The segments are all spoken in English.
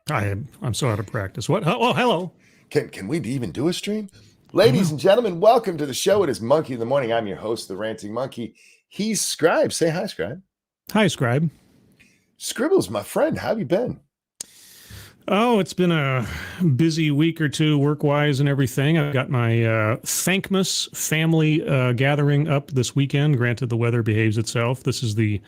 I'm so out of practice. What? Oh, hello. Can we even do a stream? Ladies and gentlemen, welcome to the show. It is Monkey in the Morning. I'm your host, the Ranting Monkey. He's Scribe. Say hi, Scribe. Hi, Scribe. Scribbles, my friend, how have you been? Oh, it's been a busy week or two work-wise and everything. I've got my Thankmas family gathering up this weekend. Granted, the weather behaves itself. This is the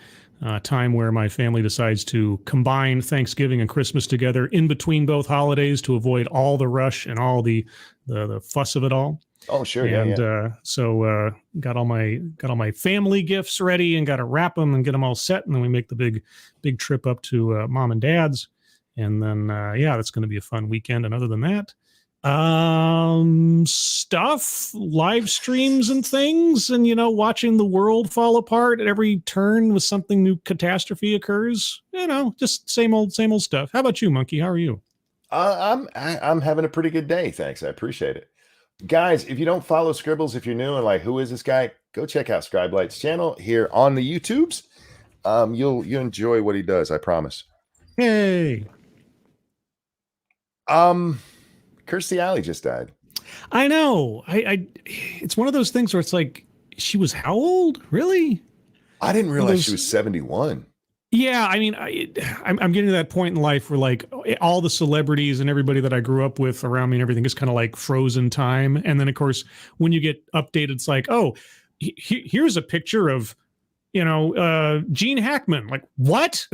time where my family decides to combine Thanksgiving and Christmas together in between both holidays to avoid all the rush and all the fuss of it all. Oh, sure, And so got all my family gifts ready and got to wrap them and get them all set, and then we make the big trip up to mom and dad's. And then, that's going to be a fun weekend. And other than that, stuff, live streams and things, and, watching the world fall apart at every turn with something new catastrophe occurs, just same old stuff. How about you, Monkey? How are you? I'm having a pretty good day. Thanks. I appreciate it. Guys, if you don't follow Scribbles, if you're new and like, who is this guy? Go check out Scribe Light's channel here on the YouTubes. You'll enjoy what he does. I promise. Hey. Kirstie Alley just died. I know. It's one of those things where it's like, she was how old? Really? I didn't realize she was 71. Yeah, I mean, I'm getting to that point in life where like all the celebrities and everybody that I grew up with around me and everything is kind of like frozen time. And then of course, when you get updated, it's like, oh, here's a picture of, Gene Hackman. Like, what?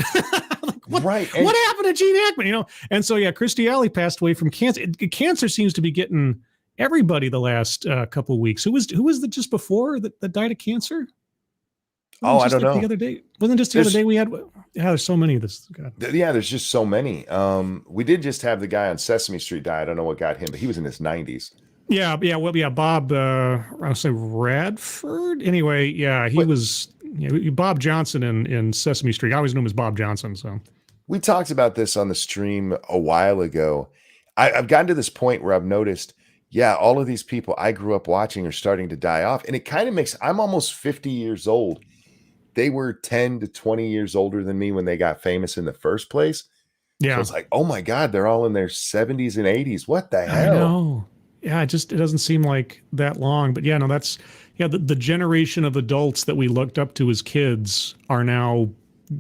What, right. What happened to Gene Hackman? And so, yeah, Kirstie Alley passed away from cancer. Cancer seems to be getting everybody the last couple of weeks. Who was the just before that died of cancer? I don't know. The other day, wasn't just the other day we had. Yeah, there's so many of this. God. Yeah, there's just so many. We did just have the guy on Sesame Street die. I don't know what got him, but he was in his 90s. Yeah. Bob. I'll say Radford. Anyway, yeah, he was. Bob Johnson in Sesame Street. I always knew him as Bob Johnson. So we talked about this on the stream a while ago. I've gotten to this point where I've noticed, all of these people I grew up watching are starting to die off, and it kind of makes. I'm almost 50 years old. They were 10 to 20 years older than me when they got famous in the first place. Yeah. So it's like, oh my God, they're all in their 70s and 80s. What the hell? I know. Yeah, it doesn't seem like that long. But the generation of adults that we looked up to as kids are now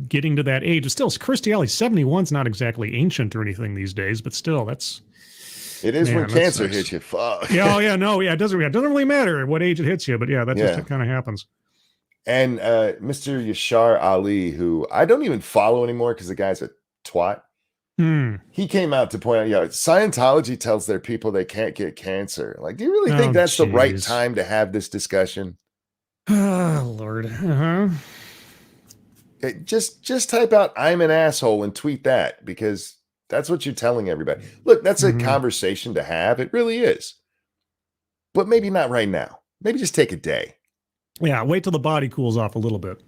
getting to that age. Still, Kirstie Alley, 71 is not exactly ancient or anything these days, but still, it is when cancer hits you. Fuck. It doesn't really matter what age it hits you, but just kind of happens. And Mr. Yashar Ali, who I don't even follow anymore because the guy's a twat. He came out to point out, Scientology tells their people they can't get cancer. Like, do you really think that's the right time to have this discussion? Oh, Lord. Uh-huh. Just type out "I'm an asshole" and tweet that, because that's what you're telling everybody. Look, that's a conversation to have. It really is. But maybe not right now. Maybe just take a day. Yeah, wait till the body cools off a little bit.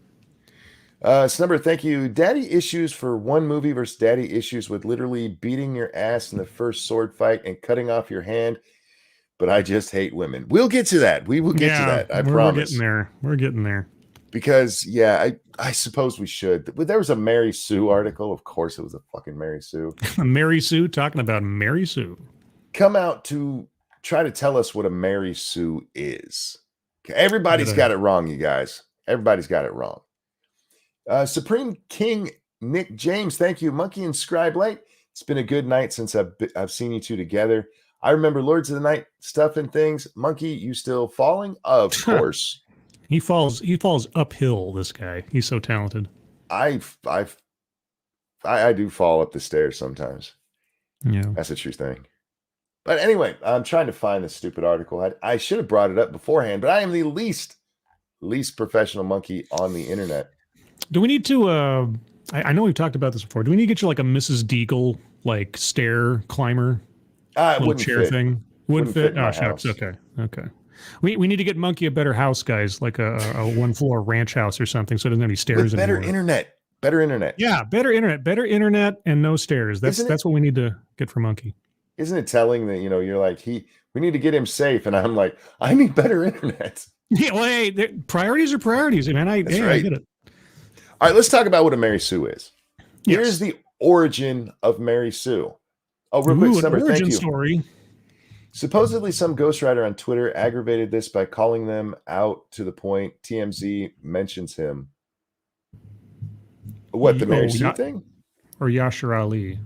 Snumber, thank you. Daddy issues for one movie versus daddy issues with literally beating your ass in the first sword fight and cutting off your hand. But I just hate women. We'll get to that. We will get to that. I promise. We're getting there. Because, I suppose we should. There was a Mary Sue article. Of course, it was a fucking Mary Sue. Mary Sue talking about Mary Sue. Come out to try to tell us what a Mary Sue is. Everybody's got it wrong, you guys. Everybody's got it wrong. Supreme King Nick James, thank you. Monkey and Scribe Light. It's been a good night since I've seen you two together. I remember Lords of the Night stuff and things. Monkey, you still falling? Of course. He falls uphill, this guy. He's so talented. I do fall up the stairs sometimes. Yeah. That's a true thing. But anyway, I'm trying to find this stupid article. I should have brought it up beforehand, but I am the least professional monkey on the internet. Do we need to, I know we've talked about this before. Do we need to get you like a Mrs. Deagle, like stair climber? Wouldn't chair fit. Thing? Wouldn't fit? Oh, shucks. Okay. We need to get Monkey a better house, guys, like a one-floor ranch house or something, so it doesn't have any stairs with better anymore. Better internet. Yeah, better internet and no stairs. That's what we need to get for Monkey. Isn't it telling that, you're like, we need to get him safe, and I'm like, I need better internet. Yeah, well, hey, priorities are priorities, man. I get it. All right, let's talk about what a Mary Sue is. Yes. Here's the origin of Mary Sue. Oh, real quick, Ooh, an Summer, thank origin you. story. Supposedly, some ghostwriter on Twitter aggravated this by calling them out to the point. TMZ mentions him. What, the Mary Sue thing? Or Yashar Ali.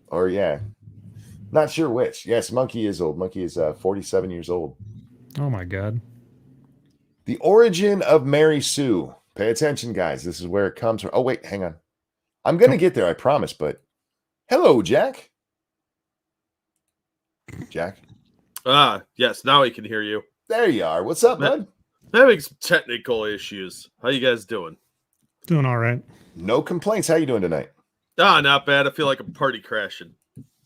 Or, yeah. Not sure which. Yes, Monkey is old. Monkey is 47 years old. Oh, my God. The origin of Mary Sue. Pay attention, guys. This is where it comes from. Oh, wait, hang on. I'm going to get there, I promise, but hello, Jack. Jack? Yes, now I can hear you. There you are. What's up, bud? Having some technical issues. How you guys doing? Doing all right. No complaints. How you doing tonight? Not bad. I feel like I'm party crashing.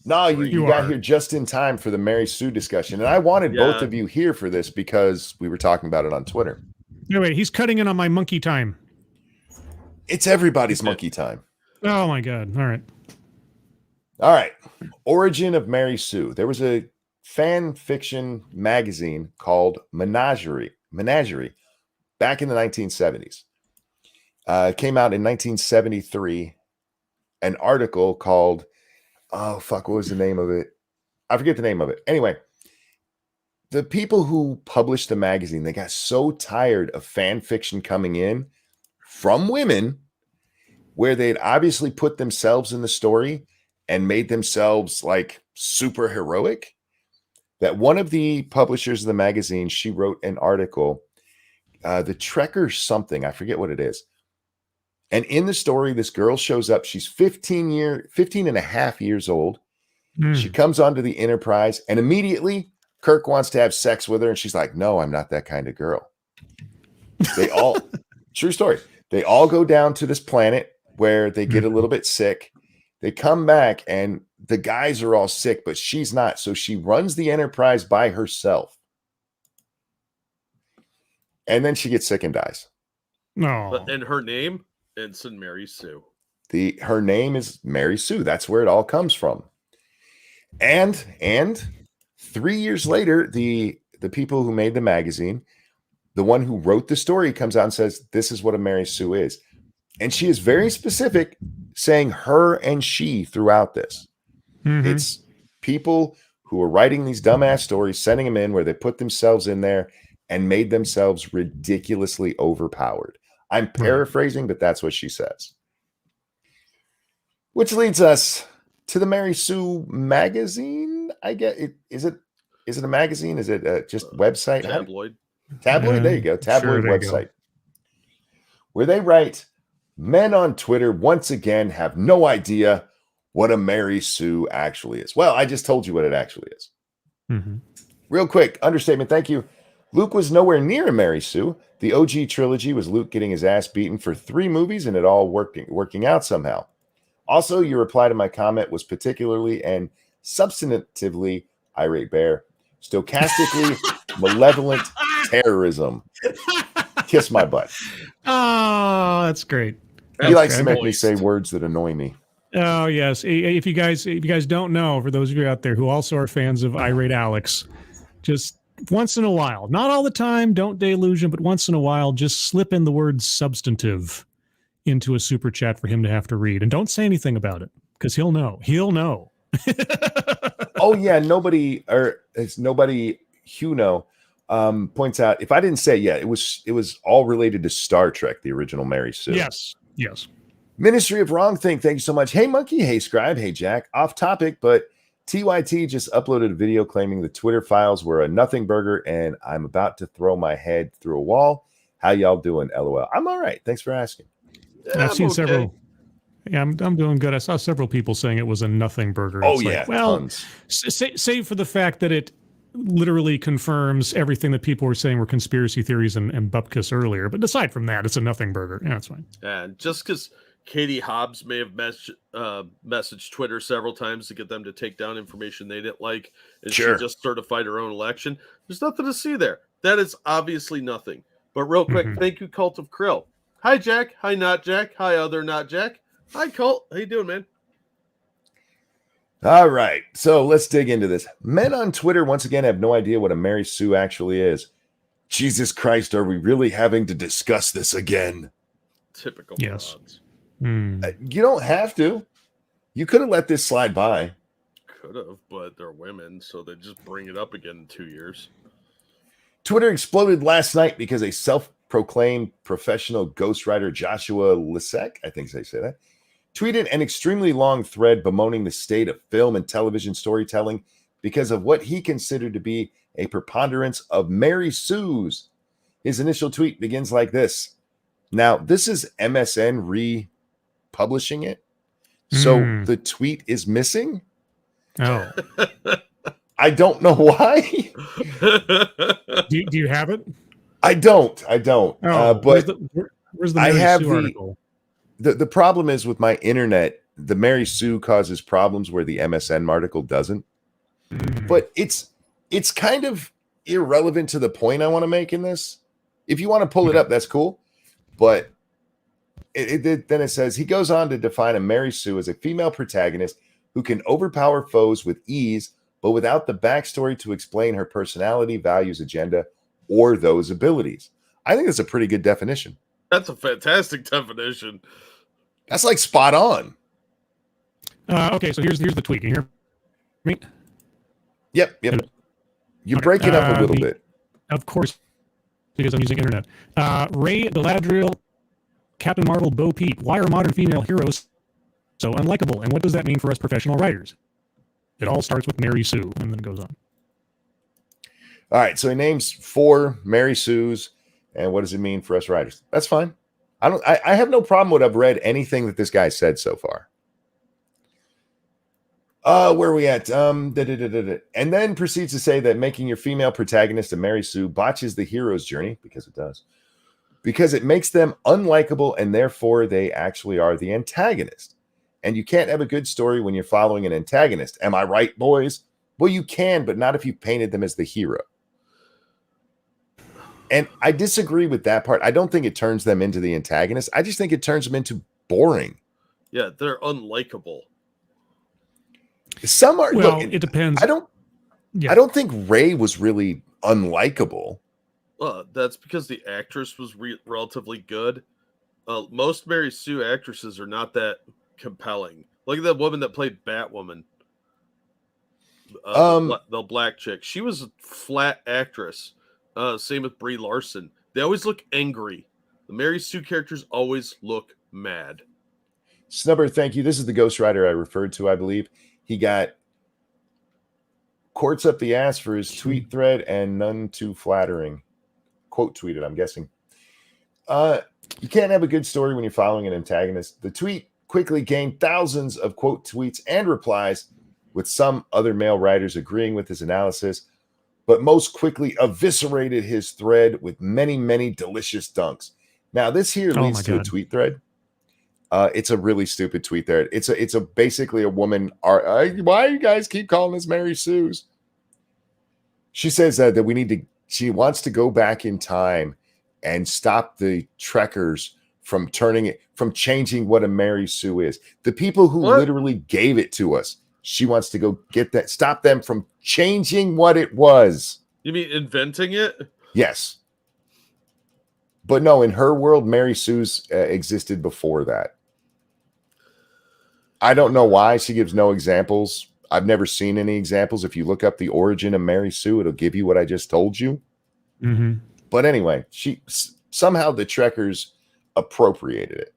No, you got here just in time for the Mary Sue discussion. And I wanted both of you here for this because we were talking about it on Twitter. Anyway, he's cutting in on my monkey time. It's everybody's monkey time. Oh, my God. All right. All right. Origin of Mary Sue. There was a fan fiction magazine called Menagerie back in the 1970s. It came out in 1973. An article called, what was the name of it? I forget the name of it. Anyway, the people who published the magazine, they got so tired of fan fiction coming in from women where they'd obviously put themselves in the story and made themselves like super heroic, that one of the publishers of the magazine, she wrote an article, the Trekker something, I forget what it is. And in the story, this girl shows up. She's 15 and a half years old. She comes onto the Enterprise and immediately Kirk wants to have sex with her. And she's like, no, I'm not that kind of girl. They all, true story. They all go down to this planet where they get a little bit sick. They come back and the guys are all sick, but she's not. So she runs the Enterprise by herself. And then she gets sick and dies. No. And her name? Ensign Mary Sue. Her name is Mary Sue. That's where it all comes from. And 3 years later, the people who made the magazine, the one who wrote the story, comes out and says, this is what a Mary Sue is. And she is very specific, saying her and she throughout this. Mm-hmm. It's people who are writing these dumbass stories, sending them in where they put themselves in there and made themselves ridiculously overpowered. I'm paraphrasing, but that's what she says. Which leads us to the Mary Sue magazine. I get it. Is it a magazine? Is it just website? Tabloid. Tabloid. There you go. Tabloid website. Where they write, men on Twitter once again have no idea what a Mary Sue actually is. Well, I just told you what it actually is. Mm-hmm. Real quick, understatement. Thank you. Luke was nowhere near a Mary Sue. The OG trilogy was Luke getting his ass beaten for 3 movies and it all working out somehow. Also, your reply to my comment was particularly and substantively irate bear. Stochastically malevolent terrorism. Kiss my butt. Oh, that's great. He likes to make me say words that annoy me. Oh, yes. If you guys don't know, for those of you out there who also are fans of Irate Alex, just once in a while, not all the time, don't deluge him, but once in a while, just slip in the word substantive into a super chat for him to have to read. And don't say anything about it, because he'll know. He'll know. Oh, yeah. Nobody Huno points out, if I didn't say, it was all related to Star Trek, the original Mary Sue. Yes. Ministry of Wrong Thing, thank you so much. Hey, Monkey. Hey, Scribe. Hey, Jack. Off topic, but TYT just uploaded a video claiming the Twitter files were a nothing burger, and I'm about to throw my head through a wall. How y'all doing? LOL. I'm all right. Thanks for asking. I've seen several. Yeah, I'm doing good. I saw several people saying it was a nothing burger. Oh, yeah. Tons. Save for the fact that it literally confirms everything that people were saying were conspiracy theories and bupkis earlier. But aside from that, it's a nothing burger. Yeah, that's fine. And just because Katie Hobbs may have messaged Twitter several times to get them to take down information they didn't like, and she just certified her own election, there's nothing to see there. That is obviously nothing. But real quick, thank you, Cult of Krill. Hi, Jack. Hi, Not Jack. Hi, Other Not Jack. Hi, Cult. How you doing, man? All right. So let's dig into this. Men on Twitter, once again, have no idea what a Mary Sue actually is. Jesus Christ, are we really having to discuss this again? Typical. Yes. You don't have to. You could have let this slide by. could have, but they're women, so they just bring it up again in 2 years. Twitter exploded last night because a self-proclaimed professional ghostwriter, Joshua Lisek, I think they say that, tweeted an extremely long thread bemoaning the state of film and television storytelling because of what he considered to be a preponderance of Mary Sue's. His initial tweet begins like this. Now, this is MSN republishing it, so the tweet is missing. Oh. I don't know why. do you have it? I don't. Oh, but where's the Mary Sue article? The problem is with my internet, the Mary Sue causes problems where the MSN article doesn't. But it's kind of irrelevant to the point I want to make in this. If you want to pull it up, that's cool. But then it says, he goes on to define a Mary Sue as a female protagonist who can overpower foes with ease, but without the backstory to explain her personality, values, agenda, or those abilities. I think that's a pretty good definition. That's a fantastic definition. That's like spot on. Okay, so here's the tweet. Can you hear me? Yep. You're breaking up a little bit. Of course, because I'm using internet. Ray Galadriel, Captain Marvel, Bo Peep. Why are modern female heroes so unlikable? And what does that mean for us professional writers? It all starts with Mary Sue, and then goes on. All right, so he names 4 Mary Sues, and what does it mean for us writers? That's fine. I have no problem with I've read anything that this guy said so far. Where are we at? And then proceeds to say that making your female protagonist a Mary Sue botches the hero's journey, because it does. Because it makes them unlikable, and therefore they actually are the antagonist. And you can't have a good story when you're following an antagonist. Am I right, boys? Well, you can, but not if you painted them as the hero. And I disagree with that part. I don't think it turns them into the antagonist. I just think it turns them into boring. Yeah, they're unlikable. Some are. Well, look, it depends. I don't think Ray was really unlikable. That's because the actress was relatively good. Most Mary Sue actresses are not that compelling. Look at that woman that played Batwoman. The black chick. She was a flat actress. Same with Brie Larson. They always look angry. The Mary Sue characters always look mad. Snubber, thank you. This is the ghostwriter I referred to, I believe. He got courts up the ass for his tweet thread and none too flattering. Quote tweeted, I'm guessing. You can't have a good story when you're following an antagonist. The tweet quickly gained thousands of quote tweets and replies, with some other male writers agreeing with his analysis, but most quickly eviscerated his thread with many, many delicious dunks. Now, this here leads to a tweet thread. It's a really stupid tweet thread. It's a basically a woman. Why you guys keep calling this Mary Sue's? She says that she wants to go back in time and stop the Trekkers from changing what a Mary Sue is. The people who literally gave it to us. She wants to go stop them from changing what it was. You mean inventing it? Yes. But no, in her world, Mary Sue's existed before that. I don't know why. She gives no examples. I've never seen any examples. If you look up the origin of Mary Sue, it'll give you what I just told you. Mm-hmm. But anyway, somehow the Trekkers appropriated it.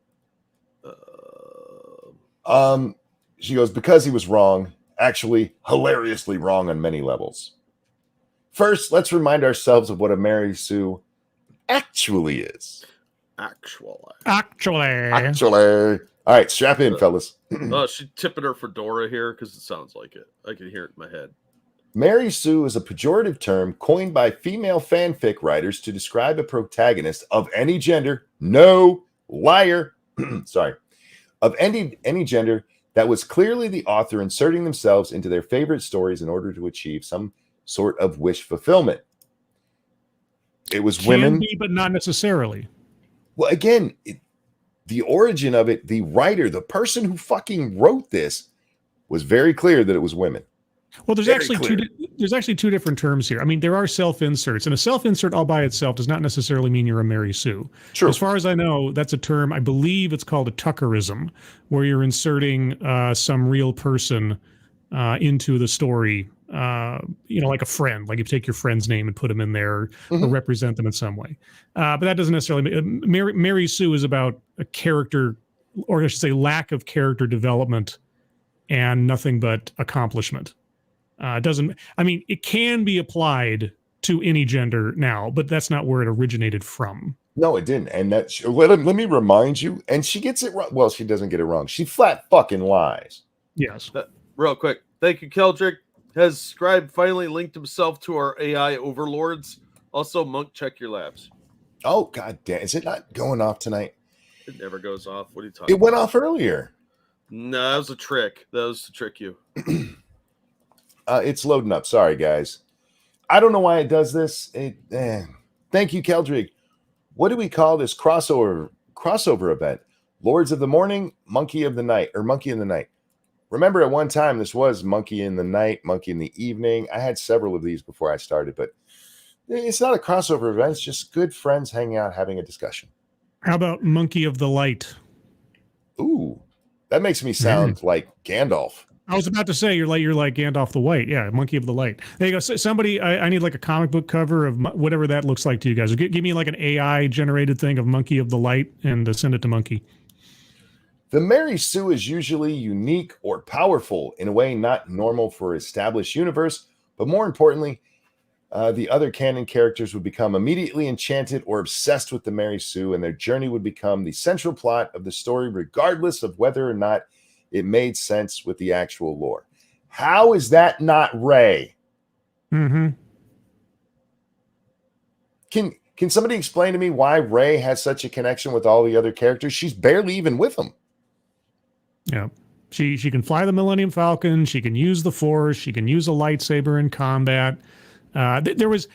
She goes, because he was wrong, actually hilariously wrong on many levels. First, let's remind ourselves of what a Mary Sue actually is. Actually. All right, strap in, fellas. She's tipping her fedora here because it sounds like it. I can hear it in my head. Mary Sue is a pejorative term coined by female fanfic writers to describe a protagonist of any gender. No, liar. Sorry. Of any gender that was clearly the author inserting themselves into their favorite stories in order to achieve some sort of wish fulfillment. It was women. Can be, but not necessarily. Well, again, the origin of it, the writer, the person who fucking wrote this was very clear that it was women. Well, there's actually two different terms here. I mean, there are self-inserts, and a self-insert all by itself does not necessarily mean you're a Mary Sue. True. As far as I know, that's a term, I believe it's called a Tuckerism, where you're inserting some real person into the story. Like a friend, like you take your friend's name and put them in there, or represent them in some way. But that doesn't necessarily. Mary Sue is about a character, or I should say, lack of character development, and nothing but accomplishment. Doesn't. I mean, it can be applied to any gender now, but that's not where it originated from. No, it didn't. And let me remind you. And she gets it wrong. Well, she doesn't get it wrong. She flat fucking lies. Yes. Real quick. Thank you, Keldrick. Has Scribe finally linked himself to our AI overlords? Also, Monk, check your labs. Oh, god damn. Is it not going off tonight? It never goes off. What are you talking about? It went off earlier. No, that was a trick. That was to trick you. It's loading up. Sorry, guys. I don't know why it does this. Thank you, Keldrick. What do we call this crossover event? Lords of the Morning, Monkey of the Night, or Monkey in the Night. Remember, at one time, this was Monkey in the Night, Monkey in the Evening. I had several of these before I started, but it's not a crossover event. It's just good friends hanging out, having a discussion. How about Monkey of the Light? Ooh, that makes me sound like Gandalf. I was about to say you're like Gandalf the White. Yeah, Monkey of the Light. There you go. Somebody, I need like a comic book cover of whatever that looks like to you guys. Give me like an AI generated thing of Monkey of the Light and send it to Monkey. The Mary Sue is usually unique or powerful in a way not normal for established universe, but more importantly, the other canon characters would become immediately enchanted or obsessed with the Mary Sue, and their journey would become the central plot of the story, regardless of whether or not it made sense with the actual lore. How is that not Rey? Mm-hmm. Can somebody explain to me why Rey has such a connection with all the other characters? She's barely even with them. Yeah. She can fly the Millennium Falcon. She can use the Force. She can use a lightsaber in combat. There was,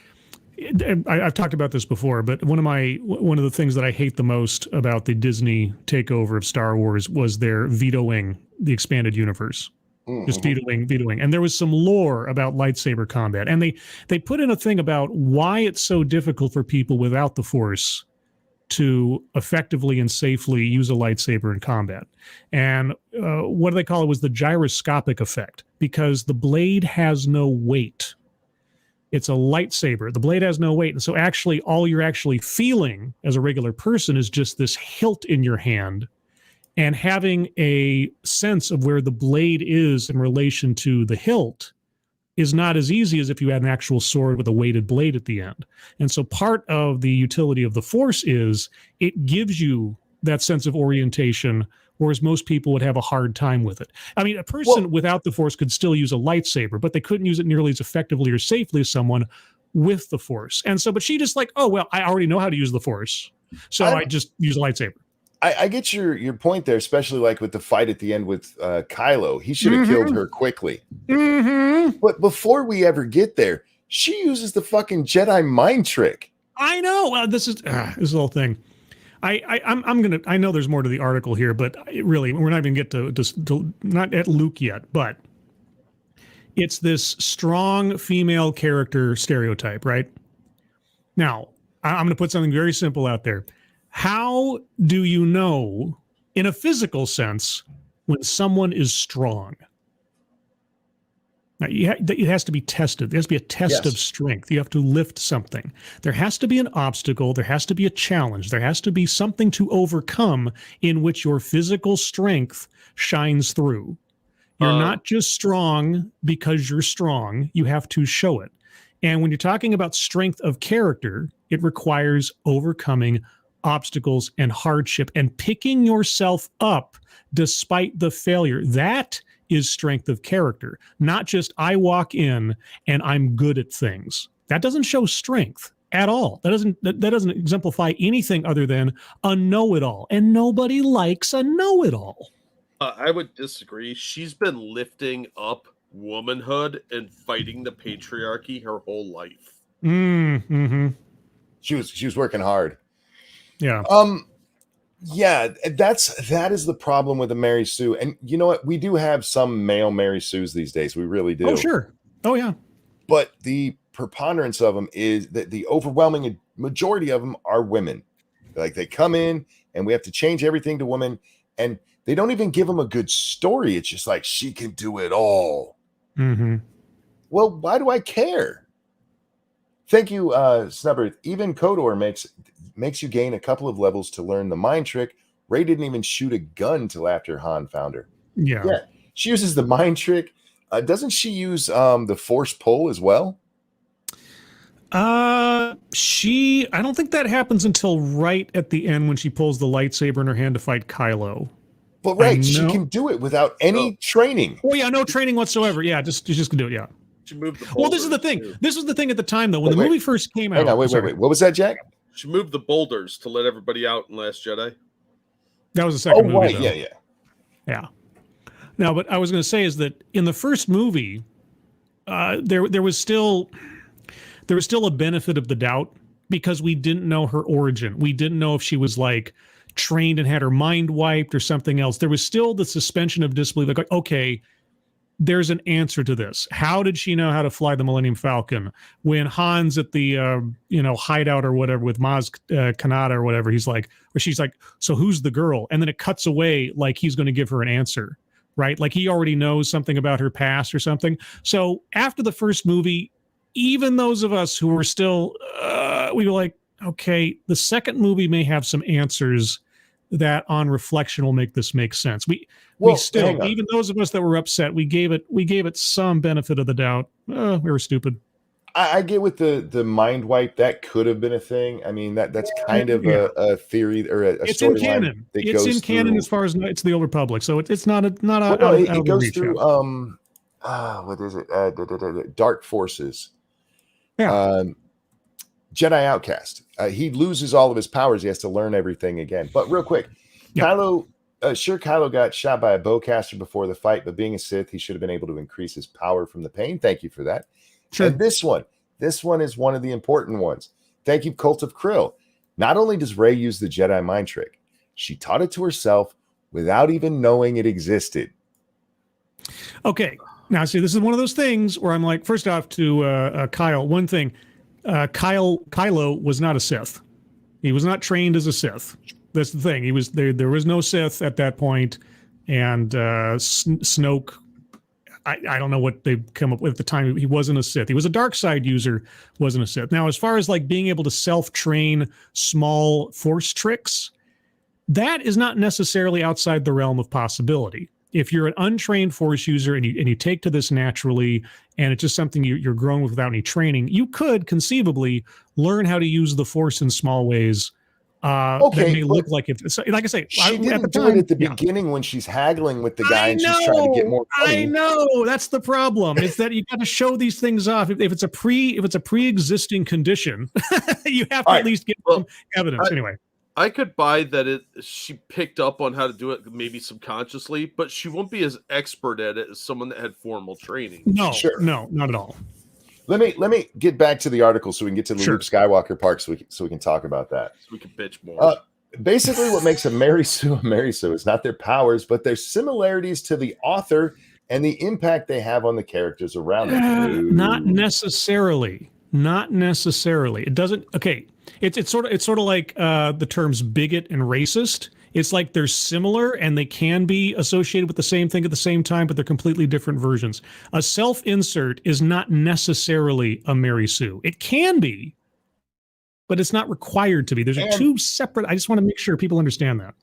I've talked about this before, but one of the things that I hate the most about the Disney takeover of Star Wars was their vetoing the expanded universe. Just vetoing. And there was some lore about lightsaber combat. And they put in a thing about why it's so difficult for people without the Force to effectively and safely use a lightsaber in combat. And what do they call it? Was the gyroscopic effect, because the blade has no weight. It's a lightsaber. The blade has no weight. And so actually all you're actually feeling as a regular person is just this hilt in your hand, and having a sense of where the blade is in relation to the hilt is not as easy as if you had an actual sword with a weighted blade at the end. And so part of the utility of the Force is it gives you that sense of orientation, whereas most people would have a hard time with it. I mean, a person without the Force could still use a lightsaber, but they couldn't use it nearly as effectively or safely as someone with the Force. And so, but she just like, oh, well, I already know how to use the Force, so I just use a lightsaber. I get your point there, especially like with the fight at the end with Kylo. He should have killed her quickly. But before we ever get there, she uses the fucking Jedi mind trick. I know. This is the whole thing. I know there's more to the article here, but really, we're not even get to not at Luke yet, but it's this strong female character stereotype, right? Now, I'm going to put something very simple out there. How do you know, in a physical sense, when someone is strong? Now, it has to be tested. There has to be a test of strength. You have to lift something. There has to be an obstacle. There has to be a challenge. There has to be something to overcome in which your physical strength shines through. You're not just strong because you're strong. You have to show it. And when you're talking about strength of character, it requires overcoming obstacles and hardship and picking yourself up despite the failure. That is strength of character, not just I walk in and I'm good at things. That doesn't show strength at all. That doesn't exemplify anything other than a know-it-all, and nobody likes a know-it-all. I would disagree. She's been lifting up womanhood and fighting the patriarchy her whole life. She was working hard. Yeah. Yeah, that is the problem with the Mary Sue. And you know what? We do have some male Mary Sues these days. We really do. Oh, sure. Oh, yeah. But the preponderance of them is that the overwhelming majority of them are women. Like, they come in and we have to change everything to women, and they don't even give them a good story. It's just like, she can do it all. Mm-hmm. Well, why do I care? Thank you, Snubber. Even Kodor makes you gain a couple of levels to learn the mind trick. Rey didn't even shoot a gun till after Han found her. Yeah. She uses the mind trick. Doesn't she use the force pull as well? I don't think that happens until right at the end when she pulls the lightsaber in her hand to fight Kylo. But she can do it without any training. Oh yeah, no training whatsoever. Yeah, just can do it. Yeah. She moved the well, this is the thing. Too. This was the thing at the time, though, when the movie first came out. Hang on, wait. What was that, Jack? She moved the boulders to let everybody out in Last Jedi. That was the second movie. Right. Though. Yeah. Now, but I was going to say is that in the first movie, there was still a benefit of the doubt because we didn't know her origin. We didn't know if she was like trained and had her mind wiped or something else. There was still the suspension of disbelief. Like, okay, there's an answer to this. How did she know how to fly the Millennium Falcon? When Han's at the hideout or whatever with Maz Kanata or whatever, she's like, so who's the girl? And then it cuts away like he's going to give her an answer, right? Like he already knows something about her past or something. So after the first movie, even those of us who were still, we were like, okay, the second movie may have some answers that on reflection will make this make sense. We still, even those of us that were upset, we gave it some benefit of the doubt. We were stupid. I get with the mind wipe, that could have been a thing. I mean, that's kind of a theory or a it's in canon. It's in canon as far as it's the Old Republic, so it's not it goes through what is it? Dark Forces. Yeah. Jedi Outcast. He loses all of his powers. He has to learn everything again. But real quick, Kylo got shot by a bowcaster before the fight, but being a Sith, he should have been able to increase his power from the pain. Thank you for that. Sure. And this one is one of the important ones. Thank you, Cult of Krill. Not only does Rey use the Jedi mind trick, she taught it to herself without even knowing it existed. Okay. Now, see, this is one of those things where I'm like, first off to Kyle, one thing. Kylo was not a Sith. He was not trained as a Sith. That's the thing. He was there was no Sith at that point, and Snoke. I don't know what they come up with at the time. He wasn't a Sith. He was a dark side user. Wasn't a Sith. Now, as far as like being able to self-train small force tricks, that is not necessarily outside the realm of possibility. If you're an untrained force user and you take to this naturally, and it's just something you're growing with without any training, you could conceivably learn how to use the force in small ways. That may look like it's like I say. She didn't do it at the beginning when she's haggling with the guy and she's trying to get more money. I know that's the problem. Is that you got to show these things off. If it's a pre-existing condition, you have to at least get some evidence. Anyway. I could buy that she picked up on how to do it maybe subconsciously, but she won't be as expert at it as someone that had formal training. No, not at all. Let me get back to the article so we can get to the Luke Skywalker part so we can talk about that. So we can bitch more. Basically, what makes a Mary Sue is not their powers, but their similarities to the author and the impact they have on the characters around them. Not necessarily. It doesn't. Okay. It's sort of like the terms bigot and racist. It's like they're similar and they can be associated with the same thing at the same time, but they're completely different versions. A self-insert is not necessarily a Mary Sue. It can be, but it's not required to be. There's two separate. I just want to make sure people understand that.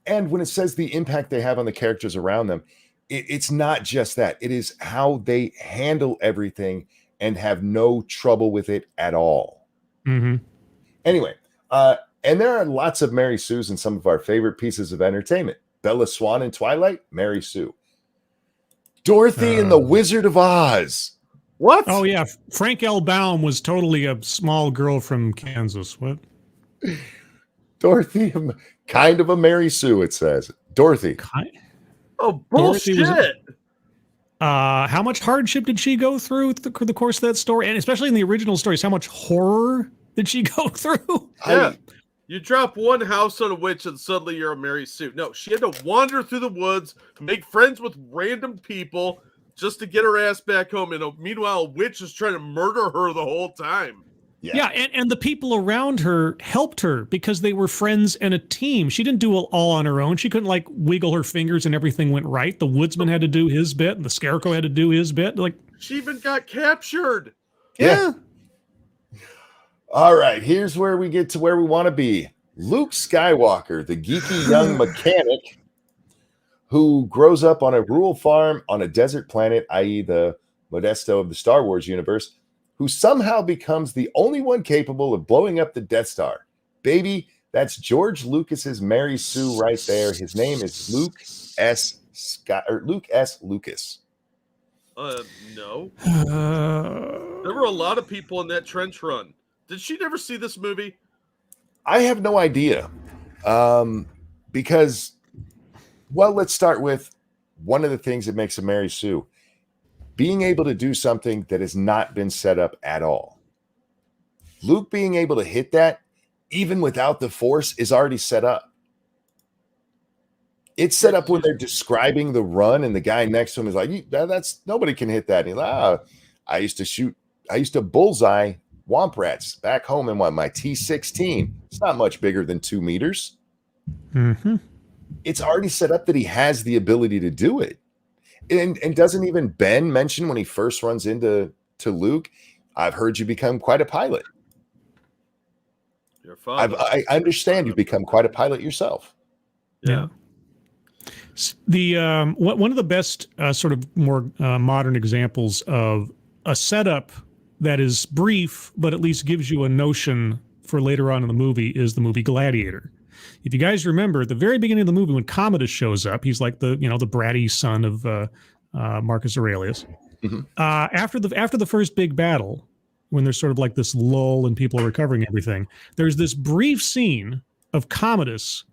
And when it says the impact they have on the characters around them, it's not just that. It is how they handle everything and have no trouble with it at all. Mm-hmm. Anyway, and there are lots of Mary Sues in some of our favorite pieces of entertainment. Bella Swan in Twilight, Mary Sue. Dorothy in The Wizard of Oz. What? Oh, yeah. Frank L. Baum was totally a small girl from Kansas. What? Dorothy, kind of a Mary Sue, it says. Dorothy. Oh, bullshit. How much hardship did she go through the course of that story? And especially in the original stories, how much horror did she go through? Yeah. You drop one house on a witch and suddenly you're a Mary Sue. No, she had to wander through the woods, make friends with random people just to get her ass back home. And meanwhile, a witch is trying to murder her the whole time. Yeah, and the people around her helped her because they were friends and a team. She didn't do it all on her own. She couldn't like wiggle her fingers and everything went right. The woodsman had to do his bit, and the scarecrow had to do his bit. Like, She even got captured. Yeah. All right, here's where we get to where we want to be. Luke Skywalker, the geeky young mechanic who grows up on a rural farm on a desert planet, i.e. the Modesto of the Star Wars universe, who somehow becomes the only one capable of blowing up the Death Star. Baby, that's George Lucas's Mary Sue right there. His name is Luke S. Lucas. No. There were a lot of people in that trench run. Did she never see this movie? I have no idea. Because, well, let's start with one of the things that makes a Mary Sue. Being able to do something that has not been set up at all. Luke being able to hit that, even without the Force, is already set up. It's set up when they're describing the run, and the guy next to him is like, "That's nobody can hit that." And he's like, I used to bullseye womp rats back home in my T-16. It's not much bigger than 2 meters. Mm-hmm. It's already set up that he has the ability to do it. And doesn't even Ben mention when he first runs into Luke, I've heard you become quite a pilot. Your father. I understand you've become quite a pilot yourself. Yeah. The one of the best sort of more modern examples of a setup that is brief but at least gives you a notion for later on in the movie is the movie Gladiator. If you guys remember, at the very beginning of the movie, when Commodus shows up, he's like the bratty son of Marcus Aurelius. Mm-hmm. After the first big battle, when there's sort of like this lull and people are recovering everything, there's this brief scene of Commodus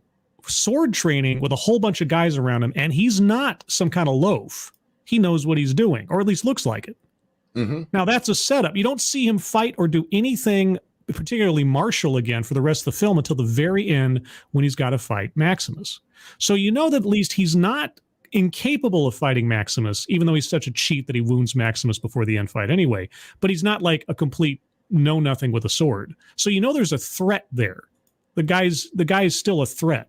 sword training with a whole bunch of guys around him, and he's not some kind of loaf. He knows what he's doing, or at least looks like it. Mm-hmm. Now, that's a setup. You don't see him fight or do anything particularly martial again for the rest of the film until the very end when he's got to fight Maximus. So you know that at least he's not incapable of fighting Maximus, even though he's such a cheat that he wounds Maximus before the end fight anyway. But he's not like a complete know-nothing with a sword. So you know there's a threat there. The guy is still a threat.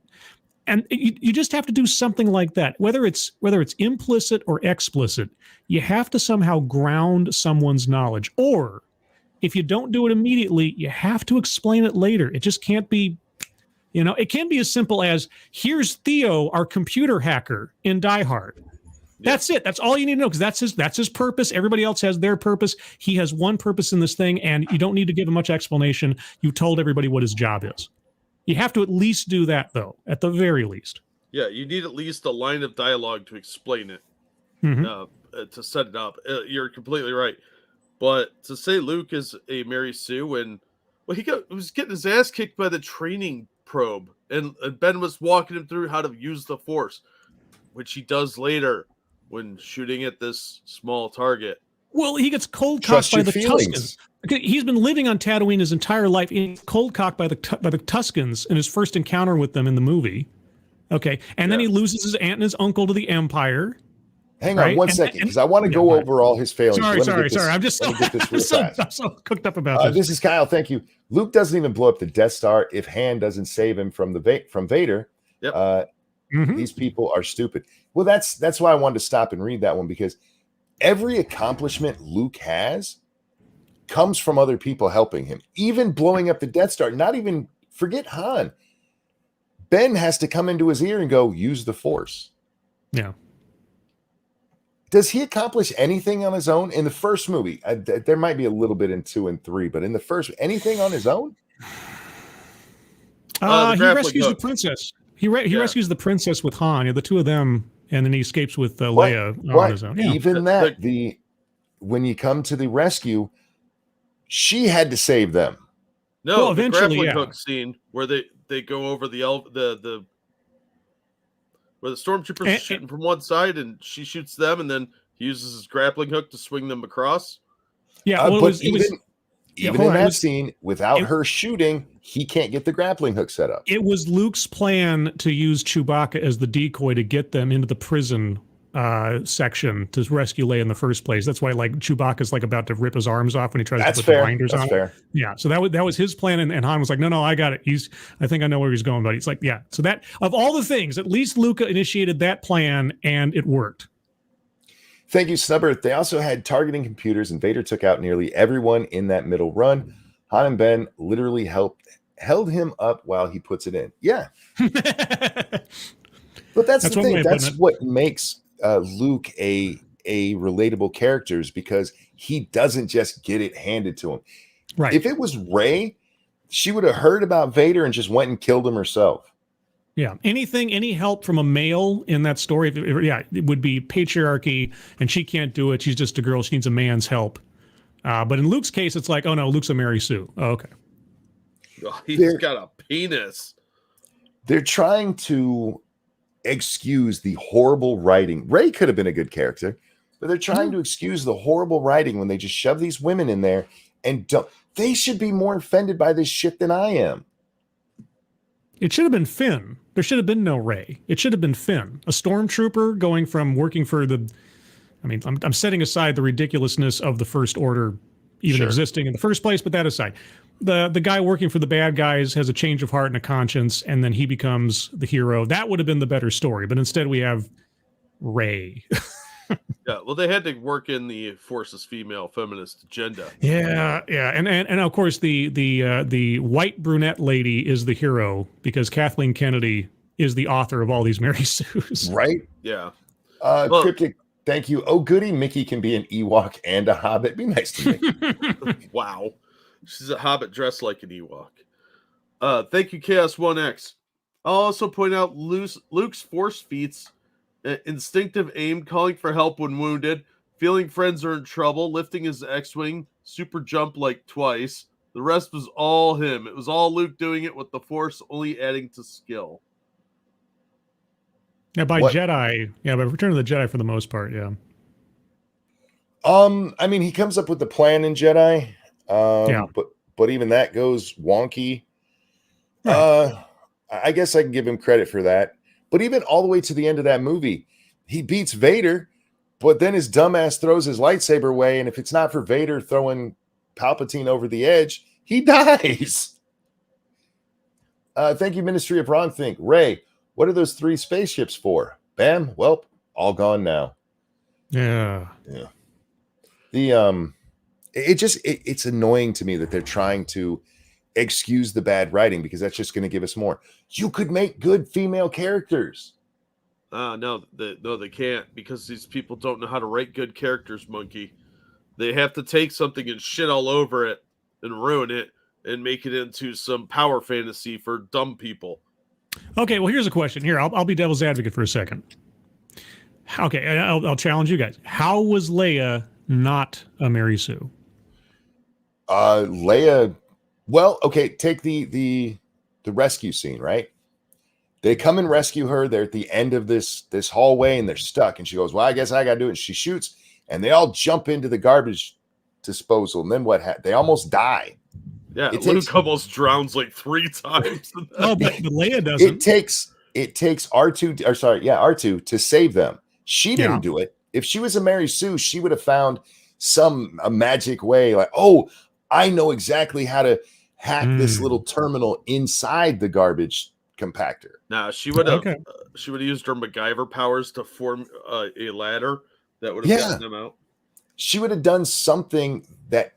And you just have to do something like that, whether it's implicit or explicit. You have to somehow ground someone's knowledge, or if you don't do it immediately, you have to explain it later. It just can't be, it can be as simple as, here's Theo, our computer hacker in Die Hard. That's it. That's all you need to know, because that's his purpose. Everybody else has their purpose. He has one purpose in this thing, and you don't need to give him much explanation. You told everybody what his job is. You have to at least do that, though, at the very least. Yeah, you need at least a line of dialogue to explain it, to set it up. You're completely right. But to say Luke is a Mary Sue, and he was getting his ass kicked by the training probe, and Ben was walking him through how to use the Force, which he does later when shooting at this small target. Well, he gets cold cocked by the Tuscans. He's been living on Tatooine his entire life. He's cold cocked by the Tuscans in his first encounter with them in the movie. Okay, and then he loses his aunt and his uncle to the Empire. Hang on one second, because I want to go over all his failings. Sorry. I'm so cooked up about this. This is Kyle. Thank you. Luke doesn't even blow up the Death Star if Han doesn't save him from Vader. Yep. These people are stupid. Well, that's why I wanted to stop and read that one, because every accomplishment Luke has comes from other people helping him. Even blowing up the Death Star, not even forget Han. Ben has to come into his ear and go, use the Force. Yeah. Does he accomplish anything on his own in the first movie? There might be a little bit in 2 and 3, but in the first, anything on his own? He rescues the princess. He rescues the princess with Han. The two of them, and then he escapes with Leia on his own. Yeah. Even when you come to the rescue, she had to save them. No, the grappling hook scene where they go over where the stormtroopers are shooting from one side and she shoots them, and then he uses his grappling hook to swing them across. Yeah, but even in that scene, without her shooting, he can't get the grappling hook set up. It was Luke's plan to use Chewbacca as the decoy to get them into the prison section to rescue Leia in the first place. That's why Chewbacca's about to rip his arms off when he tries to put the blinders on. Fair. Yeah, so that was his plan, and Han was like, no, I got it. I think I know where he's going, but he's like, yeah. So that, of all the things, at least Luke initiated that plan, and it worked. Thank you, Snubber. They also had targeting computers, and Vader took out nearly everyone in that middle run. Han and Ben literally held him up while he puts it in. Yeah. But that's the thing. That's what makes Luke a relatable character, is because he doesn't just get it handed to him. Right. If it was Rey, she would have heard about Vader and just went and killed him herself. Yeah. Any help from a male in that story, it would be patriarchy, and she can't do it. She's just a girl. She needs a man's help. But in Luke's case, it's like, oh no, Luke's a Mary Sue. Oh, okay. Oh, he's got a penis. They're trying to excuse the horrible writing. Rey could have been a good character, but they're trying to excuse the horrible writing when they just shove these women in there and don't. They should be more offended by this shit than I am. It should have been Finn. There should have been no Rey. It should have been Finn, a stormtrooper going from working for the. I mean, I'm setting aside the ridiculousness of the First Order even existing in the first place, but that aside, the guy working for the bad guys has a change of heart and a conscience, and then he becomes the hero. That would have been the better story, but instead we have Rey. Yeah, well, they had to work in the Force's female feminist agenda. Yeah, and of course the white brunette lady is the hero because Kathleen Kennedy is the author of all these Mary Sues. Right? Yeah. Cryptic, thank you. Oh, goody, Mickey can be an Ewok and a Hobbit. Be nice to Mickey. Wow. She's a Hobbit dressed like an Ewok. Thank you, Chaos 1X. I'll also point out Luke's force feats. Instinctive aim, calling for help when wounded, feeling friends are in trouble, lifting his X-Wing, super jump like twice. The rest was all him. It was all Luke doing it with the Force only adding to skill. Yeah, by Jedi. Yeah, by Return of the Jedi for the most part, yeah. I mean, he comes up with the plan in Jedi. Yeah. But even that goes wonky. Right. I guess I can give him credit for that. But even all the way to the end of that movie, he beats Vader, but then his dumbass throws his lightsaber away, and if it's not for Vader throwing Palpatine over the edge, he dies. Thank you, Ministry of Ron Think. Rey, what are those 3 spaceships for? Bam, well, all gone now. Yeah. The it's annoying to me that they're trying to excuse the bad writing because that's just going to give us more. You could make good female characters. No, they can't, because these people don't know how to write good characters, Monkey. They have to take something and shit all over it and ruin it and make it into some power fantasy for dumb people. Okay, well, here's a question. Here, I'll be devil's advocate for a second. Okay, I'll challenge you guys. How was Leia not a Mary Sue? Leia. Well, okay, take the rescue scene, right? They come and rescue her. They're at the end of this hallway and they're stuck. And she goes, well, I guess I got to do it. And she shoots and they all jump into the garbage disposal. And then what happened? They almost die. Yeah, Luke almost drowns like 3 times. Oh, but Leia doesn't. It takes R2 to save them. She didn't do it. If she was a Mary Sue, she would have found a magic way. Like, oh, I know exactly how to hack this little terminal inside the garbage compactor. Now she would have used her MacGyver powers to form a ladder that would have gotten them out. She would have done something that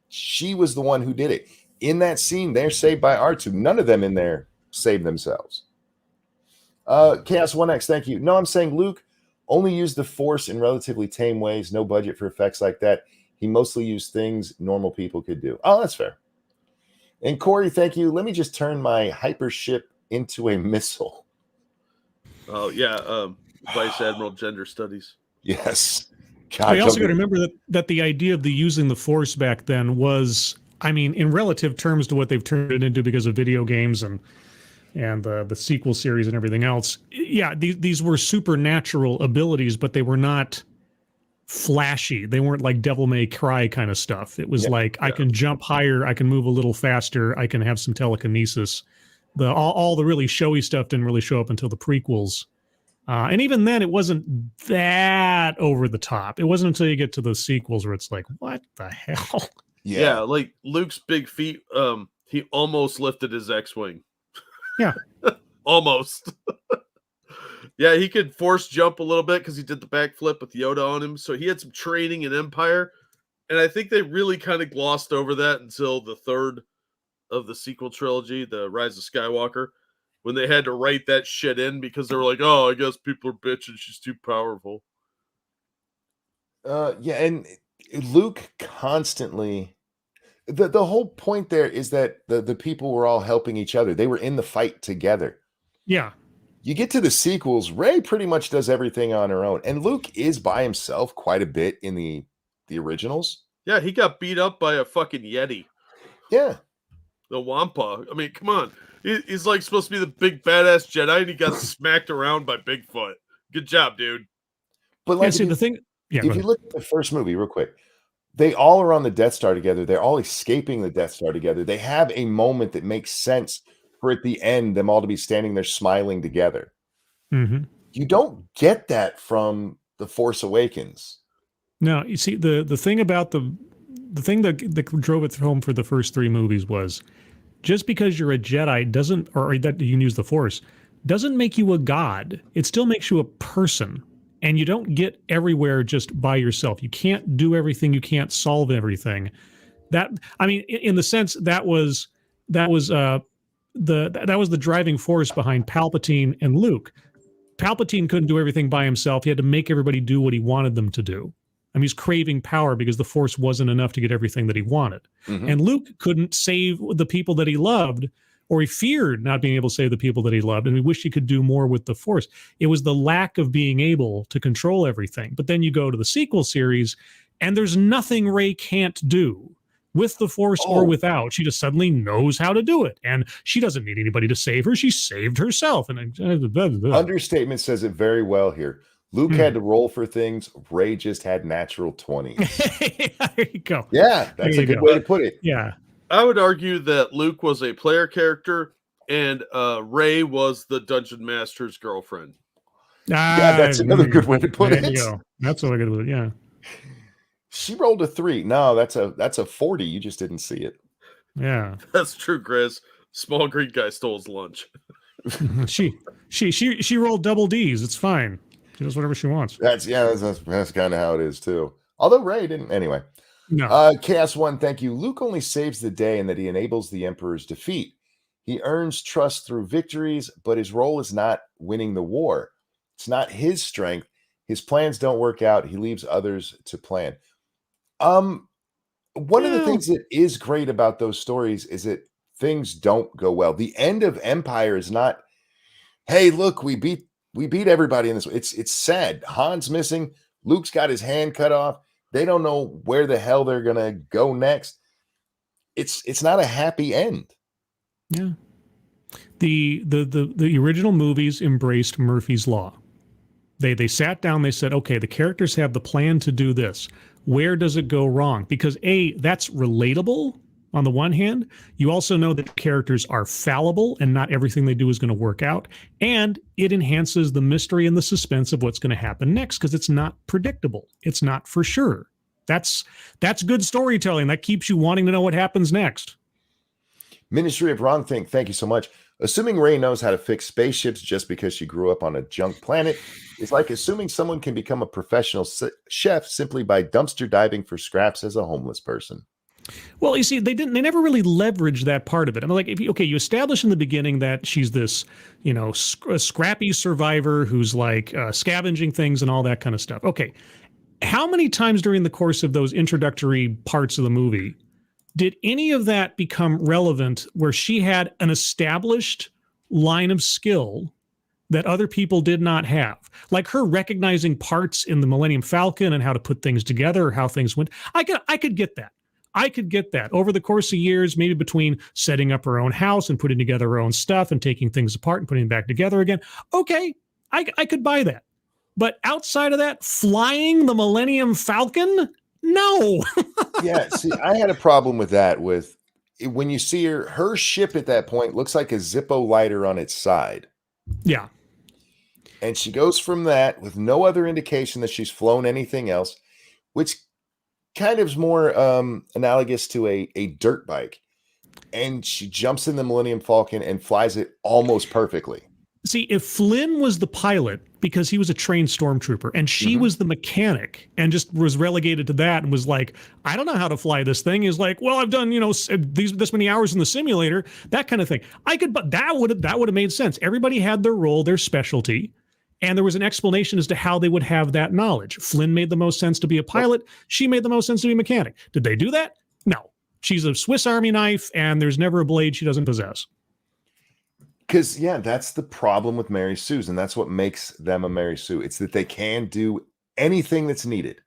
she was the one who did it. In that scene, they're saved by R2. None of them in there saved themselves. Chaos 1X, thank you. No, I'm saying Luke only used the Force in relatively tame ways. No budget for effects like that. He mostly used things normal people could do. Oh, that's fair. And Corey, thank you. Let me just turn my hypership into a missile. Oh, yeah. Vice Admiral Gender Studies. Yes. God, you also got to remember that the idea of using the Force back then was, I mean, in relative terms to what they've turned it into because of video games and the sequel series and everything else. Yeah, these were supernatural abilities, but they were not flashy. They weren't like Devil May Cry kind of stuff. It was I can jump higher, I can move a little faster, I can have some telekinesis. All the really showy stuff didn't really show up until the prequels. And even then, it wasn't that over the top. It wasn't until you get to the sequels where it's like, what the hell? Yeah, like Luke's big feet. He almost lifted his X-Wing. Yeah. Almost. Yeah, he could force jump a little bit because he did the backflip with Yoda on him. So he had some training in Empire. And I think they really kind of glossed over that until the third of the sequel trilogy, The Rise of Skywalker, when they had to write that shit in because they were like, oh, I guess people are bitching she's too powerful. Yeah, and Luke constantly the whole point there is that the people were all helping each other. They were in the fight together. Yeah. You get to the sequels, Rey pretty much does everything on her own. And Luke is by himself quite a bit in the originals. Yeah, he got beat up by a fucking Yeti. Yeah. The Wampa. I mean, come on. He's like supposed to be the big badass Jedi and he got smacked around by Bigfoot. Good job, dude. But like, see, the thing. Yeah, if you look at the first movie real quick, they all are on the Death Star together. They're all escaping the Death Star together. They have a moment that makes sense for at the end, them all to be standing there smiling together. Mm-hmm. You don't get that from The Force Awakens. No, you see, the thing about the thing that drove it home for the first three movies was just because you're a Jedi doesn't, or that you can use the Force, doesn't make you a god. It still makes you a person. And you don't get everywhere just by yourself. You can't do everything. You can't solve everything. That, I mean, in the sense that was the driving force behind Palpatine and Luke. Palpatine couldn't do everything by himself. He had to make everybody do what he wanted them to do. I mean, he's craving power because the Force wasn't enough to get everything that he wanted. Mm-hmm. And Luke couldn't save the people that he loved, or he feared not being able to save the people that he loved, and he wished he could do more with the Force. It was the lack of being able to control everything. But then you go to the sequel series, and there's nothing Rey can't do with the Force or without. She just suddenly knows how to do it, and she doesn't need anybody to save her. She saved herself. And Understatement says it very well here. Luke had to roll for things. Rey just had natural 20. There you go. Yeah, that's a good way to put it. Yeah. I would argue that Luke was a player character and Rey was the dungeon master's girlfriend. Yeah, that's another good way to put it. There you go. That's what I could. Yeah. She rolled a 3. No, that's a 40. You just didn't see it. Yeah. That's true, Grizz. Small Greek guy stole his lunch. she rolled double D's. It's fine. She does whatever she wants. That's kind of how it is too. Although Rey didn't anyway. No. Chaos One, thank you. Luke only saves the day in that he enables the Emperor's defeat. He earns trust through victories, but his role is not winning the war. It's not his strength. His plans don't work out. He leaves others to plan. One of the things that is great about those stories is that things don't go well. The end of Empire is not, hey, look, we beat everybody in this. It's sad. Han's missing. Luke's got his hand cut off. They don't know where the hell they're gonna go next. It's not a happy end. Yeah. The original movies embraced Murphy's Law. They sat down, they said, okay, the characters have the plan to do this. Where does it go wrong? Because that's relatable on the one hand. You also know that characters are fallible and not everything they do is going to work out. And it enhances the mystery and the suspense of what's going to happen next because it's not predictable. It's not for sure. That's good storytelling. That keeps you wanting to know what happens next. Ministry of Wrongthink, thank you so much. Assuming Rey knows how to fix spaceships just because she grew up on a junk planet is like assuming someone can become a professional chef simply by dumpster diving for scraps as a homeless person. Well, you see, they never really leveraged that part of it. I mean, like, you establish in the beginning that she's this, a scrappy survivor who's like scavenging things and all that kind of stuff. Okay. How many times during the course of those introductory parts of the movie did any of that become relevant where she had an established line of skill that other people did not have? Like her recognizing parts in the Millennium Falcon and how to put things together or how things went. I could get that. I could get that over the course of years, maybe between setting up her own house and putting together her own stuff and taking things apart and putting them back together again. Okay, I could buy that. But outside of that, flying the Millennium Falcon? No. Yeah, see, I had a problem with that when you see her ship at that point looks like a Zippo lighter on its side. Yeah. And she goes from that with no other indication that she's flown anything else, which kind of is more analogous to a dirt bike. And she jumps in the Millennium Falcon and flies it almost perfectly. See, if Flynn was the pilot because he was a trained stormtrooper and she was the mechanic and just was relegated to that and was like, I don't know how to fly this thing, is like, well, I've done, this many hours in the simulator, that kind of thing. But that would have made sense. Everybody had their role, their specialty, and there was an explanation as to how they would have that knowledge. Flynn made the most sense to be a pilot. She made the most sense to be a mechanic. Did they do that? No. She's a Swiss Army knife, and there's never a blade she doesn't possess. Because, that's the problem with Mary Sue's, and that's what makes them a Mary Sue. It's that they can do anything that's needed.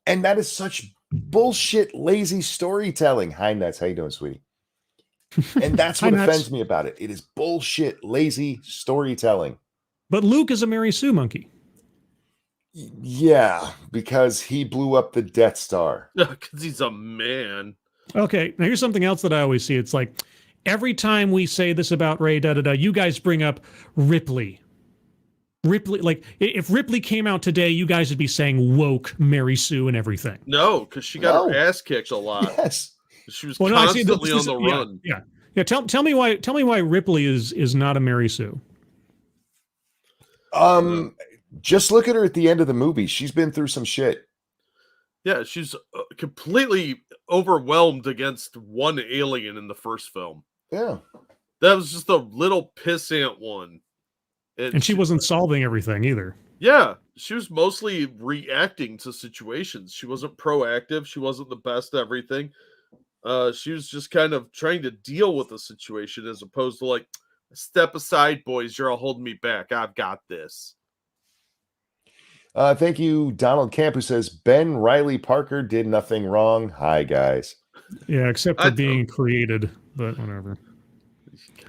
And that is such bullshit, lazy storytelling. Hi, Nuts. How you doing, sweetie? And that's what offends me about it. It is bullshit, lazy storytelling. But Luke is a Mary Sue monkey. Yeah, because he blew up the Death Star. Because he's a man. Okay, now here's something else that I always see. It's like, every time we say this about Rey, you guys bring up Ripley. Ripley, like, if Ripley came out today, you guys would be saying woke Mary Sue and everything. No, because she got her ass kicked a lot. Yes. She was constantly on the run. Yeah. Tell me why Ripley is not a Mary Sue. Just look at her at the end of the movie. She's been through some shit. Yeah, she's completely overwhelmed against one alien in the first film. Yeah. That was just a little pissant one. And she wasn't solving everything either. Yeah, she was mostly reacting to situations. She wasn't proactive. She wasn't the best at everything. She was just kind of trying to deal with the situation as opposed to like, step aside, boys. You're all holding me back. I've got this. Thank you, Donald Camp, who says, Ben Riley Parker did nothing wrong. Hi, guys. Yeah, except for being created, but whatever.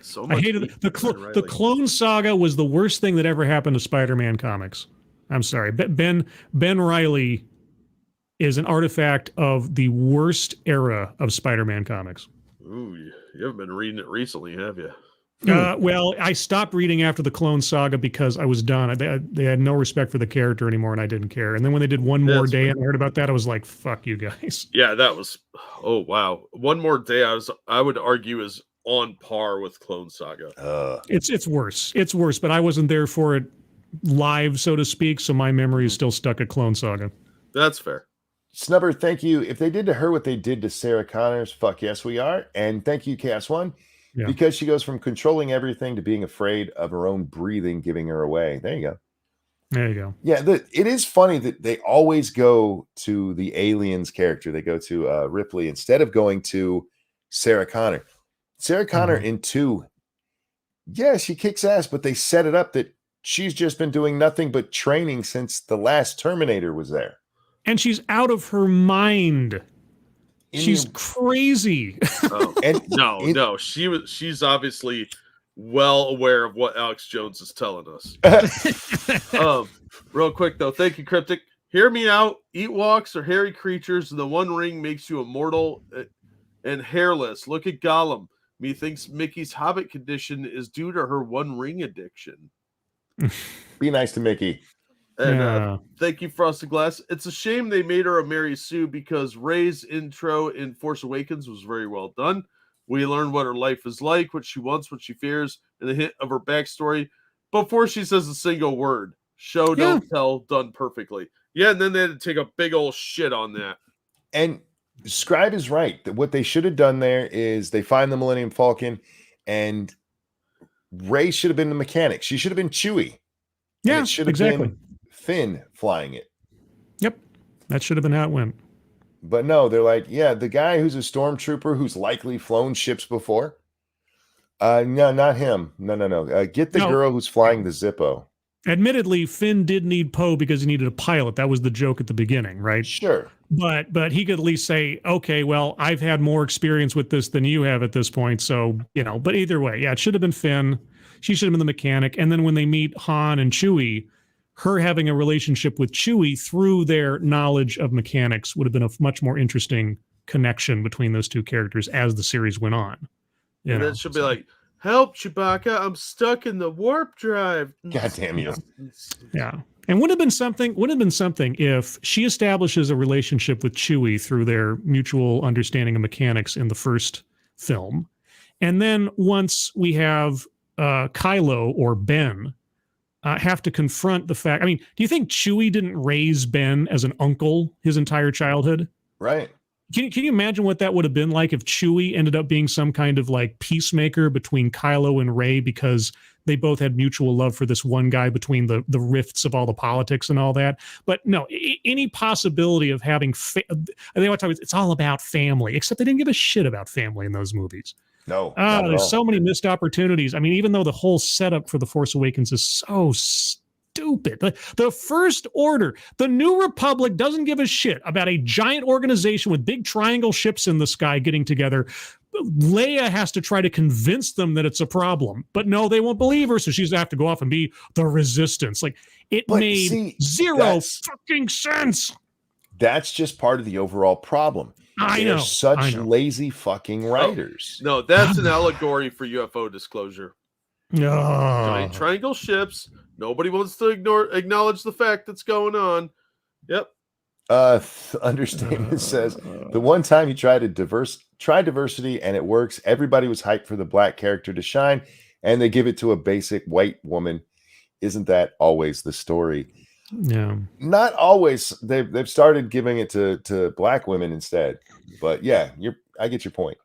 So much I hated the Clone Saga was the worst thing that ever happened to Spider-Man comics. I'm sorry. Ben Riley is an artifact of the worst era of Spider-Man comics. Ooh, you haven't been reading it recently, have you? Well, I stopped reading after the Clone Saga because I was done. They had no respect for the character anymore, and I didn't care. And then when they did One More Day and I heard about that, I was like, fuck you guys. Yeah, that was, oh, wow. One More Day, I would argue, is on par with Clone Saga. It's worse. It's worse, but I wasn't there for it live, so to speak, so my memory is still stuck at Clone Saga. That's fair. Snubber, thank you. If they did to her what they did to Sarah Connors, fuck yes, we are. And thank you, Cass One. Yeah. Because she goes from controlling everything to being afraid of her own breathing, giving her away. There you go. There you go. Yeah, it is funny that they always go to the aliens character. They go to Ripley instead of going to Sarah Connor. Sarah Connor in 2, yeah, she kicks ass, but they set it up that she's just been doing nothing but training since the last Terminator was there. And she's out of her mind. She's crazy. No. She's obviously well aware of what Alex Jones is telling us. Real quick though, thank you, Cryptic. Hear me out. Ewoks are hairy creatures, and the One Ring makes you immortal and hairless. Look at Gollum. Methinks Mickey's Hobbit condition is due to her One Ring addiction. Be nice to Mickey. And thank you, Frosted Glass. It's a shame they made her a Mary Sue because Rey's intro in Force Awakens was very well done. We learn what her life is like, what she wants, what she fears, and the hint of her backstory before she says a single word. Show, don't tell, done perfectly. Yeah, and then they had to take a big old shit on that. And Scribe is right. That what they should have done there is they find the Millennium Falcon, and Rey should have been the mechanic. She should have been Chewie. Yeah, it should have been Finn flying it. Yep. That should have been how it went. But no, they're like, yeah, the guy who's a stormtrooper who's likely flown ships before. No, not him. No. Get the girl who's flying the Zippo. Admittedly, Finn did need Poe because he needed a pilot. That was the joke at the beginning, right? Sure. But he could at least say, okay, well, I've had more experience with this than you have at this point. So, but either way, yeah, it should have been Finn. She should have been the mechanic. And then when they meet Han and Chewie, her having a relationship with Chewie through their knowledge of mechanics would have been a much more interesting connection between those two characters as the series went on. And it should be like, help, Chewbacca, I'm stuck in the warp drive. God damn you. Yeah. And would have been something if she establishes a relationship with Chewie through their mutual understanding of mechanics in the first film. And then once we have Kylo or Ben have to confront the fact. I mean, do you think Chewie didn't raise Ben as an uncle his entire childhood? Right. Can you imagine what that would have been like if Chewie ended up being some kind of like peacemaker between Kylo and Rey because they both had mutual love for this one guy between the rifts of all the politics and all that? But no, any possibility of having they want to talk, it's all about family, except they didn't give a shit about family in those movies. No, there's so many missed opportunities. I mean, even though the whole setup for The Force Awakens is so stupid. The First Order, the New Republic doesn't give a shit about a giant organization with big triangle ships in the sky getting together. Leia has to try to convince them that it's a problem, but no, they won't believe her, so she's going to have to go off and be the resistance. Like, it made zero fucking sense. That's just part of the overall problem. They're such lazy fucking writers. No, that's an allegory for UFO disclosure. Giant triangle ships. Nobody wants to acknowledge the fact that's going on. Yep. Understatement says the one time you try diversity and it works, everybody was hyped for the black character to shine, and they give it to a basic white woman. Isn't that always the story? Yeah. Not always. They've started giving it to black women instead. But yeah, I get your point.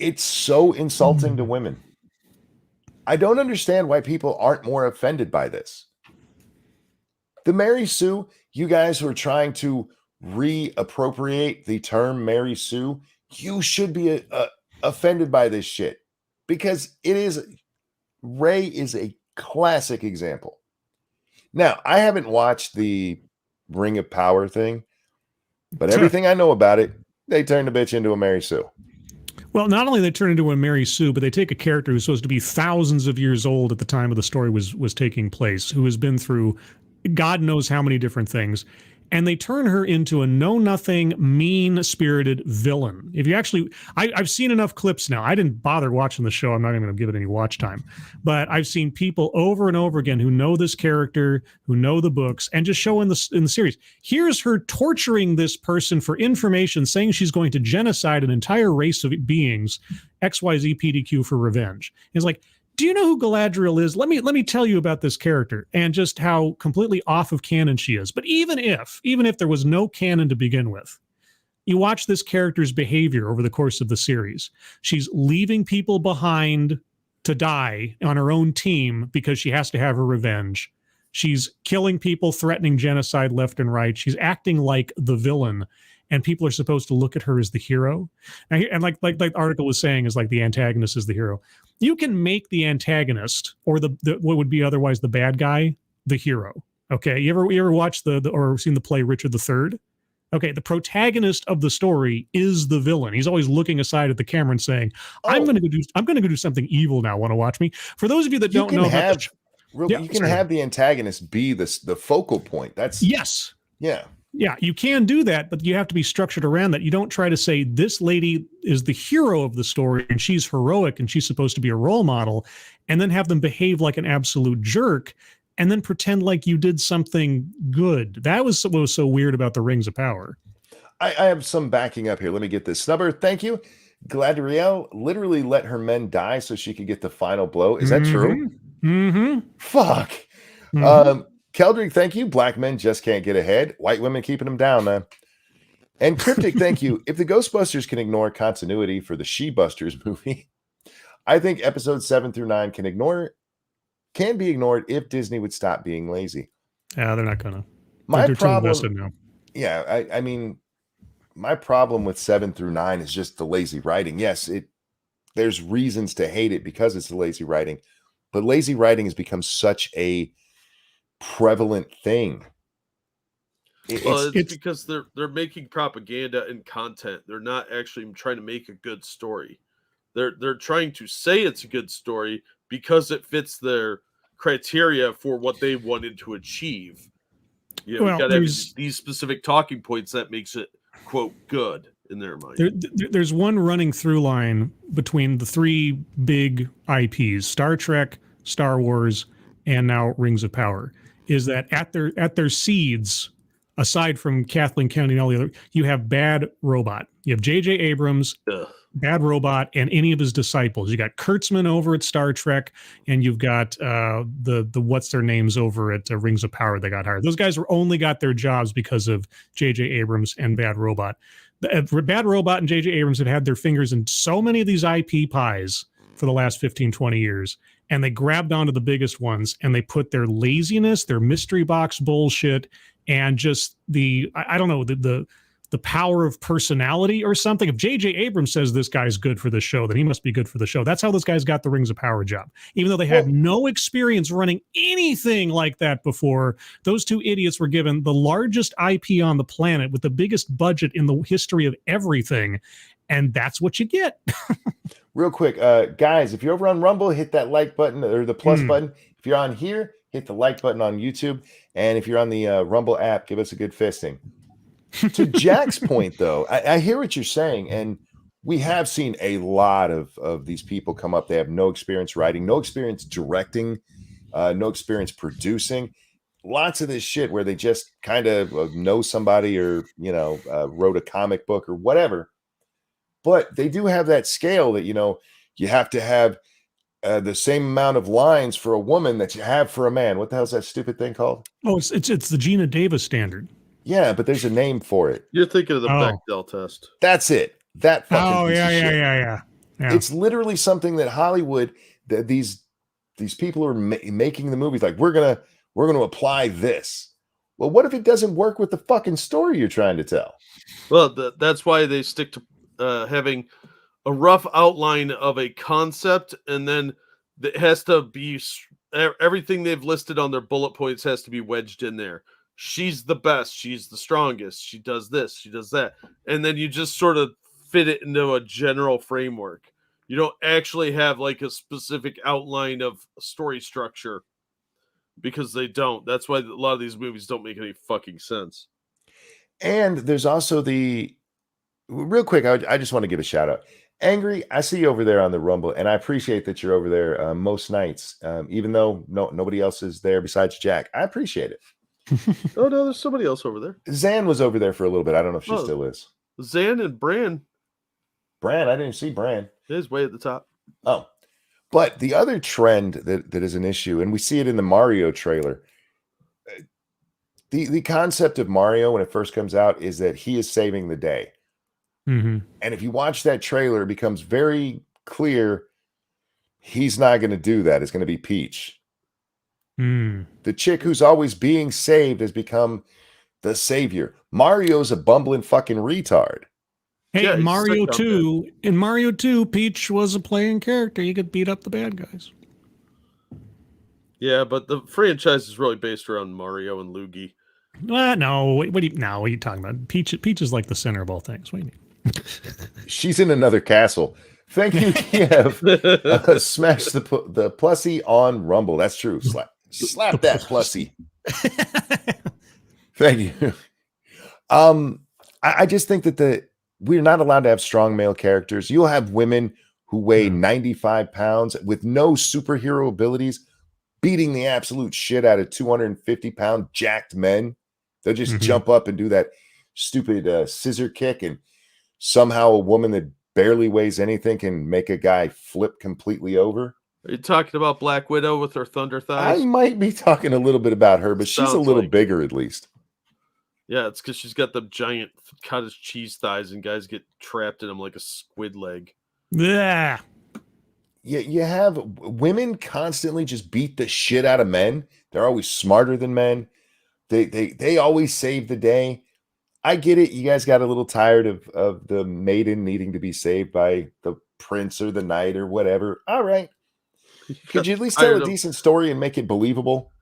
It's so insulting to women. I don't understand why people aren't more offended by this. The Mary Sue, you guys who are trying to reappropriate the term Mary Sue, you should be offended by this shit, because Rey is a classic example. Now, I haven't watched the Ring of Power thing, but everything I know about it, they turned the bitch into a Mary Sue. Well, not only they turn into a Mary Sue, but they take a character who's supposed to be thousands of years old at the time of the story was taking place, who has been through God knows how many different things, and they turn her into a know-nothing, mean-spirited villain. If you actually, I've seen enough clips now. I didn't bother watching the show. I'm not even going to give it any watch time. But I've seen people over and over again who know this character, who know the books, and just show in the series. Here's her torturing this person for information, saying she's going to genocide an entire race of beings, XYZ PDQ for revenge. It's like, do you know who Galadriel is? Let me tell you about this character and just how completely off of canon she is. But even if there was no canon to begin with, you watch this character's behavior over the course of the series. She's leaving people behind to die on her own team because she has to have her revenge. She's killing people, threatening genocide left and right. She's acting like the villain, and people are supposed to look at her as the hero. And like the article was saying, is like the antagonist is the hero. You can make the antagonist, or the what would be otherwise the bad guy, the hero. Okay, you ever watched or seen the play Richard III? Okay, the protagonist of the story is the villain. He's always looking aside at the camera and saying, "I'm going to go do something evil now. Want to watch me?" For those of you that don't know, you can have the antagonist be the focal point. That's yes, yeah. Yeah, you can do that, but you have to be structured around that. You don't try to say this lady is the hero of the story and she's heroic and she's supposed to be a role model, and then have them behave like an absolute jerk and then pretend like you did something good. That was what was so weird about the Rings of Power. I have some backing up here. Let me get this. Snubber, thank you. Galadriel literally let her men die so she could get the final blow. Is that true? Mm-hmm. Fuck. Mm-hmm. Keldrick, thank you. Black men just can't get ahead. White women keeping them down, man. And Cryptic, thank you. If the Ghostbusters can ignore continuity for the She-Busters movie, I think episodes 7 through 9 can be ignored if Disney would stop being lazy. Yeah, they're not gonna. They're too invested now. Yeah, I mean, my problem with 7 through 9 is just the lazy writing. Yes, there's reasons to hate it because it's the lazy writing, but lazy writing has become such a prevalent thing. It's because they're making propaganda and content. They're not actually trying to make a good story. They're trying to say it's a good story because it fits their criteria for what they wanted to achieve. You know, got to have these specific talking points that makes it quote good in their mind. There's one running through line between the three big IPs: Star Trek, Star Wars, and now Rings of Power. Is that at their seeds, aside from Kathleen Kennedy and all the other, you have bad robot. You have J.J. Abrams Bad Robot, and any of his disciples. You got Kurtzman over at Star Trek, and you've got the what's their names over at Rings of Power. They got hired. Those guys only got their jobs because of J.J. Abrams and Bad Robot. Bad Robot and J.J. Abrams had had their fingers in so many of these IP pies for the last 15, 20 years, and they grabbed onto the biggest ones, and they put their laziness, their mystery box bullshit, and just I don't know, the power of personality or something. If J.J. Abrams says this guy's good for the show, then he must be good for the show. That's how those guys got the Rings of Power job. Even though they had no experience running anything like that before, those two idiots were given the largest IP on the planet with the biggest budget in the history of everything. And that's what you get. Real quick, guys, if you're over on Rumble, hit that like button or the plus button. If you're on here, hit the like button on YouTube. And if you're on the Rumble app, give us a good fisting. To Jack's point, though, I hear what you're saying, and we have seen a lot of these people come up. They have no experience writing, no experience directing, no experience producing. Lots of this shit where they just kind of know somebody or, wrote a comic book or whatever. But they do have that scale that, you have to have the same amount of lines for a woman that you have for a man. What the hell's that stupid thing called? Oh, it's the Gina Davis standard. Yeah, but there's a name for it. You're thinking of the Bechdel test. That's it. That fucking piece of shit. Yeah. It's literally something that Hollywood, these people are making the movies like we're gonna apply this. Well, what if it doesn't work with the fucking story you're trying to tell? Well, that's why they stick to having a rough outline of a concept, and then it has to be everything they've listed on their bullet points has to be wedged in there. She's the best. She's the strongest. She does this. She does that. And then you just sort of fit it into a general framework. You don't actually have like a specific outline of story structure because they don't. That's why a lot of these movies don't make any fucking sense. And there's also real quick, I just want to give a shout out. Angry, I see you over there on the Rumble, and I appreciate that you're over there most nights, even though nobody else is there besides Jack. I appreciate it. Oh no, there's somebody else over there. Zan was over there for a little bit. I don't know if she still is. Zan and Bran. I didn't see Bran. He's way at the top. Oh, but the other trend that is an issue, and we see it in the Mario trailer. The concept of Mario when it first comes out is that he is saving the day. Mm-hmm. And if you watch that trailer, it becomes very clear he's not going to do that. It's going to be Peach. The chick who's always being saved has become the savior. Mario's a bumbling fucking retard. Hey, yeah, Mario 2, in Mario 2, Peach was a playing character. You could beat up the bad guys. Yeah, but the franchise is really based around Mario and Luigi. No, what are you talking about? Peach is like the center of all things. What do you mean? She's in another castle. Thank you, Kiev. Smash the plussy on Rumble. That's true. Slap that plussy. Thank you. I just think that we're not allowed to have strong male characters. You'll have women who weigh 95 pounds with no superhero abilities beating the absolute shit out of 250-pound jacked men. They'll just jump up and do that stupid scissor kick, and somehow a woman that barely weighs anything can make a guy flip completely over. Are you talking about Black Widow with her thunder thighs? I might be talking a little bit about her, but she's a little bigger at least. Yeah, it's because she's got the giant cottage cheese thighs, and guys get trapped in them like a squid leg. Yeah. You have women constantly just beat the shit out of men. They're always smarter than men. They always save the day. I get it. You guys got a little tired of the maiden needing to be saved by the prince or the knight or whatever. All right. Could you at least tell a decent story and make it believable?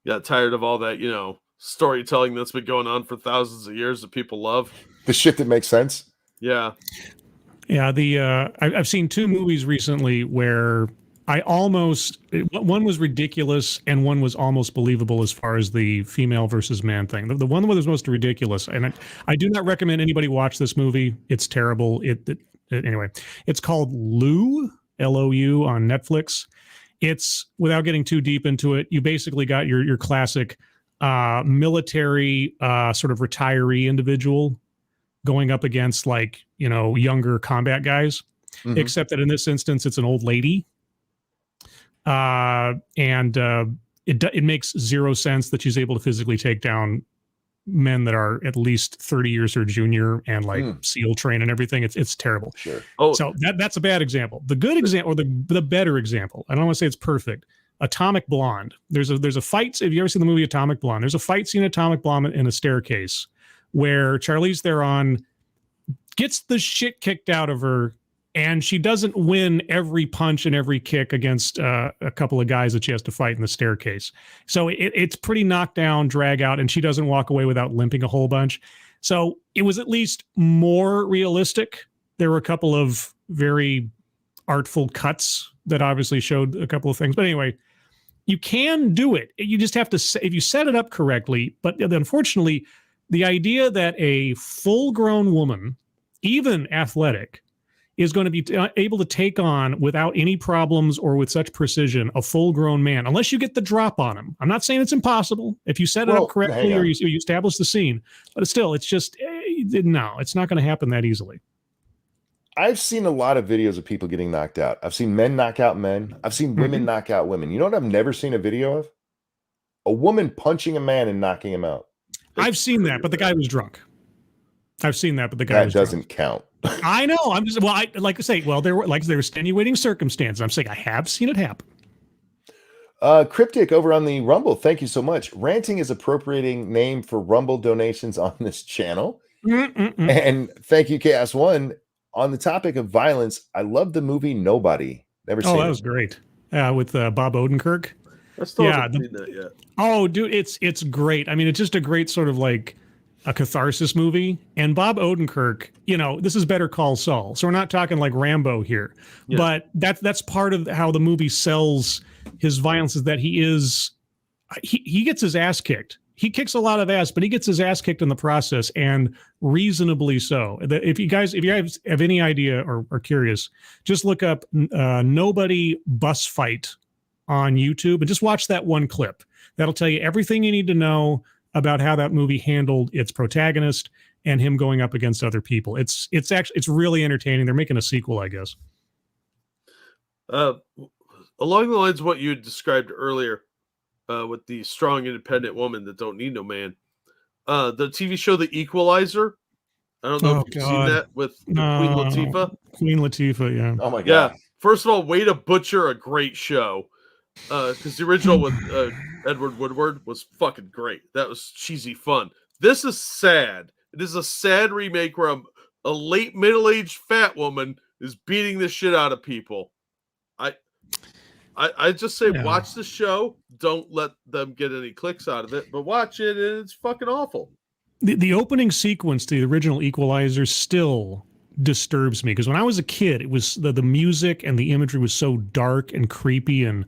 Got tired of all that, storytelling that's been going on for thousands of years that people love. The shit that makes sense. Yeah. Yeah. I've seen two movies recently where one was ridiculous and one was almost believable as far as the female versus man thing. The one that was most ridiculous, and I do not recommend anybody watch this movie. It's terrible. Anyway, it's called Lou, L-O-U, on Netflix. It's, without getting too deep into it, you basically got your classic military sort of retiree individual going up against like, younger combat guys, except that in this instance, it's an old lady. It makes zero sense that she's able to physically take down men that are at least 30 years her junior and like SEAL train and everything. It's terrible. Sure. So that's a bad example. The good example, or the better example, I don't want to say it's perfect. Atomic Blonde. There's a fight. Have you ever seen the movie Atomic Blonde? There's a fight scene in Atomic Blonde in a staircase where Charlize Theron gets the shit kicked out of her, and she doesn't win every punch and every kick against a couple of guys that she has to fight in the staircase. So it's pretty knockdown, drag out, and she doesn't walk away without limping a whole bunch. So it was at least more realistic. There were a couple of very artful cuts that obviously showed a couple of things. But anyway, you can do it. You just have to, if you set it up correctly. But unfortunately, the idea that a full-grown woman, even athletic, is going to be able to take on without any problems or with such precision a full-grown man, unless you get the drop on him. I'm not saying it's impossible if you set it up correctly or you establish the scene, but it's just no, it's not going to happen that easily. I've seen a lot of videos of people getting knocked out. I've seen men knock out men. I've seen women knock out women. You know what I've never seen a video of? A woman punching a man and knocking him out. I've seen that, but the guy was drunk. I've seen that, but the guy was drunk. That doesn't count. I know. I'm just, I like to say, there were extenuating circumstances. I'm saying I have seen it happen. Cryptic over on the Rumble. Thank you so much. Ranting is appropriating name for Rumble donations on this channel. And thank you, Chaos One. On the topic of violence, I love the movie Nobody. Never seen it. Oh, that was great. With Bob Odenkirk. I still haven't seen that yet. Oh, dude, it's great. I mean, it's just a great sort of like a catharsis movie. And Bob Odenkirk, this is Better Call Saul. So we're not talking like Rambo here. Yeah. But that's part of how the movie sells his violence, is that he gets his ass kicked. He kicks a lot of ass, but he gets his ass kicked in the process, and reasonably so. If you guys have any idea or are curious, just look up Nobody Bus Fight on YouTube and just watch that one clip. That'll tell you everything you need to know about how that movie handled its protagonist and him going up against other people. It's really entertaining. They're making a sequel, I guess. Along the lines of what you described earlier, with the strong, independent woman that don't need no man. The TV show The Equalizer. I don't know if you've seen that with Queen Latifah. Queen Latifah, yeah. Oh my God. Yeah. First of all, way to butcher a great show. Because the original with Edward Woodward was fucking great. That was cheesy fun. This is sad. It is a sad remake where a late middle-aged fat woman is beating the shit out of people. I just say watch the show. Don't let them get any clicks out of it, but watch it, and it's fucking awful. The opening sequence to the original Equalizer still disturbs me, because when I was a kid, it was the music and the imagery was so dark and creepy and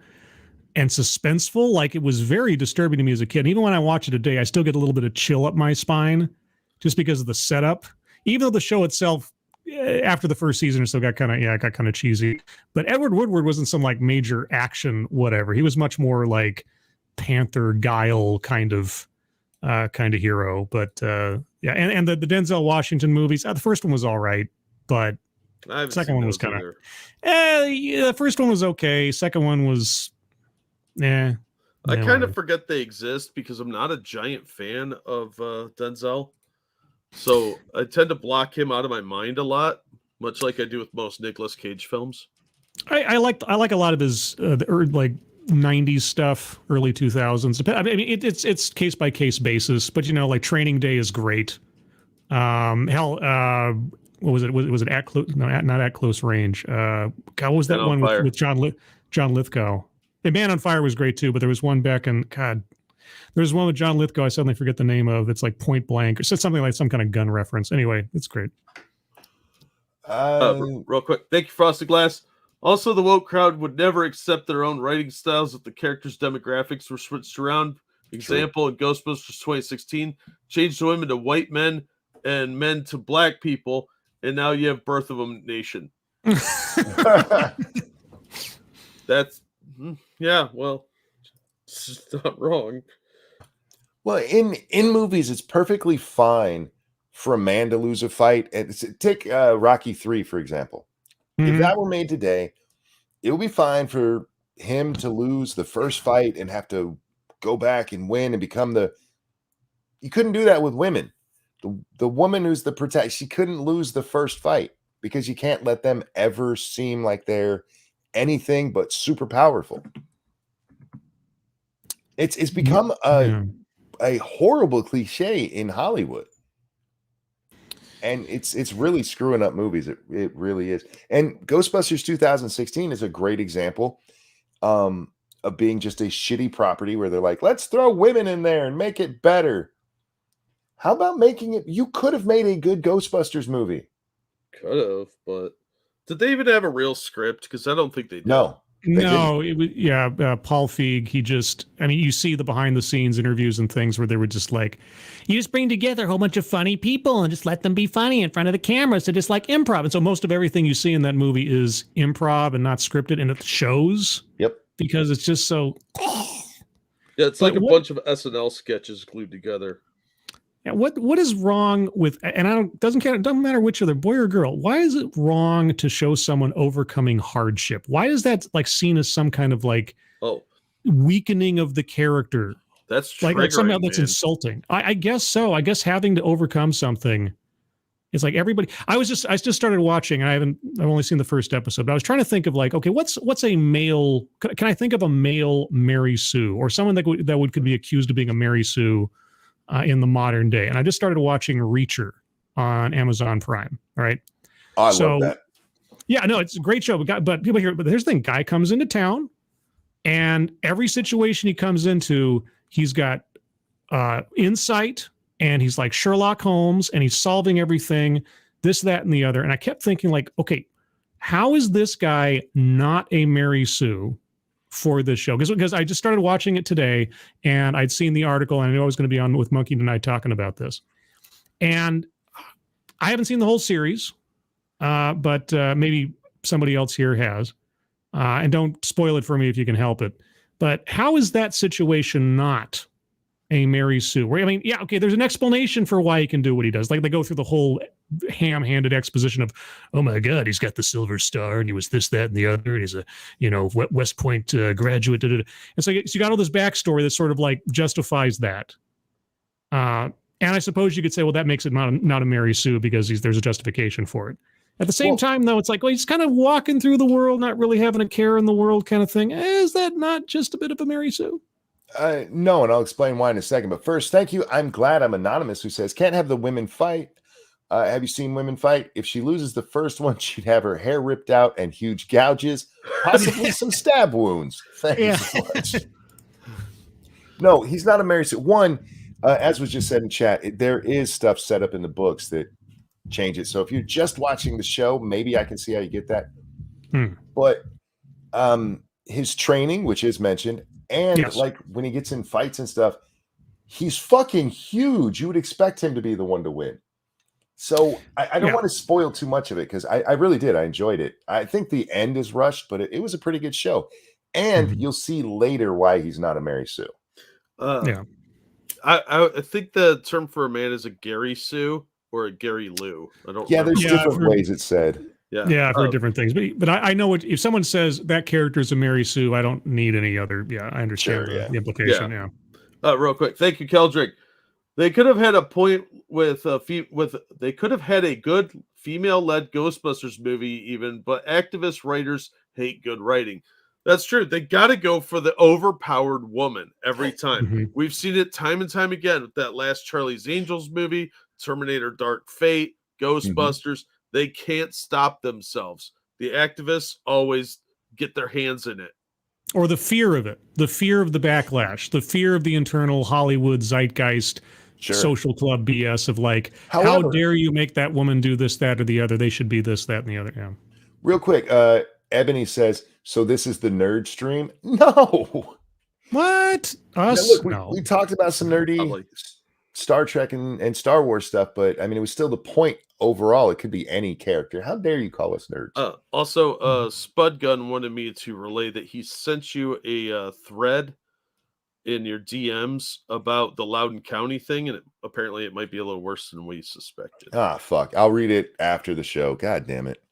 suspenseful. Like, it was very disturbing to me as a kid. And even when I watch it today, I still get a little bit of chill up my spine just because of the setup. Even though the show itself, after the first season or so, got kind of cheesy. But Edward Woodward wasn't some like major action whatever. He was much more like Panther Guile kind of hero. But and the Denzel Washington movies, the first one was all right, but the second one was kind of the first one was okay. Second one was I kind of forget they exist because I'm not a giant fan of Denzel. So I tend to block him out of my mind a lot, much like I do with most Nicolas Cage films. I like a lot of his like 90s stuff, early 2000s. I mean, it's case by case basis, but like Training Day is great. What was it? Was it At Close? No, not At Close Range. God, what was that one with John Lithgow? And Man on Fire was great too, but there was one back in there's one with John Lithgow I suddenly forget the name of. It's like Point Blank, or something like some kind of gun reference. Anyway, it's great. Real quick, thank you, Frosted Glass. Also, the woke crowd would never accept their own writing styles if the characters' demographics were switched around. Example, in Ghostbusters 2016, changed the women to white men and men to black people, and now you have Birth of a Nation. That's well, it's just not wrong. Well, in movies, it's perfectly fine for a man to lose a fight. And take Rocky 3, for example. If that were made today, it would be fine for him to lose the first fight and have to go back and win and become you couldn't do that with women. The woman who's the protagonist, she couldn't lose the first fight because you can't let them ever seem like they're anything but super powerful. It's become a horrible cliche in Hollywood. And it's really screwing up movies. It really is. And Ghostbusters 2016 is a great example of being just a shitty property where they're like, let's throw women in there and make it better. How about making it? You could have made a good Ghostbusters movie. Could have, but did they even have a real script? Because I don't think they did. No. No, it was Paul Feig. You see the behind the scenes interviews and things where they were just like, you just bring together a whole bunch of funny people and just let them be funny in front of the camera. So just like improv. And so most of everything you see in that movie is improv and not scripted, and it shows. Yep. Because it's just so. Yeah, it's like a bunch of SNL sketches glued together. Yeah, what is wrong with, and it doesn't matter which other boy or girl. Why is it wrong to show someone overcoming hardship? Why is that like seen as some kind of like weakening of the character? That's triggering, like somehow that's insulting. I guess so. I guess having to overcome something is like everybody. I just started watching, and I've only seen the first episode, but I was trying to think of like, okay, what's a male? Can I think of a male Mary Sue or someone that could be accused of being a Mary Sue? In the modern day. And I just started watching Reacher on Amazon Prime. All right. Oh, I love that. Yeah, no, it's a great show. But people hear, but here's the thing, guy comes into town and every situation he comes into, he's got insight and he's like Sherlock Holmes and he's solving everything, this, that, and the other. And I kept thinking like, okay, how is this guy not a Mary Sue for this show? Because I just started watching it today and I'd seen the article and I knew I was going to be on with Monkey tonight talking about this. And I haven't seen the whole series, but maybe somebody else here has. And don't spoil it for me if you can help it. But how is that situation not a Mary Sue? I mean, yeah, okay, there's an explanation for why he can do what he does. Like they go through the whole ham-handed exposition of, oh my God, he's got the Silver Star and he was this, that, and the other, and he's a, West Point graduate. And so you got all this backstory that sort of like justifies that. And I suppose you could say, well, that makes it not a Mary Sue because there's a justification for it. At the same time, though, it's like, well, he's kind of walking through the world, not really having a care in the world kind of thing. Is that not just a bit of a Mary Sue? No, and I'll explain why in a second. But first, thank you. I'm glad I'm anonymous who says, can't have the women fight. Have you seen women fight? If she loses the first one, she'd have her hair ripped out and huge gouges, possibly some stab wounds. Thank you so much. No, he's not a Mary Sue. One, as was just said in chat, there is stuff set up in the books that change it. So if you're just watching the show, maybe I can see how you get that. But his training, which is mentioned, and like when he gets in fights and stuff, he's fucking huge. You would expect him to be the one to win. So I don't want to spoil too much of it because I really did. I enjoyed it. I think the end is rushed, but it was a pretty good show. And you'll see later why he's not a Mary Sue. I think the term for a man is a Gary Sue or a Gary Lou. I don't. Yeah, there's different ways it's said. Yeah, I've heard different things, but I know if someone says that character is a Mary Sue, I don't need any other. Yeah, I understand the implication. Yeah. Real quick, thank you, Keldrick. They could have had a point with they could have had a good female-led Ghostbusters movie even, but activist writers hate good writing. That's true. They got to go for the overpowered woman every time. We've seen it time and time again with that last Charlie's Angels movie, Terminator Dark Fate, Ghostbusters. They can't stop themselves. The activists always get their hands in it. Or the fear of it, the fear of the backlash, the fear of the internal Hollywood zeitgeist, social club BS of like, how dare you make that woman do this, that, or the other? They should be this, that, and the other. Yeah. Real quick, Ebony says, so this is the nerd stream? No. What? Us? Look, no. We talked about some nerdy Star Trek and Star Wars stuff, but I mean, it was still the point overall. It could be any character. How dare you call us nerds? Also, Spud Gun wanted me to relay that he sent you a thread in your DMs about the Loudoun County thing, and apparently it might be a little worse than we suspected. Ah, fuck. I'll read it after the show. God damn it.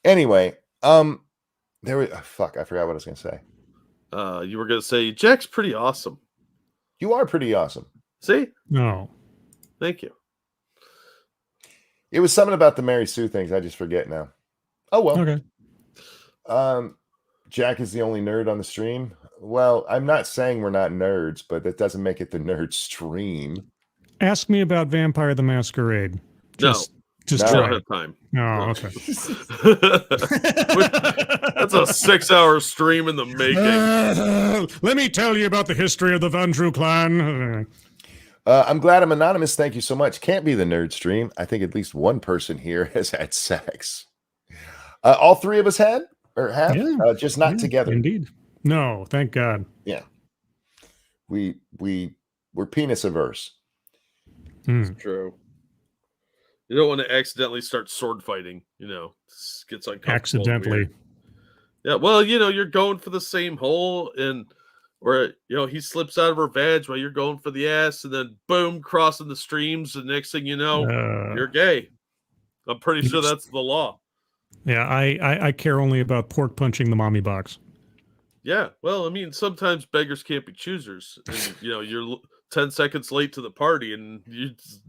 Anyway, there was fuck. I forgot what I was gonna say. You were gonna say Jack's pretty awesome. You are pretty awesome. See? No. Thank you. It was something about the Mary Sue things. I just forget now. Oh well. Okay. Jack is the only nerd on the stream. Well, I'm not saying we're not nerds, but that doesn't make it the nerd stream. Ask me about Vampire the Masquerade. Just we try. don't have time. No, okay. That's a 6-hour stream in the making. Let me tell you about the history of the Vandrew clan. I'm glad I'm anonymous. Thank you so much. Can't be the nerd stream. I think at least one person here has had sex. All three of us have, just not together. Indeed. No, thank God. Yeah. We're penis averse. It's true. You don't want to accidentally start sword fighting, It gets uncomfortable. Accidentally. Yeah, well, you're going for the same hole, and where he slips out of her vag while you're going for the ass, and then boom, crossing the streams. The next thing you know, you're gay. I'm pretty sure that's the law. Yeah, I care only about pork punching the mommy box. Yeah, well, I mean, sometimes beggars can't be choosers, and you're 10 seconds late to the party, and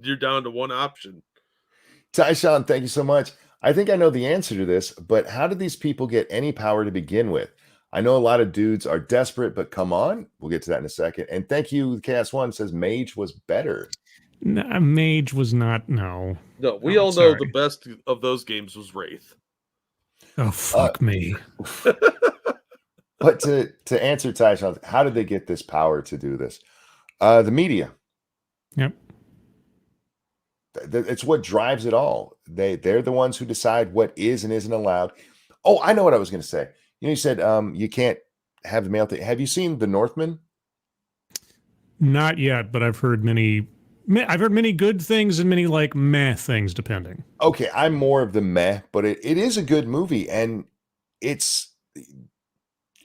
you're down to one option. Tyshawn, thank you so much. I think I know the answer to this, but how did these people get any power to begin with? I know a lot of dudes are desperate, but come on. We'll get to that in a second. And thank you, KS1 says Mage was better. No, Mage was not, no. No, we all know the best of those games was Wraith. Oh, fuck me. But to answer Tyshawn, how did they get this power to do this? The media. Yep. It's what drives it all. They're the ones who decide what is and isn't allowed. Oh, I know what I was going to say. You said you can't have the male thing. Have you seen The Northman? Not yet, but I've heard many good things and many like meh things, depending. Okay, I'm more of the meh, but it is a good movie, and it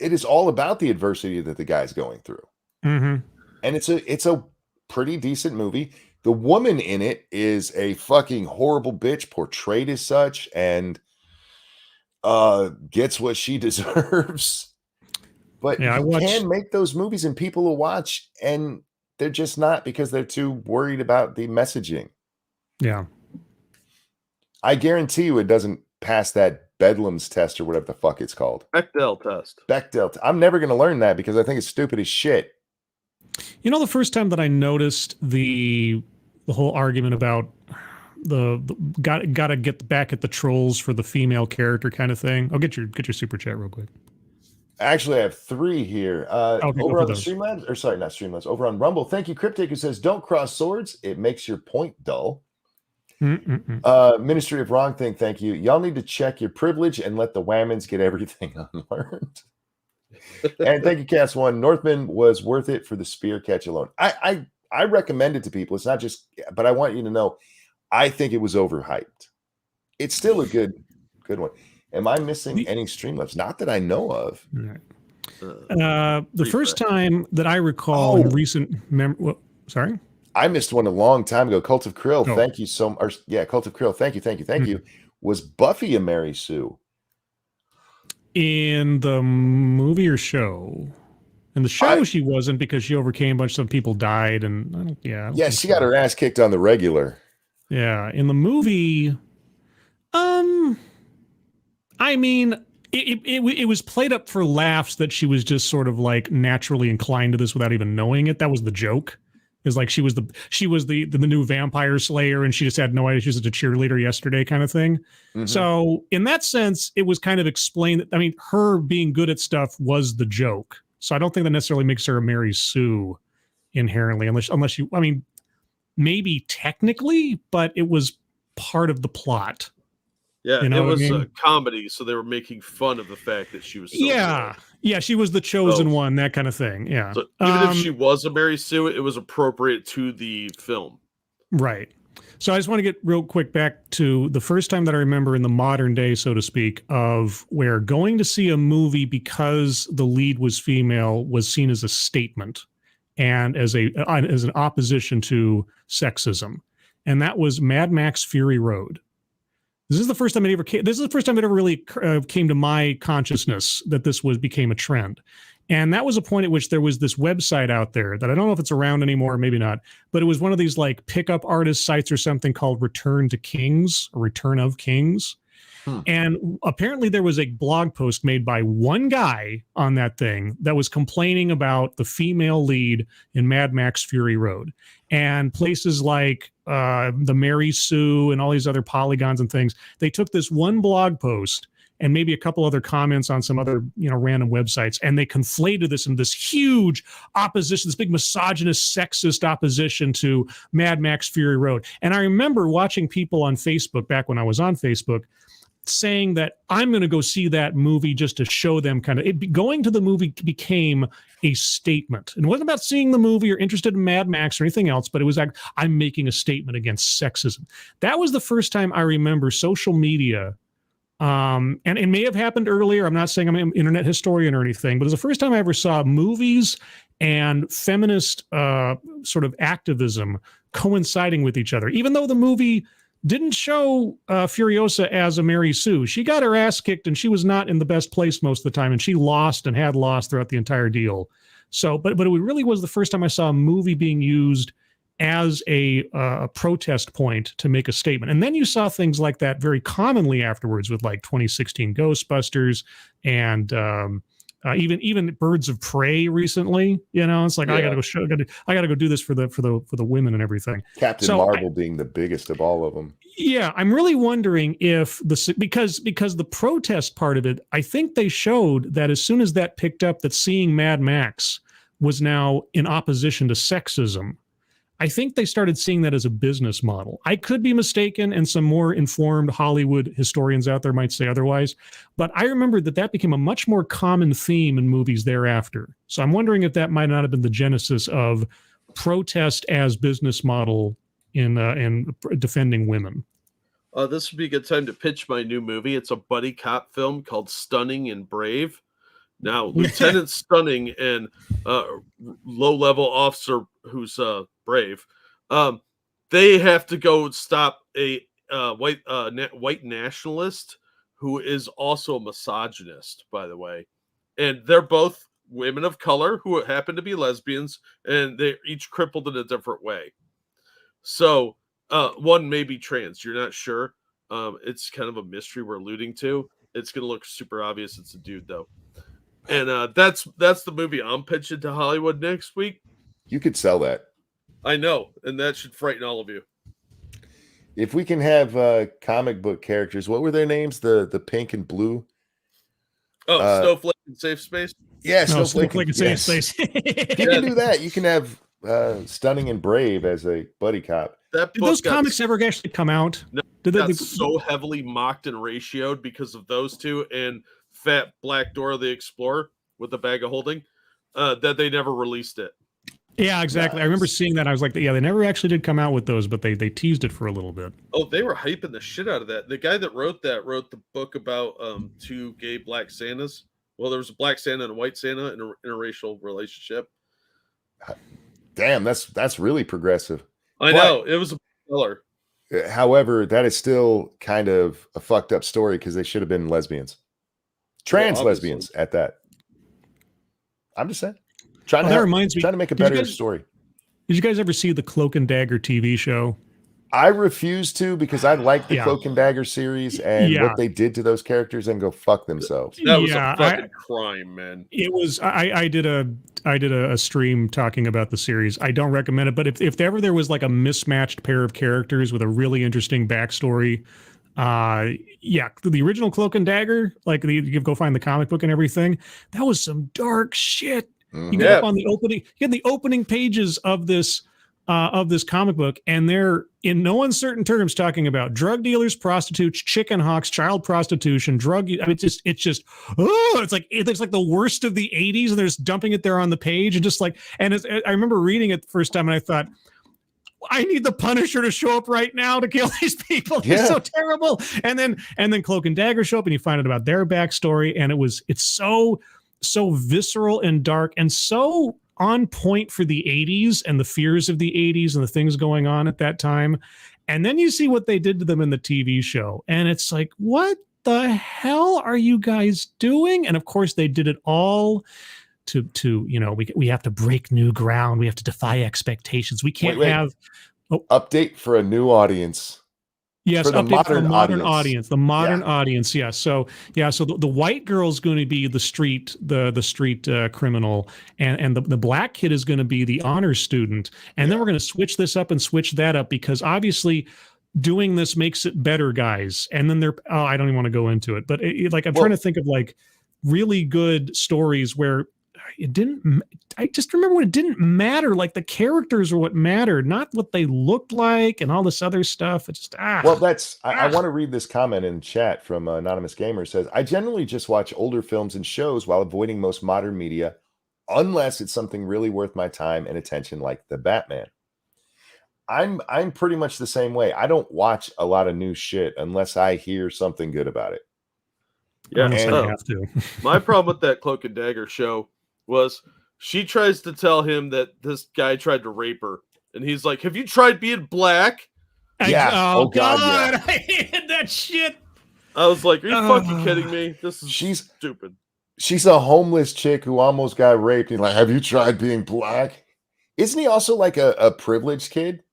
is all about the adversity that the guy's going through. Mm-hmm. And it's a pretty decent movie. The woman in it is a fucking horrible bitch, portrayed as such, and gets what she deserves. But yeah, you can make those movies and people will watch, and they're just not, because they're too worried about the messaging. Yeah. I guarantee you it doesn't pass that Bedlam's test or whatever the fuck it's called. Bechdel test. I'm never going to learn that because I think it's stupid as shit. The first time that I noticed the whole argument about the gotta get back at the trolls for the female character kind of thing. I'll get your super chat real quick. Actually, I have 3 here. Okay, over on the Streamlabs, or sorry, not Streamlabs, over on Rumble. Thank you, Cryptic, who says, "Don't cross swords; it makes your point dull." Ministry of Wrong Thing, thank you. Y'all need to check your privilege and let the whammons get everything unlearned. And thank you, Cast One. Northman was worth it for the spear catch alone. I recommend it to people. It's not just, but I want you to know, I think it was overhyped. It's still a good one. Am I missing any Streamlabs? Not that I know of. The first time that I recall in recent memory, sorry, I missed one a long time ago. Cult of Krill, thank you so much. Yeah, Cult of Krill, thank you. Was Buffy a Mary Sue? In the movie or show? In the show, she wasn't, because she overcame a bunch of people died, and she got her ass kicked on the regular. Yeah, in the movie, I mean, it was played up for laughs that she was just sort of like naturally inclined to this without even knowing it. That was the joke. Is like she was the new vampire slayer, and she just had no idea she was a cheerleader yesterday, kind of thing. Mm-hmm. So in that sense, it was kind of explained. I mean, her being good at stuff was the joke. So I don't think that necessarily makes her a Mary Sue inherently, unless you. I mean, maybe technically, but it was part of the plot. Yeah, it was a comedy, so they were making fun of the fact that she was. Yeah, she was the chosen one, that kind of thing. Yeah. So even if she was a Mary Sue, it was appropriate to the film. Right. So I just want to get real quick back to the first time that I remember in the modern day, so to speak, of where going to see a movie because the lead was female was seen as a statement. and as an opposition to sexism, and that was Mad Max Fury Road. This is the first time it ever really came to my consciousness that this became a trend. And that was a point at which there was this website out there that I don't know if it's around anymore, or maybe not, but it was one of these like pickup artist sites or something called Return to Kings or Return of Kings. And apparently there was a blog post made by one guy on that thing that was complaining about the female lead in Mad Max Fury Road, and places like the Mary Sue and all these other polygons and things. They took this one blog post and maybe a couple other comments on some other, random websites, and they conflated this into this huge opposition, this big misogynist, sexist opposition to Mad Max Fury Road. And I remember watching people on Facebook back when I was on Facebook saying that I'm going to go see that movie just to show them going to the movie became a statement. And it wasn't about seeing the movie or interested in Mad Max or anything else, but it was like, I'm making a statement against sexism. That was the first time I remember social media. And it may have happened earlier. I'm not saying I'm an internet historian or anything, but it was the first time I ever saw movies and feminist sort of activism coinciding with each other. Even though the movie didn't show Furiosa as a Mary Sue, she got her ass kicked and she was not in the best place most of the time, and she lost and had lost throughout the entire deal. So, but it really was the first time I saw a movie being used as a protest point to make a statement. And then you saw things like that very commonly afterwards with like 2016 Ghostbusters and even Birds of Prey recently. It's like, I gotta go do this for the women and everything. Captain Marvel being the biggest of all of them. Yeah, I'm really wondering if because the protest part of it, I think they showed that as soon as that picked up, that seeing Mad Max was now in opposition to sexism. I think they started seeing that as a business model. I could be mistaken, and some more informed Hollywood historians out there might say otherwise, but I remember that became a much more common theme in movies thereafter. So I'm wondering if that might not have been the genesis of protest as business model in defending women. This would be a good time to pitch my new movie. It's a buddy cop film called Stunning and Brave. Now, Lieutenant Stunning and low-level officer who's brave, they have to go stop a white nationalist who is also a misogynist, by the way. And they're both women of color who happen to be lesbians, and they're each crippled in a different way. So one may be trans. You're not sure. It's kind of a mystery we're alluding to. It's going to look super obvious it's a dude, though. And that's the movie I'm pitching to Hollywood next week. You could sell that. I know, and that should frighten all of you. If we can have comic book characters, what were their names? The pink and blue? Oh, Snowflake and Safe Space? Yeah, Snowflake and Safe Space. You can do that. You can have Stunning and Brave as a buddy cop. Did those comics ever actually come out? No, got so heavily mocked and ratioed because of those two and Fat Black Dora the Explorer with the bag of holding that they never released it. Yeah, exactly. Nice. I remember seeing that. I was like, yeah, they never actually did come out with those, but they teased it for a little bit. Oh, they were hyping the shit out of that. The guy that wrote the book about two gay black Santas. Well, there was a black Santa and a white Santa in a interracial relationship. Damn, that's really progressive. I know. It was a killer. However, that is still kind of a fucked up story because they should have been lesbians. Trans lesbians at that. I'm just saying. Trying to make a better story. Did you guys ever see the Cloak and Dagger TV show? I refuse to because I like the Cloak and Dagger series and what they did to those characters and go fuck themselves. That was a fucking crime, man. It was. I did a stream talking about the series. I don't recommend it, but if ever there was like a mismatched pair of characters with a really interesting backstory, the original Cloak and Dagger, like you go find the comic book and everything. That was some dark shit. You get up on the opening. You get the opening pages of this comic book, and they're in no uncertain terms talking about drug dealers, prostitutes, chicken hawks, child prostitution, drug. I mean, it's like the worst of the '80s, and they're just dumping it there on the page, and just like, and I remember reading it the first time, and I thought, I need the Punisher to show up right now to kill these people. They're so terrible. And then Cloak and Dagger show up, and you find out about their backstory, and it's so visceral and dark and so on point for the 80s and the fears of the 80s and the things going on at that time. And then you see what they did to them in the TV show. And it's like, what the hell are you guys doing? And of course, they did it all to we have to break new ground. We have to defy expectations. We can't have update for a new audience. Yes, for the update for the modern audience. audience. The modern audience, yeah. So the white girl is going to be the street criminal, and the black kid is going to be the honor student. And then we're going to switch this up and switch that up because obviously doing this makes it better, guys. And then I don't even want to go into it, but I'm trying to think of like really good stories where it didn't. I just remember when it didn't matter. Like the characters are what mattered, not what they looked like and all this other stuff. It just Well, that's. I want to read this comment in chat from Anonymous Gamer. It says, "I generally just watch older films and shows while avoiding most modern media, unless it's something really worth my time and attention, like the Batman." I'm pretty much the same way. I don't watch a lot of new shit unless I hear something good about it. Yeah, I have to. My problem with that Cloak and Dagger show was she tries to tell him that this guy tried to rape her, and he's like, "Have you tried being black?" Yeah. Oh God, yeah. I hated that shit. I was like, "Are you fucking kidding me? This is stupid." She's a homeless chick who almost got raped. And like, "Have you tried being black?" Isn't he also like a privileged kid?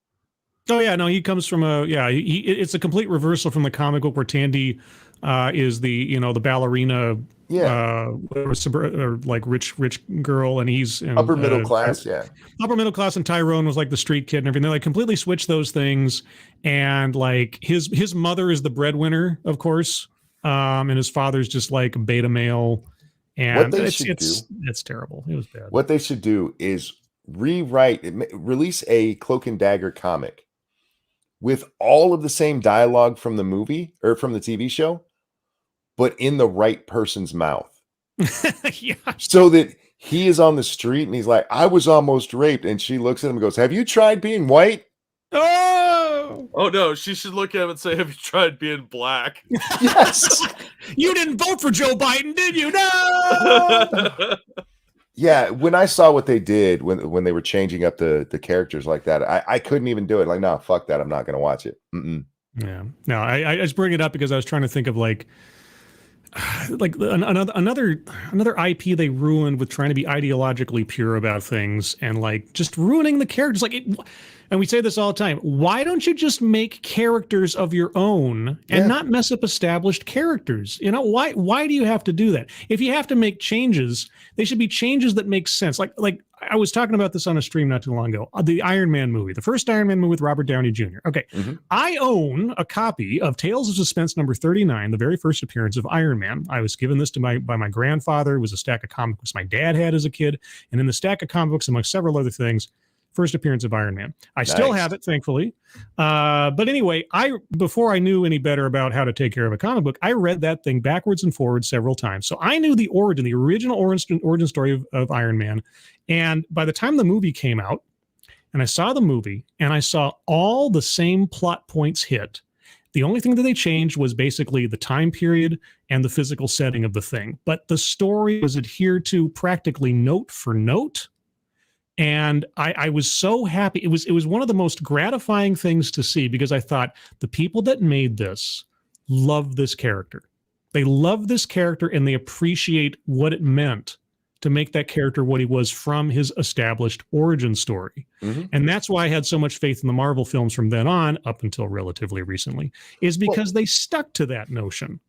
Oh yeah, no, he comes from it's a complete reversal from the comic book where Tandy is the ballerina, or like rich girl, and he's upper middle class, upper middle class, and Tyrone was like the street kid and everything. They like completely switched those things, and like his mother is the breadwinner, of course, and his father's just like a beta male, and it's terrible. It was bad. What they should do is release a Cloak and Dagger comic with all of the same dialogue from the movie or from the TV show, but in the right person's mouth. Yeah. So that he is on the street and he's like, "I was almost raped." And she looks at him and goes, "Have you tried being white?" Oh no, she should look at him and say, "Have you tried being black?" Yes. You didn't vote for Joe Biden, did you? No. Yeah, when I saw what they did when they were changing up the characters like that, I couldn't even do it. Like, no, fuck that. I'm not going to watch it. Yeah, no, I just bring it up because I was trying to think of like another IP they ruined with trying to be ideologically pure about things and like just ruining the characters. And we say this all the time. Why don't you just make characters of your own and not mess up established characters? You know, why do you have to do that? If you have to make changes, they should be changes that make sense. Like I was talking about this on a stream not too long ago. The Iron Man movie, the first Iron Man movie with Robert Downey Jr. Okay. Mm-hmm. I own a copy of Tales of Suspense number 39, the very first appearance of Iron Man. I was given this by my grandfather. It was a stack of comic books my dad had as a kid. And in the stack of comic books, among several other things, first appearance of Iron Man. I still have it, thankfully. But anyway, before I knew any better about how to take care of a comic book, I read that thing backwards and forwards several times. So I knew the original origin story of Iron Man. And by the time the movie came out, and I saw the movie, and I saw all the same plot points hit, the only thing that they changed was basically the time period and the physical setting of the thing. But the story was adhered to practically note for note. And I was so happy. It was one of the most gratifying things to see because I thought the people that made this love this character. They love this character and they appreciate what it meant to make that character what he was from his established origin story. Mm-hmm. And that's why I had so much faith in the Marvel films from then on, up until relatively recently, is because they stuck to that notion.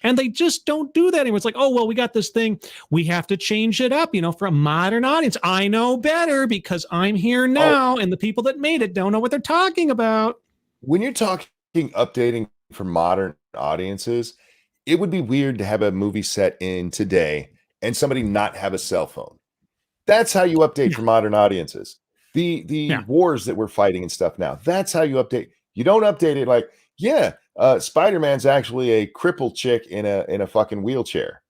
And they just don't do that anymore. It's like, oh, well, we got this thing. We have to change it up, for a modern audience. I know better because I'm here now, and the people that made it don't know what they're talking about. When you're talking updating for modern audiences, it would be weird to have a movie set in today and somebody not have a cell phone. That's how you update for modern audiences. The wars that we're fighting and stuff now, that's how you update. You don't update it like, Spider-Man's actually a crippled chick in a fucking wheelchair.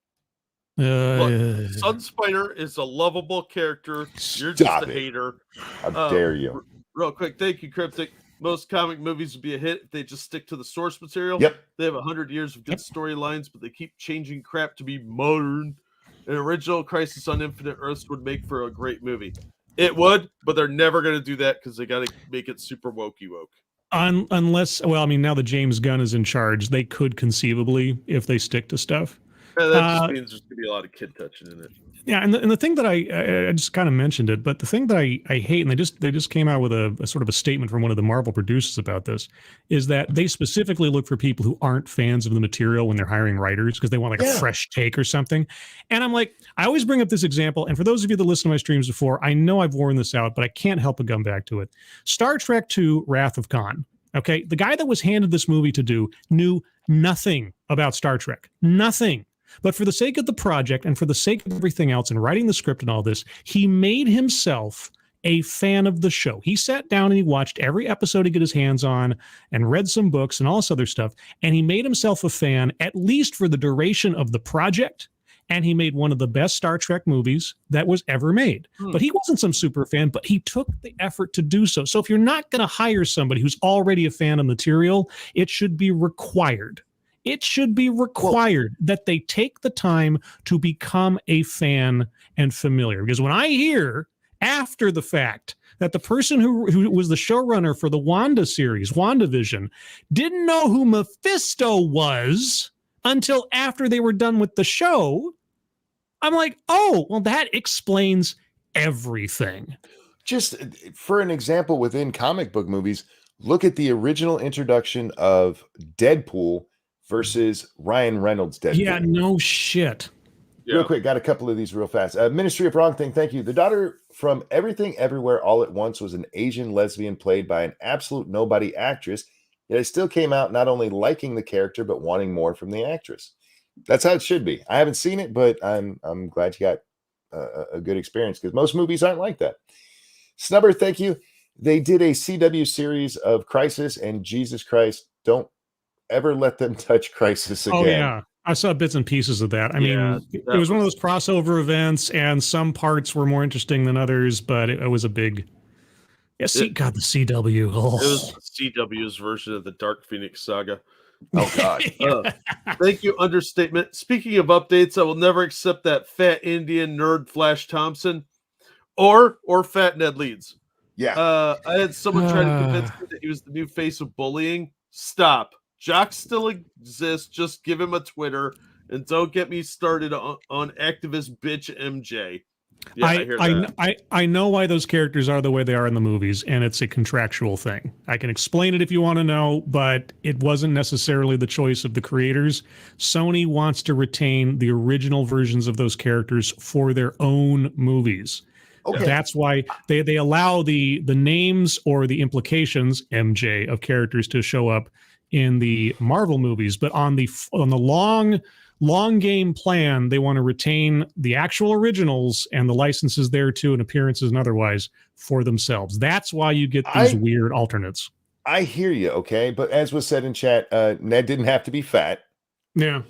Look, Sun Spider is a lovable character. You're just a hater. How dare you? Real quick, thank you, Cryptic. Most comic movies would be a hit if they just stick to the source material. Yep. They have 100 years of good storylines, but they keep changing crap to be modern. An original Crisis on Infinite Earths would make for a great movie. It would, but they're never going to do that because they got to make it super wokey woke. Unless, well, I mean, now that James Gunn is in charge, they could conceivably, if they stick to stuff. Yeah, that just means there's going to be a lot of kid touching in it. Yeah, and the thing that I just kind of mentioned it, but the thing that I hate, and they just came out with a sort of a statement from one of the Marvel producers about this, is that they specifically look for people who aren't fans of the material when they're hiring writers because they want like a fresh take or something. And I'm like, I always bring up this example, and for those of you that listen to my streams before, I know I've worn this out, but I can't help but come back to it. Star Trek II: Wrath of Khan. Okay, the guy that was handed this movie to do knew nothing about Star Trek, nothing. But for the sake of the project and for the sake of everything else and writing the script and all this, he made himself a fan of the show. He sat down and he watched every episode to get his hands on and read some books and all this other stuff. And he made himself a fan, at least for the duration of the project. And he made one of the best Star Trek movies that was ever made. But he wasn't some super fan, but he took the effort to do so. So if you're not going to hire somebody who's already a fan of material, it should be required. It should be required that they take the time to become a fan and familiar. Because when I hear after the fact that the person who was the showrunner for the Wanda series, WandaVision, didn't know who Mephisto was until after they were done with the show, I'm like, oh, well, that explains everything. Just for an example, within comic book movies, look at the original introduction of Deadpool versus Ryan Reynolds' Deadpool. Yeah, no shit. Real quick, got a couple of these real fast. Ministry of Wrong Thing, thank you. The daughter from Everything Everywhere All at Once was an Asian lesbian played by an absolute nobody actress, yet I still came out not only liking the character, but wanting more from the actress. That's how it should be. I haven't seen it, but I'm glad you got a good experience because most movies aren't like that. Snubber, thank you. They did a CW series of Crisis, and Jesus Christ, don't ever let them touch Crisis again. Oh, yeah. I saw bits and pieces of that. I mean, it was one of those crossover events, and some parts were more interesting than others, but it was a big... Yeah, God, the CW. Oh. It was CW's version of the Dark Phoenix saga. Oh, God. Thank you, understatement. Speaking of updates, I will never accept that fat Indian nerd Flash Thompson or fat Ned Leeds. Yeah. I had someone try to convince me that he was the new face of bullying. Stop. Jock still exists. Just give him a Twitter and don't get me started on activist bitch MJ. Yeah, I hear that. I know why those characters are the way they are in the movies, and it's a contractual thing. I can explain it if you want to know, but it wasn't necessarily the choice of the creators. Sony wants to retain the original versions of those characters for their own movies. Okay. That's why they allow the names or the implications, MJ, of characters to show up in the Marvel movies, but on the long game plan, they want to retain the actual originals and the licenses there too, and appearances and otherwise for themselves. That's why you get these weird alternates. I hear you, okay, but as was said in chat, Ned didn't have to be fat. Yeah.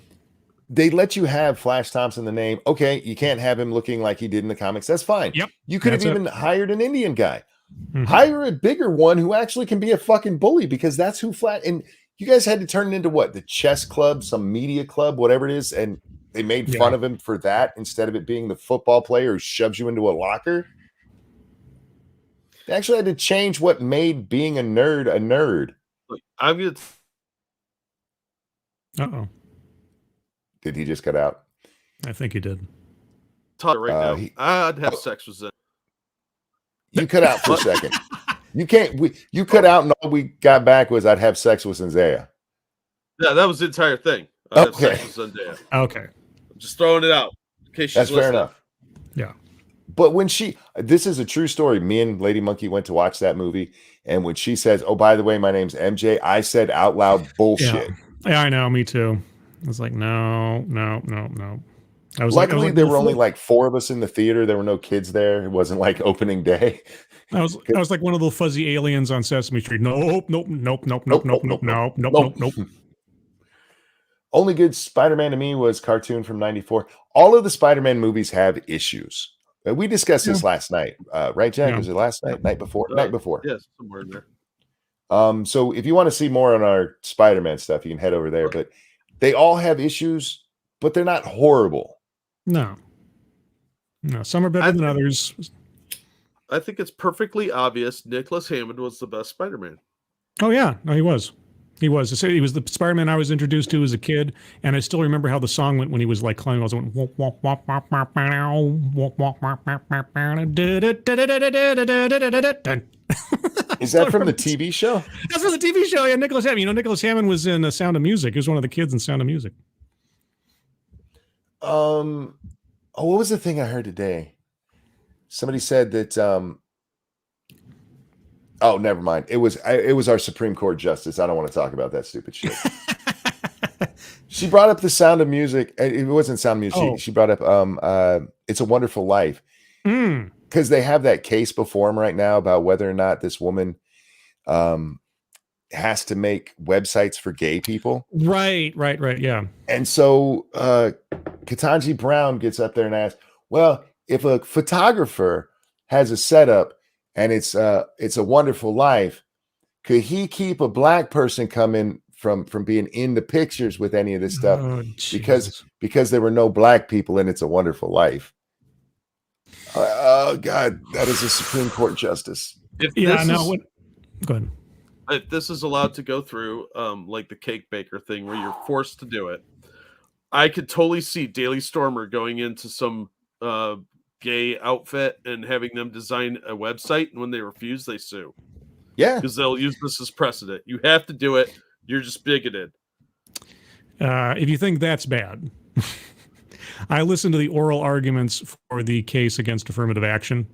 They let you have Flash Thompson the name. Okay, you can't have him looking like he did in the comics. That's fine. Yep. You could have even hired an Indian guy. Mm-hmm. Hire a bigger one who actually can be a fucking bully, because that's who and you guys had to turn it into what? The chess club, some media club, whatever it is, and they made fun of him for that instead of it being the football player who shoves you into a locker. They actually had to change what made being a nerd a nerd. I'm gonna. Uh-oh. Did he just cut out? I think he did. Talk right now. I'd have sex with Zen. You cut out for a second. You can't. You cut out, and all we got back was I'd have sex with Zendaya. Yeah, that was the entire thing. I'd have sex with Zendaya. Okay. I'm just throwing it out in case she's listening. Fair enough. Yeah. But when this is a true story. Me and Lady Monkey went to watch that movie, and when she says, "Oh, by the way, my name's MJ," I said out loud, "Bullshit." Yeah, I know. Me too. I was like, no. Luckily, there were only like 4 of us in the theater. There were no kids there. It wasn't like opening day. I was like one of the fuzzy aliens on Sesame Street. Nope. Only good Spider-Man to me was cartoon from '94. All of the Spider-Man movies have issues. We discussed this last night, right, Jack? Yeah. Was it last night? Night before? Night before. Yes, somewhere in there. So if you want to see more on our Spider-Man stuff, you can head over there. But they all have issues, but they're not horrible. No, some are better than others. I think it's perfectly obvious Nicholas Hammond was the best Spider-Man. Oh yeah, no, he was. He was. He was the Spider-Man I was introduced to as a kid, and I still remember how the song went when he was like climbing. I was going, Is that from the TV show? That's from the TV show. Yeah, Nicholas Hammond. You know, Nicholas Hammond was in Sound of Music. He was one of the kids in Sound of Music. Oh, what was the thing I heard today? Somebody said that. Oh, never mind. It was our Supreme Court justice. I don't want to talk about that stupid shit. She brought up the Sound of Music. It wasn't Sound of Music. Oh. She brought up It's a Wonderful Life. Because they have that case before them right now about whether or not this woman has to make websites for gay people. Right. Yeah. And so Ketanji Brown gets up there and asks, well, if a photographer has a setup and it's a wonderful life, could he keep a black person coming from being in the pictures with any of this stuff? Oh, because there were no black people in It's a Wonderful Life. Oh God, that is a Supreme Court justice. Go ahead. If this is allowed to go through, like the cake baker thing where you're forced to do it, I could totally see Daily Stormer going into some gay outfit and having them design a website, and when they refuse, they sue. Yeah, because they'll use this as precedent. You have to do it. You're just bigoted. If you think that's bad, I listened to the oral arguments for the case against affirmative action.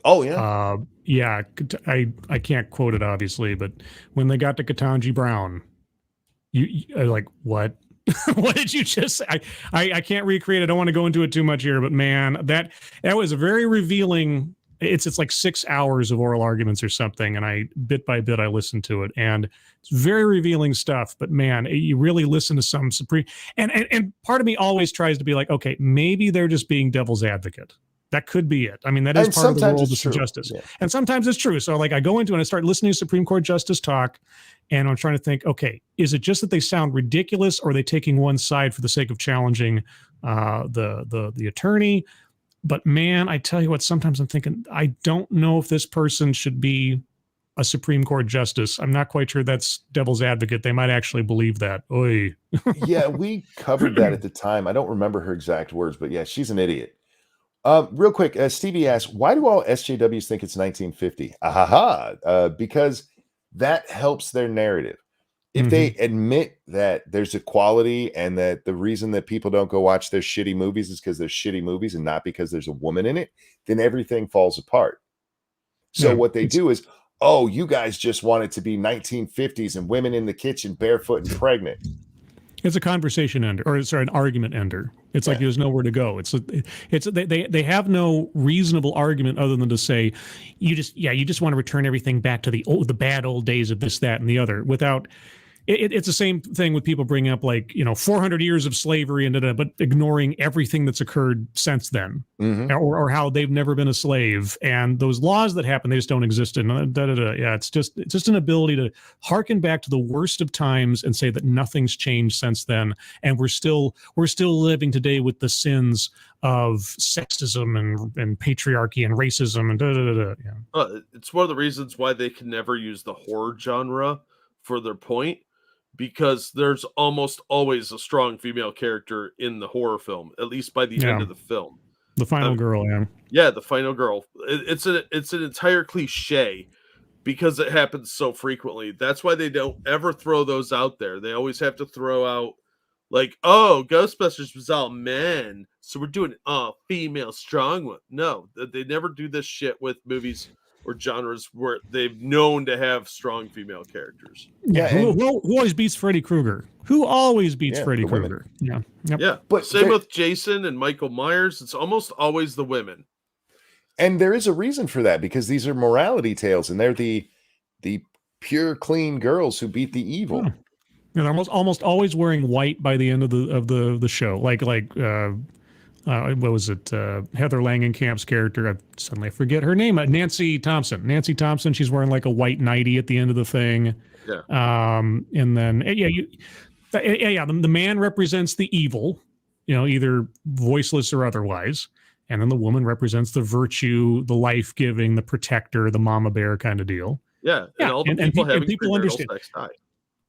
Oh yeah. Yeah, I can't quote it obviously, but when they got to Ketanji Brown, you like what? What did you just say? I can't recreate it. I don't want to go into it too much here, but man, that was a very revealing. It's like 6 hours of oral arguments or something, and I bit by bit I listened to it, and it's very revealing stuff. But man, you really listen to some supreme, and part of me always tries to be like, okay, maybe they're just being devil's advocate. That could be it. I mean, that is part of the world of justice. Yeah. And sometimes it's true. So like I go into it and I start listening to Supreme Court justice talk, and I'm trying to think, okay, is it just that they sound ridiculous, or are they taking one side for the sake of challenging the attorney? But man, I tell you what, sometimes I'm thinking, I don't know if this person should be a Supreme Court justice. I'm not quite sure that's devil's advocate. They might actually believe that. Oy. Yeah, we covered that at the time. I don't remember her exact words, but yeah, she's an idiot. Real quick, Stevie asks, why do all SJWs think it's 1950? Because that helps their narrative. If they admit that there's equality and that the reason that people don't go watch their shitty movies is because they're shitty movies and not because there's a woman in it, then everything falls apart. So what they do is, oh, you guys just want it to be 1950s and women in the kitchen barefoot and pregnant. It's a conversation ender, or sorry, an argument ender. It's like there's nowhere to go. They have no reasonable argument other than to say, you just want to return everything back to the bad old days of this, that, and the other. Without, it's the same thing with people bringing up 400 years of slavery and but ignoring everything that's occurred since then, or how they've never been a slave, and those laws that happen, they just don't exist. And yeah, it's just an ability to harken back to the worst of times and say that nothing's changed since then, and we're still living today with the sins of sexism and patriarchy and racism and Yeah. It's one of the reasons why they can never use the horror genre for their point, because there's almost always a strong female character in the horror film, at least by the end of the film. The final girl, the final girl. It's an entire cliche because it happens so frequently. That's why they don't ever throw those out there. They always have to throw out like, oh, Ghostbusters was all men, so we're doing female strong one. No, they never do this shit with movies or genres where they've known to have strong female characters. Yeah, who always beats Freddy Krueger? Who always beats Freddy Krueger? Yeah, yeah. But same with Jason and Michael Myers. It's almost always the women. And there is a reason for that, because these are morality tales, and they're the pure, clean girls who beat the evil. Yeah. And they're almost always wearing white by the end of the show. Like what was it? Heather Langenkamp's character. I forget her name. Nancy Thompson. Nancy Thompson. She's wearing like a white nightie at the end of the thing. Yeah. And then the man represents the evil, either voiceless or otherwise. and then the woman represents the virtue, the life-giving, the protector, the mama bear kind of deal. Yeah, and all the people having people understand. Sex die.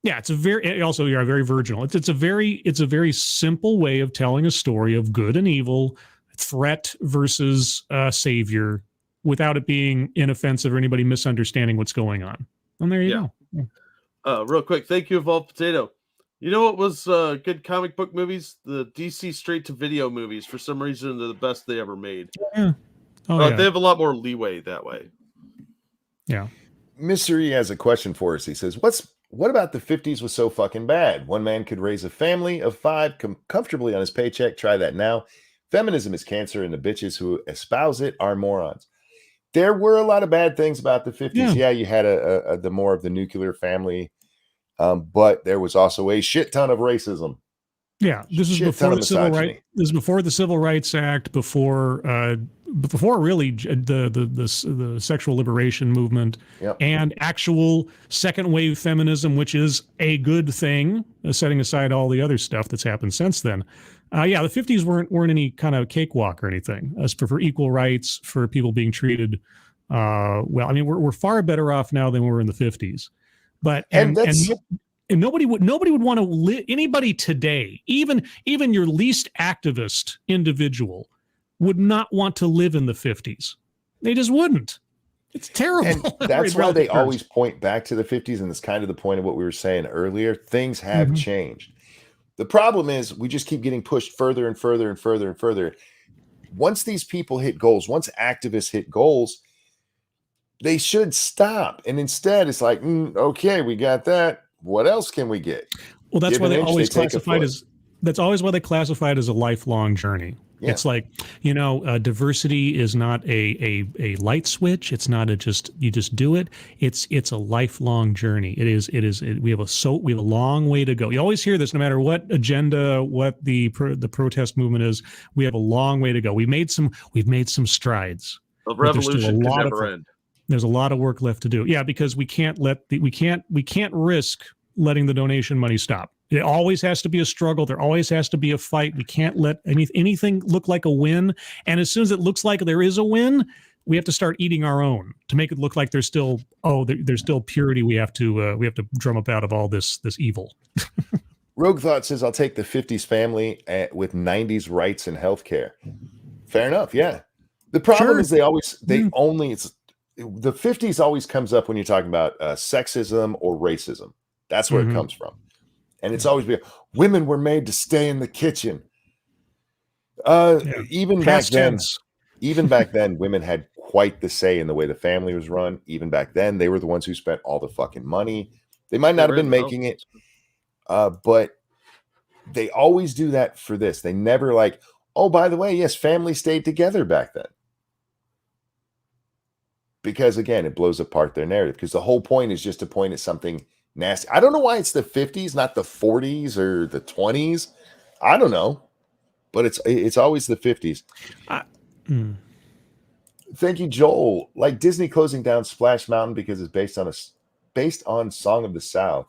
Yeah, it's a very also you're very virginal. It's a very simple way of telling a story of good and evil, threat versus savior, without it being inoffensive or anybody misunderstanding what's going on. And there you go. Real quick, thank you, Evolved Potato. You know what was good comic book movies? The DC straight-to-video movies. For some reason, they're the best they ever made. Yeah. They have a lot more leeway that way. Yeah. Mystery has a question for us. He says, what about the 50s was so fucking bad? One man could raise a family of 5 comfortably on his paycheck. Try that now. Feminism is cancer, and the bitches who espouse it are morons. There were a lot of bad things about the 50s. Yeah, you had the more of the nuclear family. But there was also a shit ton of racism. Yeah, this is before the civil rights. This is before the Civil Rights Act. Before really the sexual liberation movement and actual second wave feminism, which is a good thing, setting aside all the other stuff that's happened since then. The 50s weren't any kind of cakewalk or anything. As for equal rights, for people being treated well. I mean, we're far better off now than we were in the 50s. But and nobody would want to live. Anybody today, even your least activist individual, would not want to live in the 50s. They just wouldn't. It's terrible. And that's why they always point back to the 50s, and it's kind of the point of what we were saying earlier. Things have changed. The problem is we just keep getting pushed further and further and further and further. Once these people hit goals, once activists hit goals, they should stop. And instead, it's like, okay, we got that. What else can we get? Well, that's why they always classified as. That's always why they classified as a lifelong journey. Yeah. It's like, diversity is not a light switch. It's not you just do it. It's a lifelong journey. We have a long way to go. You always hear this, no matter what agenda, what the protest movement is. We have a long way to go. We've made some strides. The revolution can never end. There's a lot of work left to do. Yeah, because we can't risk letting the donation money stop. It always has to be a struggle. There always has to be a fight. We can't let anything look like a win. And as soon as it looks like there is a win, we have to start eating our own to make it look like there's still purity. We have to drum up out of all this evil. Rogue Thought says, "I'll take the 50s family with 90s rights and healthcare." Fair enough. Yeah. The problem is the 50s always comes up when you're talking about sexism or racism. That's where it comes from. And it's always women were made to stay in the kitchen. Even back then, women had quite the say in the way the family was run. Even back then, they were the ones who spent all the fucking money. They might not have been making it, but they always do that for this. They never oh, by the way, yes, family stayed together back then. Because again, it blows apart their narrative. Because the whole point is just to point at something nasty. I don't know why it's the 50s, not the 40s or the 20s. I don't know, but it's always the 50s. Thank you, Joel. Like Disney closing down Splash Mountain because it's based on Song of the South.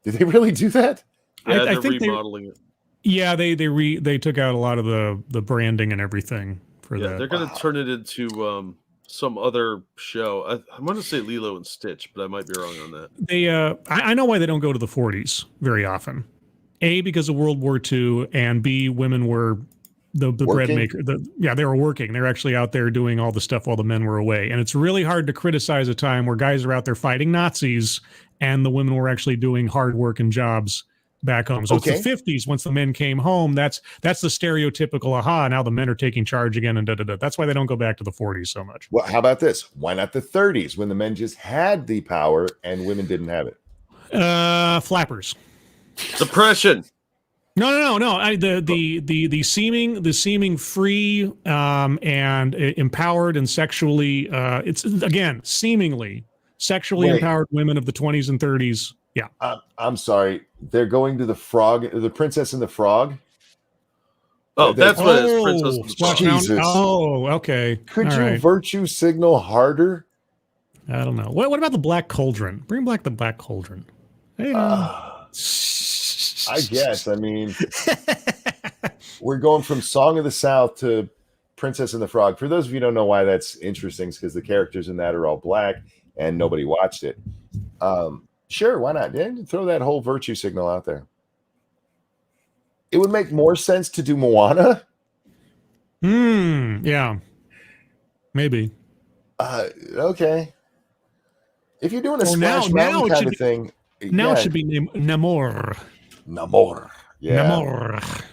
Did they really do that? Yeah, they're remodeling it. Yeah, they took out a lot of the branding and everything for that. They're going to turn it into some other show. I want to say Lilo and Stitch, but I might be wrong on that. They I know why they don't go to the 40s very often. A, because of World War II, and B, women were the bread maker. They were working. They were actually out there doing all the stuff while the men were away. And it's really hard to criticize a time where guys are out there fighting Nazis and the women were actually doing hard work and jobs back home. So it's the 50s. Once the men came home, that's the stereotypical now the men are taking charge again, and that's why they don't go back to the 40s so much. Well, how about this? Why not the 30s, when the men just had the power and women didn't have it? Flappers. Depression. No. The seeming free and empowered and sexually it's again seemingly sexually empowered women of the 20s and 30s. Yeah. I'm sorry. They're going to the Princess and the Frog. Oh, that's what it is. Princess and the Frog. Jesus. Oh, okay. Could you virtue signal harder? I don't know. What about the Black Cauldron? Bring back the Black Cauldron. Hey, I guess. I mean, we're going from Song of the South to Princess and the Frog. For those of you who don't know why that's interesting, it's because the characters in that are all black and nobody watched it. Sure, why not? Yeah, throw that whole virtue signal out there. It would make more sense to do Moana. Yeah. Maybe. Okay. If you're doing a Or Splash Mountain kind of thing, now it should be Namor. Namor. Yeah. Namor.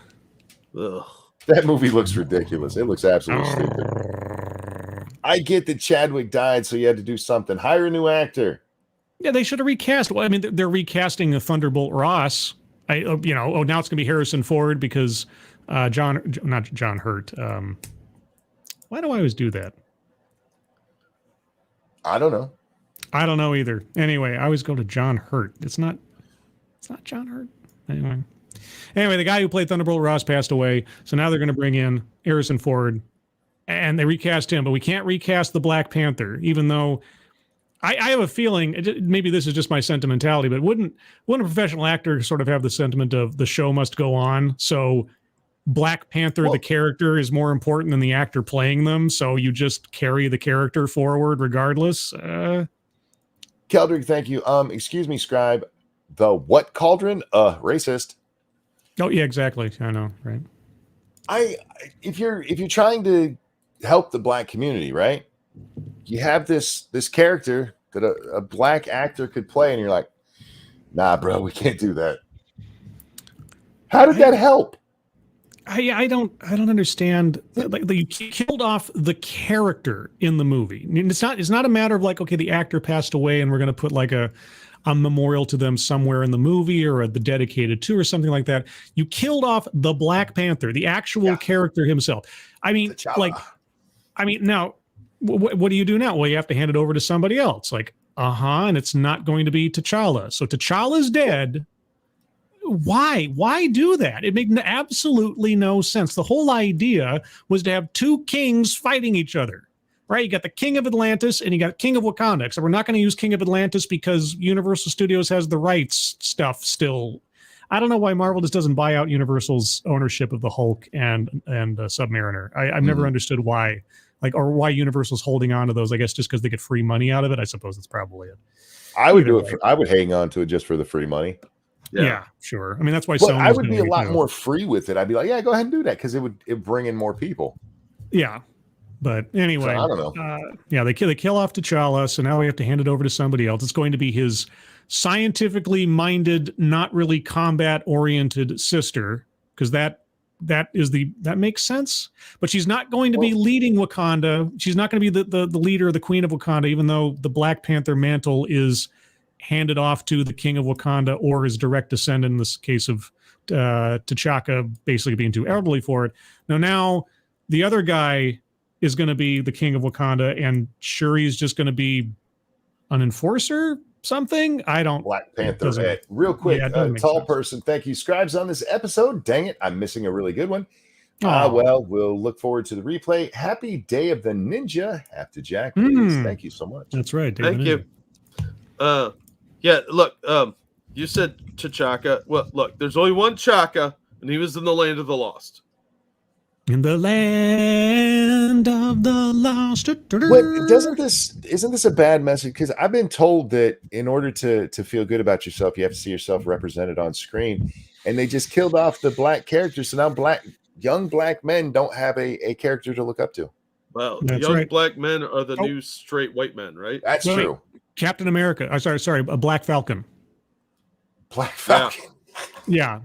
Ugh. That movie looks ridiculous. It looks absolutely stupid. I get that Chadwick died, so you had to do something. Hire a new actor. Yeah, they should have recast. Well, I mean, they're recasting the Thunderbolt Ross. Now it's going to be Harrison Ford because not John Hurt. Why do I always do that? I don't know. I don't know either. Anyway, I always go to John Hurt. It's not John Hurt. Anyway, the guy who played Thunderbolt Ross passed away, so now they're going to bring in Harrison Ford, and they recast him, but we can't recast the Black Panther, even though I have a feeling, maybe this is just my sentimentality, but wouldn't a professional actor sort of have the sentiment of the show must go on? So Black Panther, the character, is more important than the actor playing them, so you just carry the character forward regardless. Keldrick, thank you. Excuse me, Scribe. The what cauldron? Racist. Oh yeah, exactly. I know, right? If you're trying to help the black community, right? You have this character that a black actor could play, and you're like, nah, bro, we can't do that. How did that help? I don't understand. Like you killed off the character in the movie. I mean, it's not a matter of like, okay, the actor passed away and we're going to put like a memorial to them somewhere in the movie or the dedicated to or something like that. You killed off the Black Panther, the actual character himself. I mean, now what do you do now? Well, you have to hand it over to somebody else. Like, and it's not going to be T'Challa. So T'Challa's dead. Why do that? It made absolutely no sense. The whole idea was to have two kings fighting each other, right? You got the King of Atlantis and you got King of Wakanda. So we're not going to use King of Atlantis because Universal Studios has the rights stuff still. I don't know why Marvel just doesn't buy out Universal's ownership of the Hulk and Submariner. I've never understood why, or why Universal's holding on to those. I guess just because they get free money out of it. I suppose that's probably it. I would do it. I would hang on to it just for the free money. Yeah, sure. I mean, that's why I would be a lot more free with it. I'd be like, yeah, go ahead and do that because it bring in more people. Yeah. But anyway, so, I don't know. They kill off T'Challa, so now we have to hand it over to somebody else. It's going to be his scientifically minded, not really combat-oriented sister, because that makes sense. But she's not going to be leading Wakanda. She's not going to be the leader or the queen of Wakanda, even though the Black Panther mantle is handed off to the King of Wakanda or his direct descendant in this case of T'Chaka basically being too elderly for it. Now the other guy is going to be the King of Wakanda, and Shuri's just going to be an enforcer, something. I don't. Black Panther. Real quick, tall person. Thank you, Scribes, on this episode. Dang it, I'm missing a really good one. Well, we'll look forward to the replay. Happy Day of the Ninja. Have to Jack, please. Thank you so much. That's right. Thank you. Yeah, look, you said T'Chaka. Well, look, there's only one Chaka, and he was in the land of the lost. In the land of the lost. Wait, isn't this a bad message? Because I've been told that in order to feel good about yourself, you have to see yourself represented on screen. And they just killed off the black characters. So now young black men don't have a character to look up to. Well, young black men are the new straight white men, right? That's true. Captain America. Sorry, a Black Falcon. Black Falcon. Yeah.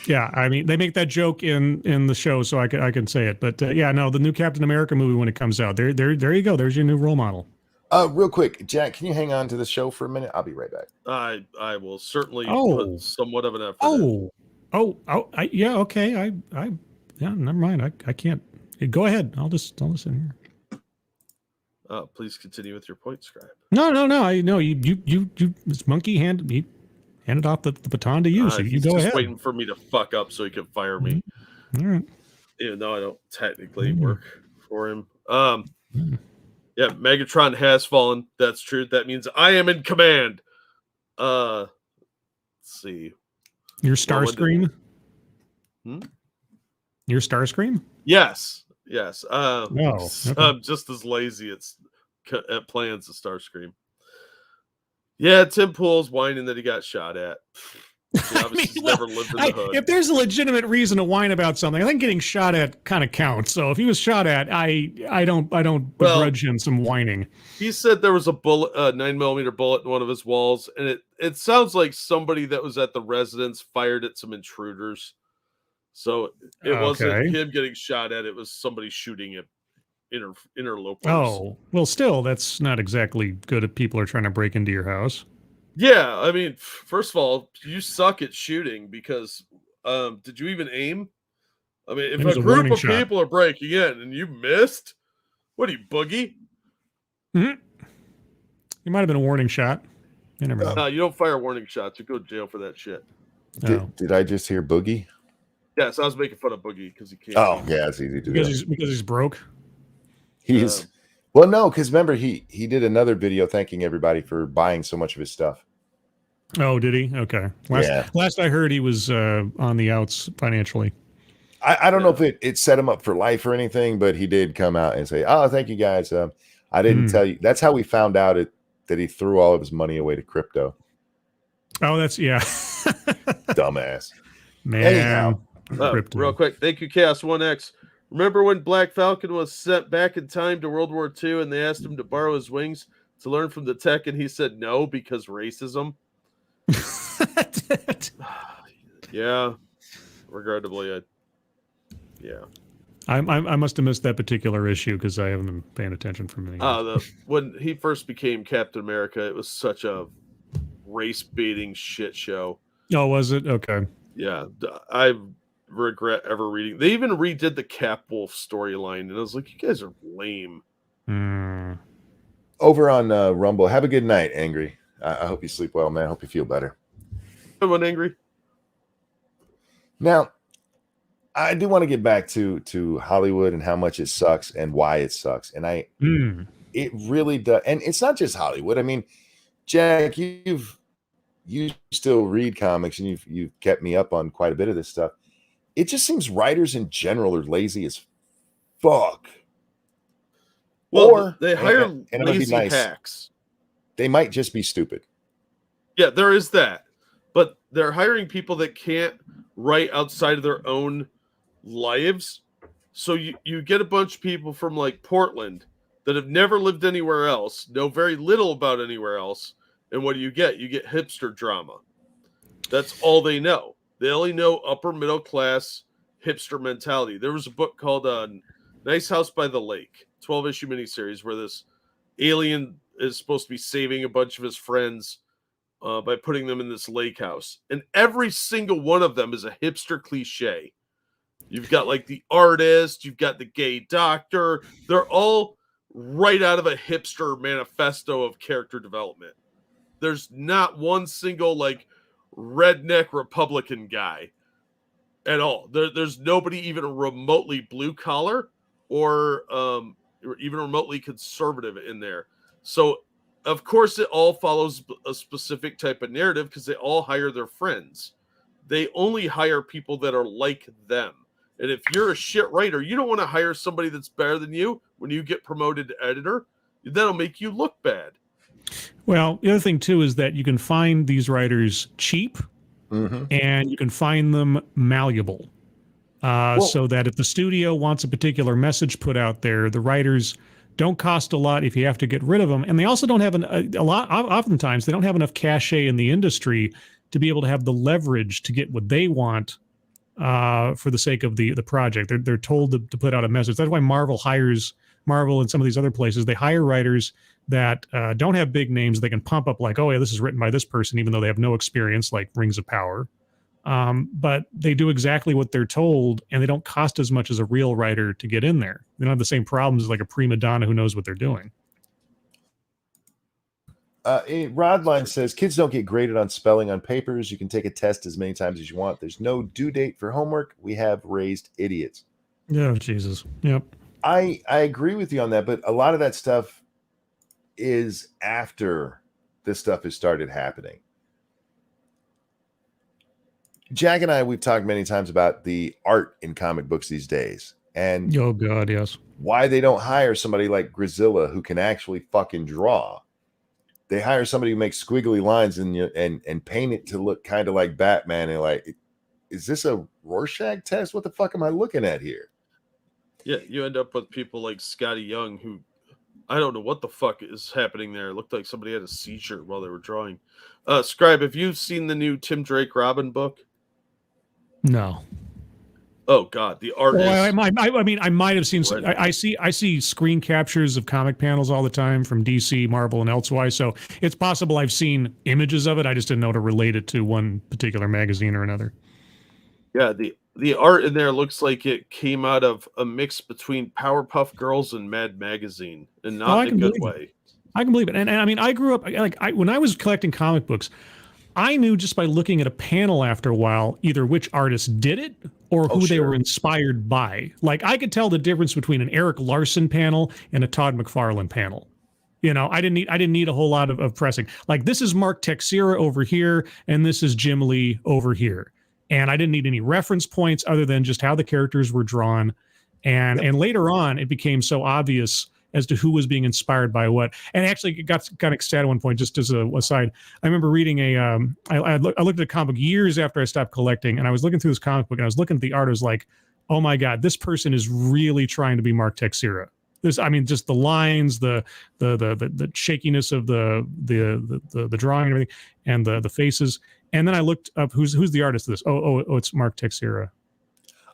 I mean, they make that joke in the show, so I can say it. But the new Captain America movie when it comes out, there you go. There's your new role model. Real quick, Jack, can you hang on to the show for a minute? I'll be right back. I will certainly put somewhat of an effort. Okay. Never mind. I can't. Go ahead. I'll listen here. Please continue with your point, Scribe. No. I know you. This monkey handed off the baton to you, so you go ahead. He's waiting for me to fuck up so he can fire me. All right. Even though I don't technically work for him. Yeah, Megatron has fallen. That's true. That means I am in command. Let's see. Your Starscream? Your Starscream? Yes. Yes. Okay. I'm just as lazy at plans as Starscream. Yeah, Tim Pool's whining that he got shot at. He obviously never lived in the hood. If there's a legitimate reason to whine about something, I think getting shot at kind of counts. So if he was shot at, I don't begrudge him some whining. He said there was a 9mm bullet in one of his walls, and it sounds like somebody that was at the residence fired at some intruders. So it wasn't him getting shot at; it was somebody shooting at interlopers. Oh, well, still, that's not exactly good if people are trying to break into your house. Yeah, I mean, first of all, you suck at shooting because did you even aim? I mean, if a group of people are breaking in and you missed, what are you, boogie? Mm-hmm. You might have been a warning shot. You never know. No, you don't fire warning shots. You go to jail for that shit. Did I just hear boogie? Yes, I was making fun of Boogie because he can't. Oh, yeah, it's easy to do. Because he's broke. Well, no, because remember he did another video thanking everybody for buying so much of his stuff. Oh, did he? Okay. Last I heard, he was on the outs financially. I don't know if it set him up for life or anything, but he did come out and say, "Oh, thank you guys. I didn't tell you." That's how we found out that he threw all of his money away to crypto. Oh, that's dumbass. Man. Anyhow, real quick, thank you, Chaos 1X. Remember when Black Falcon was sent back in time to World War II and they asked him to borrow his wings to learn from the tech, and he said no because racism? Yeah, regrettably, I must have missed that particular issue because I haven't been paying attention for many years. When he first became Captain America, it was such a race baiting shit show. Oh, was it? Okay. Yeah, I regret ever reading. They even redid the Cap Wolf storyline, and I was like, you guys are lame. Over on Rumble, have a good night, Angry. I hope you sleep well, man. I hope you feel better. Good one, Angry. Now, I do want to get back to Hollywood and how much it sucks and why it sucks. And it really does. And it's not just Hollywood. I mean, Jack, you still read comics and you've kept me up on quite a bit of this stuff. It just seems writers in general are lazy as fuck. Well, they hire lazy hacks. They might just be stupid. Yeah, there is that. But they're hiring people that can't write outside of their own lives. So you get a bunch of people from like Portland that have never lived anywhere else, know very little about anywhere else. And what do you get? You get hipster drama. That's all they know. They only know upper middle class hipster mentality. There was a book called Nice House by the Lake, 12-issue miniseries, where this alien is supposed to be saving a bunch of his friends by putting them in this lake house. And every single one of them is a hipster cliche. You've got like the artist, you've got the gay doctor. They're all right out of a hipster manifesto of character development. There's not one single like redneck Republican guy at all. There's nobody even remotely blue collar or even remotely conservative in there. So of course it all follows a specific type of narrative because they all hire their friends. They only hire people that are like them. And if you're a shit writer, you don't want to hire somebody that's better than you when you get promoted to editor. That'll make you look bad. Well, the other thing, too, is that you can find these writers cheap and you can find them malleable. So that if the studio wants a particular message put out there, the writers don't cost a lot if you have to get rid of them. And they also don't have oftentimes they don't have enough cachet in the industry to be able to have the leverage to get what they want for the sake of the project. They're told to put out a message. That's why Marvel and some of these other places, they hire writers that don't have big names. They can pump up like, oh yeah, this is written by this person, even though they have no experience, like Rings of Power. But they do exactly what they're told, and they don't cost as much as a real writer to get in there. They don't have the same problems as like a prima donna who knows what they're doing. Rodline says, kids don't get graded on spelling on papers. You can take a test as many times as you want. There's no due date for homework. We have raised idiots. Yeah, Jesus. Yep. I agree with you on that, but a lot of that stuff is after this stuff has started happening. Jack and I, we've talked many times about the art in comic books these days. And oh god, yes, why they don't hire somebody like Grisilla who can actually fucking draw. They hire somebody who makes squiggly lines and paint it to look kind of like Batman, and like, is this a Rorschach test? What the fuck am I looking at here? Yeah, you end up with people like Scotty Young, who I don't know what the fuck is happening there. It looked like somebody had a seizure while they were drawing. Scribe, have you seen the new Tim Drake Robin book? no. Oh god, the art is. I mean, I might have seen. I see screen captures of comic panels all the time from DC, Marvel, and elsewhere. So it's possible I've seen images of it. I just didn't know to relate it to one particular magazine or another. Yeah, the art in there looks like it came out of a mix between Powerpuff Girls and Mad Magazine, and not in a good way. I can believe it. And I mean, I grew up when I was collecting comic books, I knew just by looking at a panel after a while either which artist did it or who they were inspired by. Like, I could tell the difference between an Eric Larson panel and a Todd McFarlane panel. You know, I didn't need a whole lot of pressing. Like, this is Mark Texeira over here, and this is Jim Lee over here. And I didn't need any reference points other than just how the characters were drawn. And later on, it became so obvious as to who was being inspired by what. And actually, it got kind of sad at one point, just as a aside. I remember reading I looked at a comic book years after I stopped collecting, and I was looking through this comic book, and I was looking at the art. I was like, oh my God, this person is really trying to be Mark Texeira. This, I mean, just the lines, the shakiness of the drawing and everything, and the faces. And then I looked up who's the artist of this. Oh, it's Mark Texeira.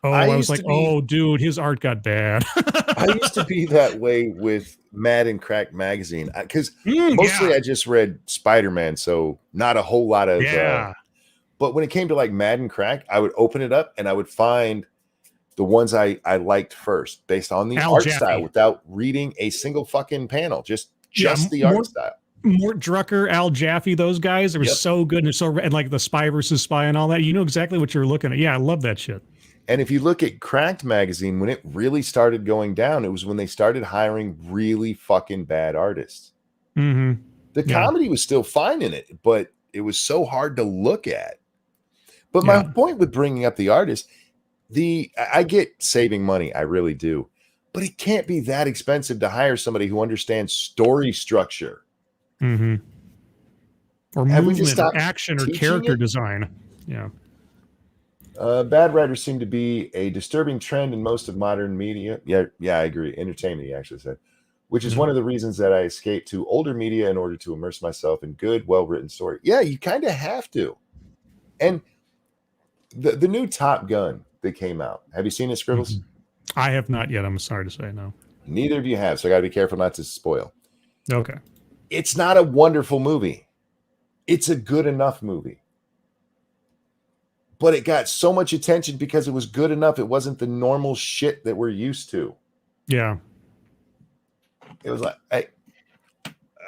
Oh, I was like, oh, dude, his art got bad. I used to be that way with Mad and Cracked magazine because mostly I just read Spider-Man, so not a whole lot of. But when it came to like Mad and Cracked, I would open it up and I would find the ones I liked first based on the art style without reading a single fucking panel, just the art style. Mort Drucker, Al Jaffe, those guys, they were so good and like the Spy versus Spy and all that. You know exactly what you're looking at. Yeah, I love that shit. And if you look at Cracked magazine, when it really started going down, it was when they started hiring really fucking bad artists. Mm-hmm. The comedy was still fine in it, but it was so hard to look at. But my point with bringing up the artist, I get saving money, I really do, but it can't be that expensive to hire somebody who understands story structure. Mm-hmm. Or movement, or action, or character design. Yeah. Bad writers seem to be a disturbing trend in most of modern media. Yeah, I agree. Entertainment, he actually said, which is one of the reasons that I escape to older media in order to immerse myself in good, well-written story. Yeah, you kind of have to. And the new Top Gun that came out, have you seen it, Scribbles? Mm-hmm. I have not yet. I'm sorry to say no. Neither of you have, so I got to be careful not to spoil. Okay. It's not a wonderful movie. It's a good enough movie. But it got so much attention because it was good enough. It wasn't the normal shit that we're used to. Yeah. It was like,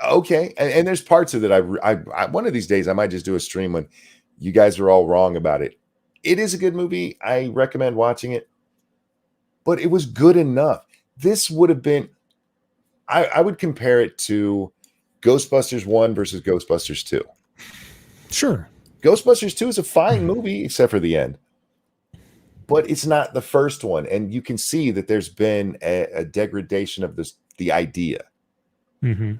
okay. And there's parts of it. I one of these days, I might just do a stream when you guys are all wrong about it. It is a good movie. I recommend watching it. But it was good enough. This would have been, I would compare it to Ghostbusters 1 versus Ghostbusters 2. Sure. Ghostbusters 2 is a fine movie, except for the end. But it's not the first one. And you can see that there's been a degradation of the idea. Mm-hmm.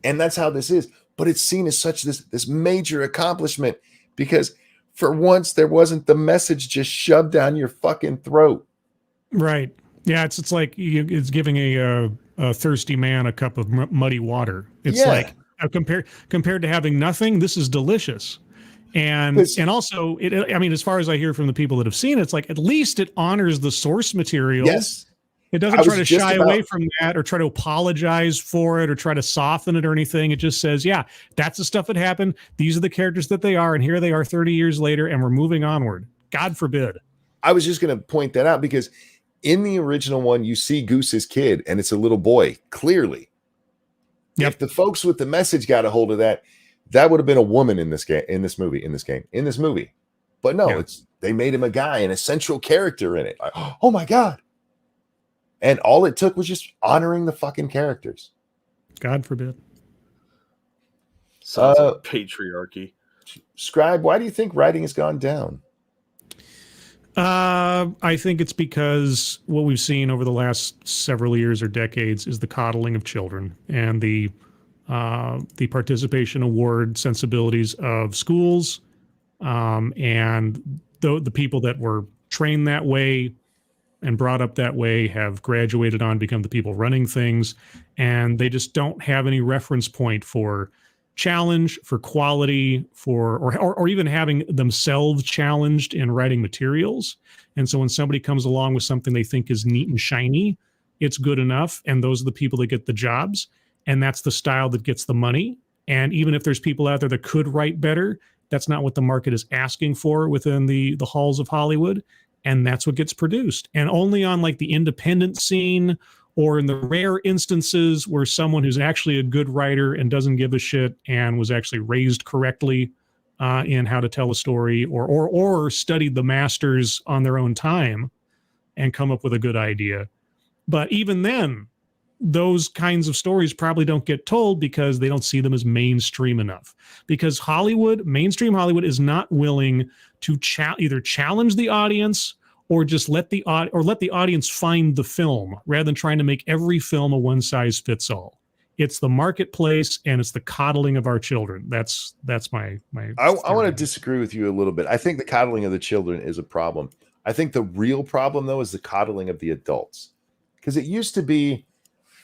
And that's how this is. But it's seen as such this major accomplishment because for once there wasn't the message just shoved down your fucking throat. Right. Yeah, it's like it's giving a thirsty man a cup of muddy water. It's like compared to having nothing, this is delicious. And also, I mean, as far as I hear from the people that have seen it, it's like at least it honors the source material. Yes. It doesn't try to shy away from that or try to apologize for it or try to soften it or anything. It just says, yeah, that's the stuff that happened. These are the characters that they are. And here they are 30 years later, and we're moving onward. God forbid. I was just going to point that out because in the original one, you see Goose's kid and it's a little boy, clearly. Yep. If the folks with the message got a hold of that, that would have been a woman in this movie. But no, they made him a guy and a central character in it. Like, oh my God. And all it took was just honoring the fucking characters. God forbid. Sounds like patriarchy. Scribe, why do you think writing has gone down? I think it's because what we've seen over the last several years or decades is the coddling of children and the participation award sensibilities of schools, and the people that were trained that way and brought up that way have graduated on, become the people running things, and they just don't have any reference point for challenge, for quality, or even having themselves challenged in writing materials. And so when somebody comes along with something they think is neat and shiny, it's good enough, and those are the people that get the jobs, and that's the style that gets the money. And even if there's people out there that could write better, that's not what the market is asking for within the halls of Hollywood, and that's what gets produced. And only on like the independent scene, or in the rare instances where someone who's actually a good writer and doesn't give a shit and was actually raised correctly in how to tell a story, or studied the masters on their own time and come up with a good idea. But even then, those kinds of stories probably don't get told because they don't see them as mainstream enough. Because mainstream Hollywood is not willing to either challenge the audience or just let the audience find the film, rather than trying to make every film a one size fits all. It's the marketplace and it's the coddling of our children. That's my. I want to disagree with you a little bit. I think the coddling of the children is a problem. I think the real problem, though, is the coddling of the adults. Because it used to be,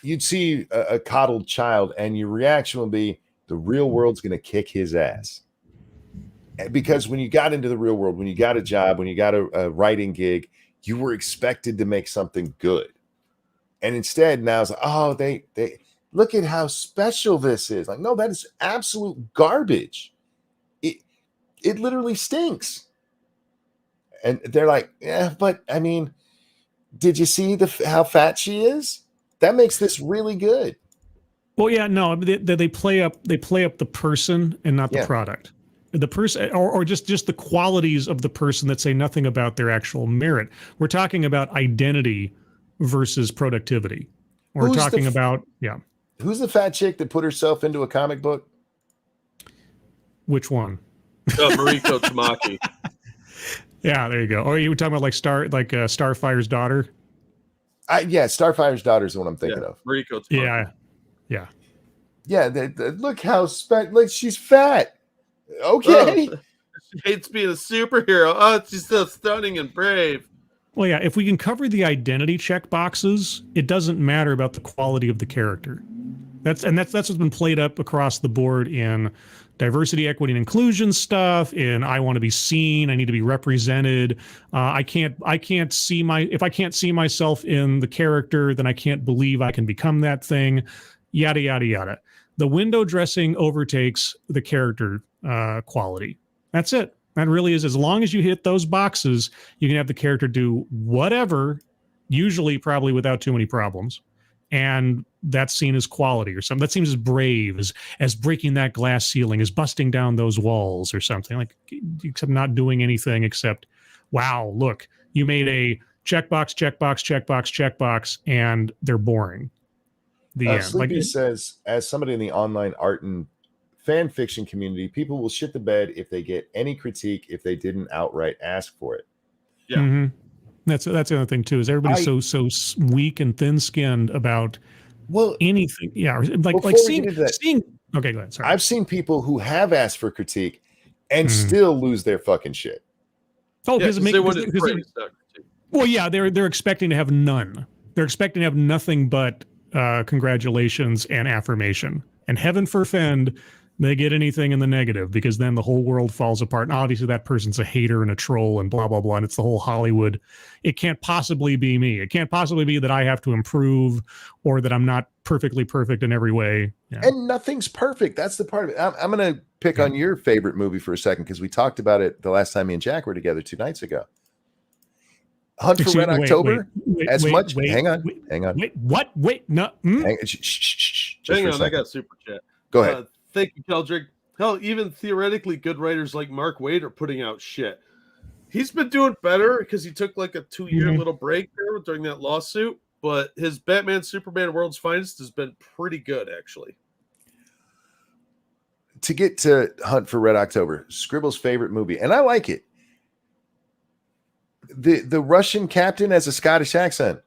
you'd see a coddled child and your reaction would be, the real world's going to kick his ass. Because when you got into the real world, when you got a job, when you got a writing gig, you were expected to make something good. And instead now it's like, oh, they look at how special this is. Like, no, that is absolute garbage. It literally stinks. And they're like, yeah, but I mean, did you see how fat she is? That makes this really good. Well, yeah, no, they play up the person and not the product. The person, or just the qualities of the person that say nothing about their actual merit. We're talking about identity versus productivity. We're talking about, yeah. Who's the fat chick that put herself into a comic book? Which one? Mariko Tamaki. Yeah, there you go. Or you were talking about like Starfire's daughter? Yeah, Starfire's daughter is the one I'm thinking of. Mariko Tamaki. Yeah. Look how like she's fat. Okay. Oh, she hates being a superhero. Oh, she's so stunning and brave. Well, yeah, if we can cover the identity check boxes, it doesn't matter about the quality of the character. That's what's been played up across the board in diversity, equity, and inclusion stuff. In I want to be seen, I need to be represented. If I can't see myself in the character, then I can't believe I can become that thing. Yada yada yada. The window dressing overtakes the character quality. That's it. That really is. As long as you hit those boxes, you can have the character do whatever, usually probably without too many problems. And that's seen as quality or something. That seems as brave as breaking that glass ceiling, as busting down those walls or something, like, except not doing anything except, wow, look, you made a checkbox, and they're boring. The end. Sleepy says, as somebody in the online art and fan fiction community, people will shit the bed if they get any critique if they didn't outright ask for it. Yeah. Mm-hmm. That's the other thing too, is everybody's so weak and thin-skinned about anything. Yeah, like seeing. Okay, go ahead. Sorry. I've seen people who have asked for critique and still lose their fucking shit. Oh, because well, yeah, they're expecting to have none. They're expecting to have nothing but congratulations and affirmation. And heaven forfend they get anything in the negative, because then the whole world falls apart. And obviously that person's a hater and a troll and blah, blah, blah. And it's the whole Hollywood. It can't possibly be me. It can't possibly be that I have to improve or that I'm not perfectly perfect in every way. Yeah. And nothing's perfect. That's the part of it. I'm going to pick on your favorite movie for a second, because we talked about it the last time me and Jack were together 2 nights ago. Hunt for Red October. Hang on. Wait, what? Wait, no. Hang on, I got super chat. Go ahead. Thank you, Keldrick. Hell, even theoretically good writers like Mark Waid are putting out shit. He's been doing better because he took like a 2-year little break there during that lawsuit, but his Batman, Superman, World's Finest has been pretty good, actually. To get to Hunt for Red October, Scribble's favorite movie, and I like it. the Russian captain has a Scottish accent.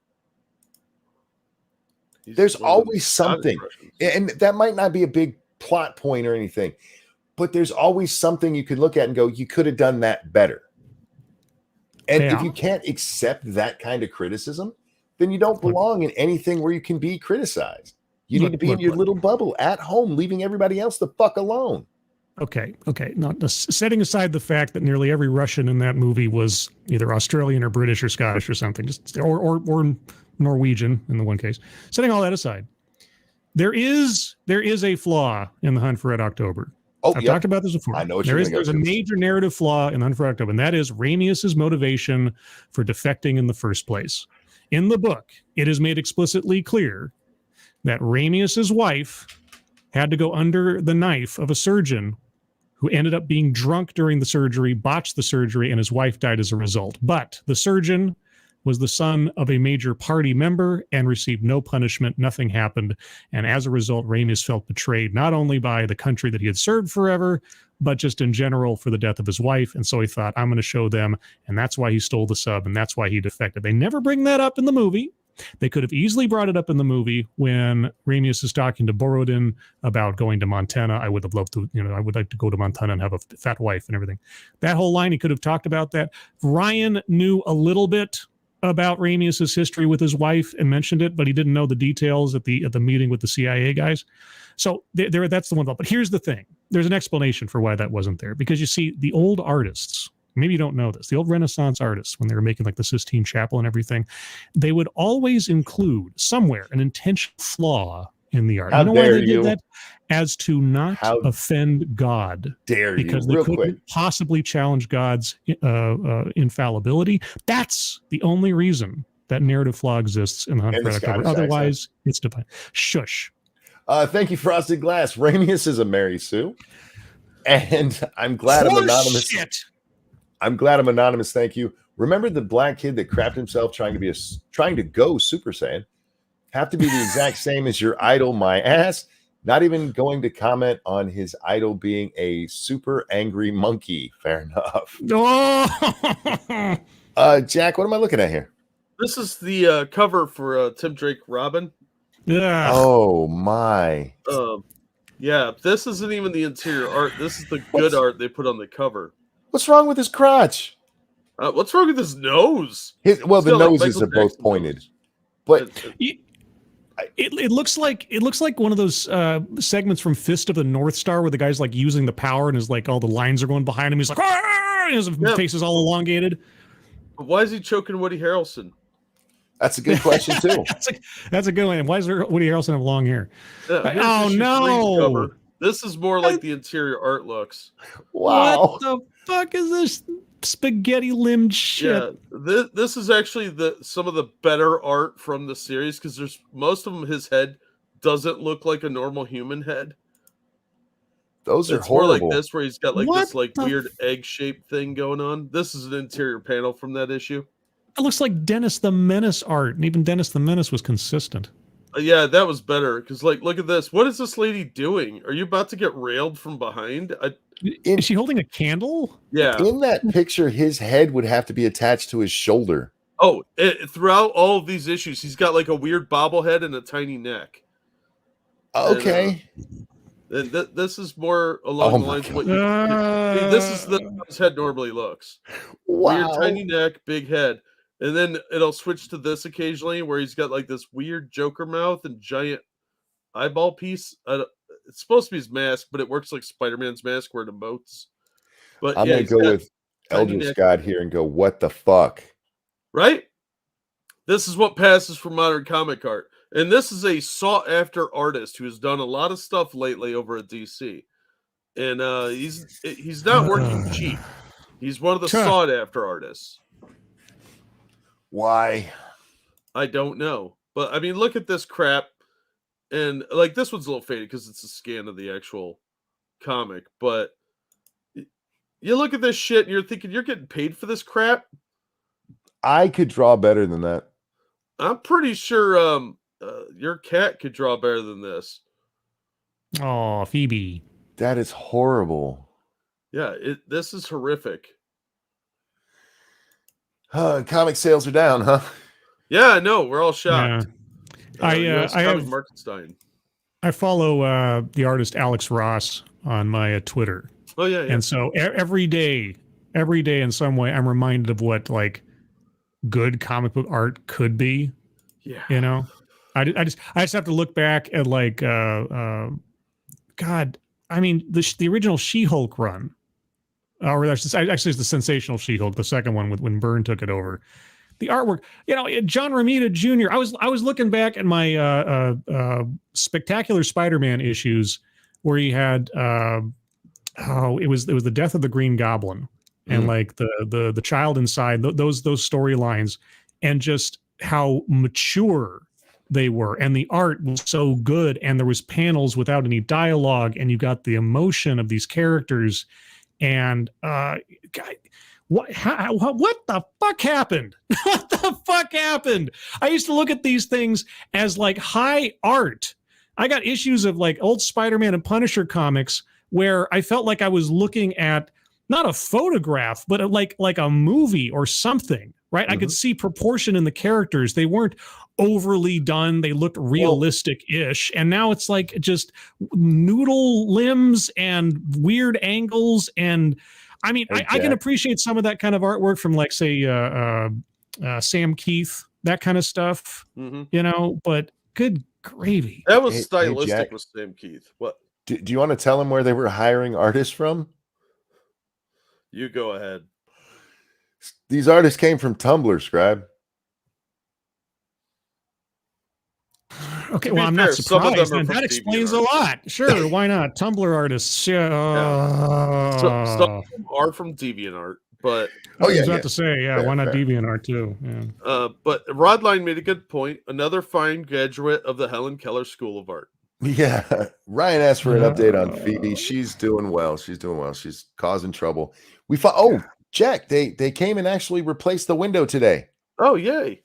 There's always something, and that might not be a big plot point or anything, but there's always something you could look at and go, you could have done that better. And if you can't accept that kind of criticism, then you don't belong in anything where you can be criticized. You need to be in your little bubble at home, leaving everybody else the fuck alone. Okay. Not setting aside the fact that nearly every Russian in that movie was either Australian or British or Scottish or something, or Norwegian in the one case. Setting all that aside, there is a flaw in The Hunt for Red October. I've talked about this before. I know what there's a major narrative flaw in The Hunt for Red October, and that is Ramius's motivation for defecting in the first place. In the book, it is made explicitly clear that Ramius's wife had to go under the knife of a surgeon who ended up being drunk during the surgery, botched the surgery, and his wife died as a result. But the surgeon was the son of a major party member and received no punishment. Nothing happened. And as a result, Ramius felt betrayed, not only by the country that he had served forever, but just in general for the death of his wife. And so he thought, I'm going to show them. And that's why he stole the sub. And that's why he defected. They never bring that up in the movie. They could have easily brought it up in the movie when Ramius is talking to Borodin about going to Montana. I would have loved to, I would like to go to Montana and have a fat wife and everything. That whole line, he could have talked about that. Ryan knew a little bit about Ramius's history with his wife and mentioned it, but he didn't know the details at the meeting with the CIA guys. So that's the one. But here's the thing. There's an explanation for why that wasn't there. Because you see, the old artists, maybe you don't know this, the old Renaissance artists, when they were making like the Sistine Chapel and everything, they would always include somewhere an intentional flaw in the art. How you know why they you? did that? As to not offend God. Dare because you? They couldn't possibly challenge God's infallibility. That's the only reason that narrative flaw exists in The Hunt for Red October. Otherwise, it's defined. Shush. Thank you, Frosted Glass. Ramius is a Mary Sue. And I'm glad I'm anonymous. Shit. I'm glad I'm anonymous. Thank you. Remember the black kid that crapped himself trying to go Super Saiyan? Have to be the exact same as your idol, my ass. Not even going to comment on his idol being a super angry monkey. Fair enough. Jack, what am I looking at here? This is the cover for Tim Drake Robin. Yeah. Oh my. Yeah, this isn't even the interior art. This is the good art they put on the cover. What's wrong with his crotch? What's wrong with his nose? The noses are both pointed, but it looks like one of those segments from Fist of the North Star where the guy's like using the power and his like all the lines are going behind him. He's like, and his face is all elongated. But why is he choking Woody Harrelson? That's a good question too. That's a good one. Why does Woody Harrelson have long hair? Oh no! This is more like the interior art looks. Wow! What the fuck is this spaghetti limbed shit? Yeah, this is actually some of the better art from the series because there's most of them. His head doesn't look like a normal human head. Those are horrible. More like this, where he's got like this like weird egg shaped thing going on. This is an interior panel from that issue. It looks like Dennis the Menace art, and even Dennis the Menace was consistent. Yeah, that was better because, like, look at this. What is this lady doing? Are you about to get railed from behind? Is she holding a candle? Yeah. In that picture, his head would have to be attached to his shoulder. Oh, throughout all of these issues, he's got like a weird bobblehead and a tiny neck. Okay. And this is more along the lines of what this is how his head normally looks. Wow. Weird tiny neck, big head. And then it'll switch to this occasionally where he's got like this weird Joker mouth and giant eyeball piece. It's supposed to be his mask, but it works like Spider-Man's mask where it emotes. But I'm going to go with Elder Scott here and go, what the fuck? Right? This is what passes for modern comic art. And this is a sought-after artist who has done a lot of stuff lately over at DC. And he's not working cheap. He's one of the sought-after artists. Why? I don't know. But, I mean, look at this crap. And, like, this one's a little faded because it's a scan of the actual comic. But you look at this shit and you're thinking, you're getting paid for this crap? I could draw better than that. I'm pretty sure your cat could draw better than this. Oh, Phoebe. That is horrible. Yeah, this is horrific. Comic sales are down, huh? Yeah, I know. We're all shocked. Yeah. I follow the artist Alex Ross on my Twitter. Oh yeah. And so every day in some way, I'm reminded of what like good comic book art could be. Yeah. You know, I just have to look back at like, God, I mean, the original She-Hulk run, or actually it's the Sensational She-Hulk, the second one when Byrne took it over. The artwork, John Romita Jr. I was looking back at my Spectacular Spider-Man issues where he had it was the death of the Green Goblin and like the child inside those storylines, and just how mature they were, and the art was so good, and there was panels without any dialogue, and you got the emotion of these characters, and what the fuck happened? What the fuck happened? I used to look at these things as like high art. I got issues of like old Spider-Man and Punisher comics where I felt like I was looking at not a photograph, but like a movie or something, right? I could see proportion in the characters. They weren't overly done. They looked realistic-ish. And now it's like just noodle limbs and weird angles. And I mean, I can appreciate some of that kind of artwork from like, say, Sam Keith, that kind of stuff, but good gravy. That was stylistic with Sam Keith. What? Do you want to tell them where they were hiring artists from? You go ahead. These artists came from Tumblr, Scribe. Okay, well, I'm not surprised. That explains a lot. Sure, why not? Tumblr artists. Yeah. Some of them are from DeviantArt, but I was about to say, why not DeviantArt too? Yeah. But Rodline made a good point. Another fine graduate of the Helen Keller School of Art. Yeah, Ryan asked for an update on Phoebe. She's doing well. She's causing trouble. Jack, they came and actually replaced the window today. Oh, yay.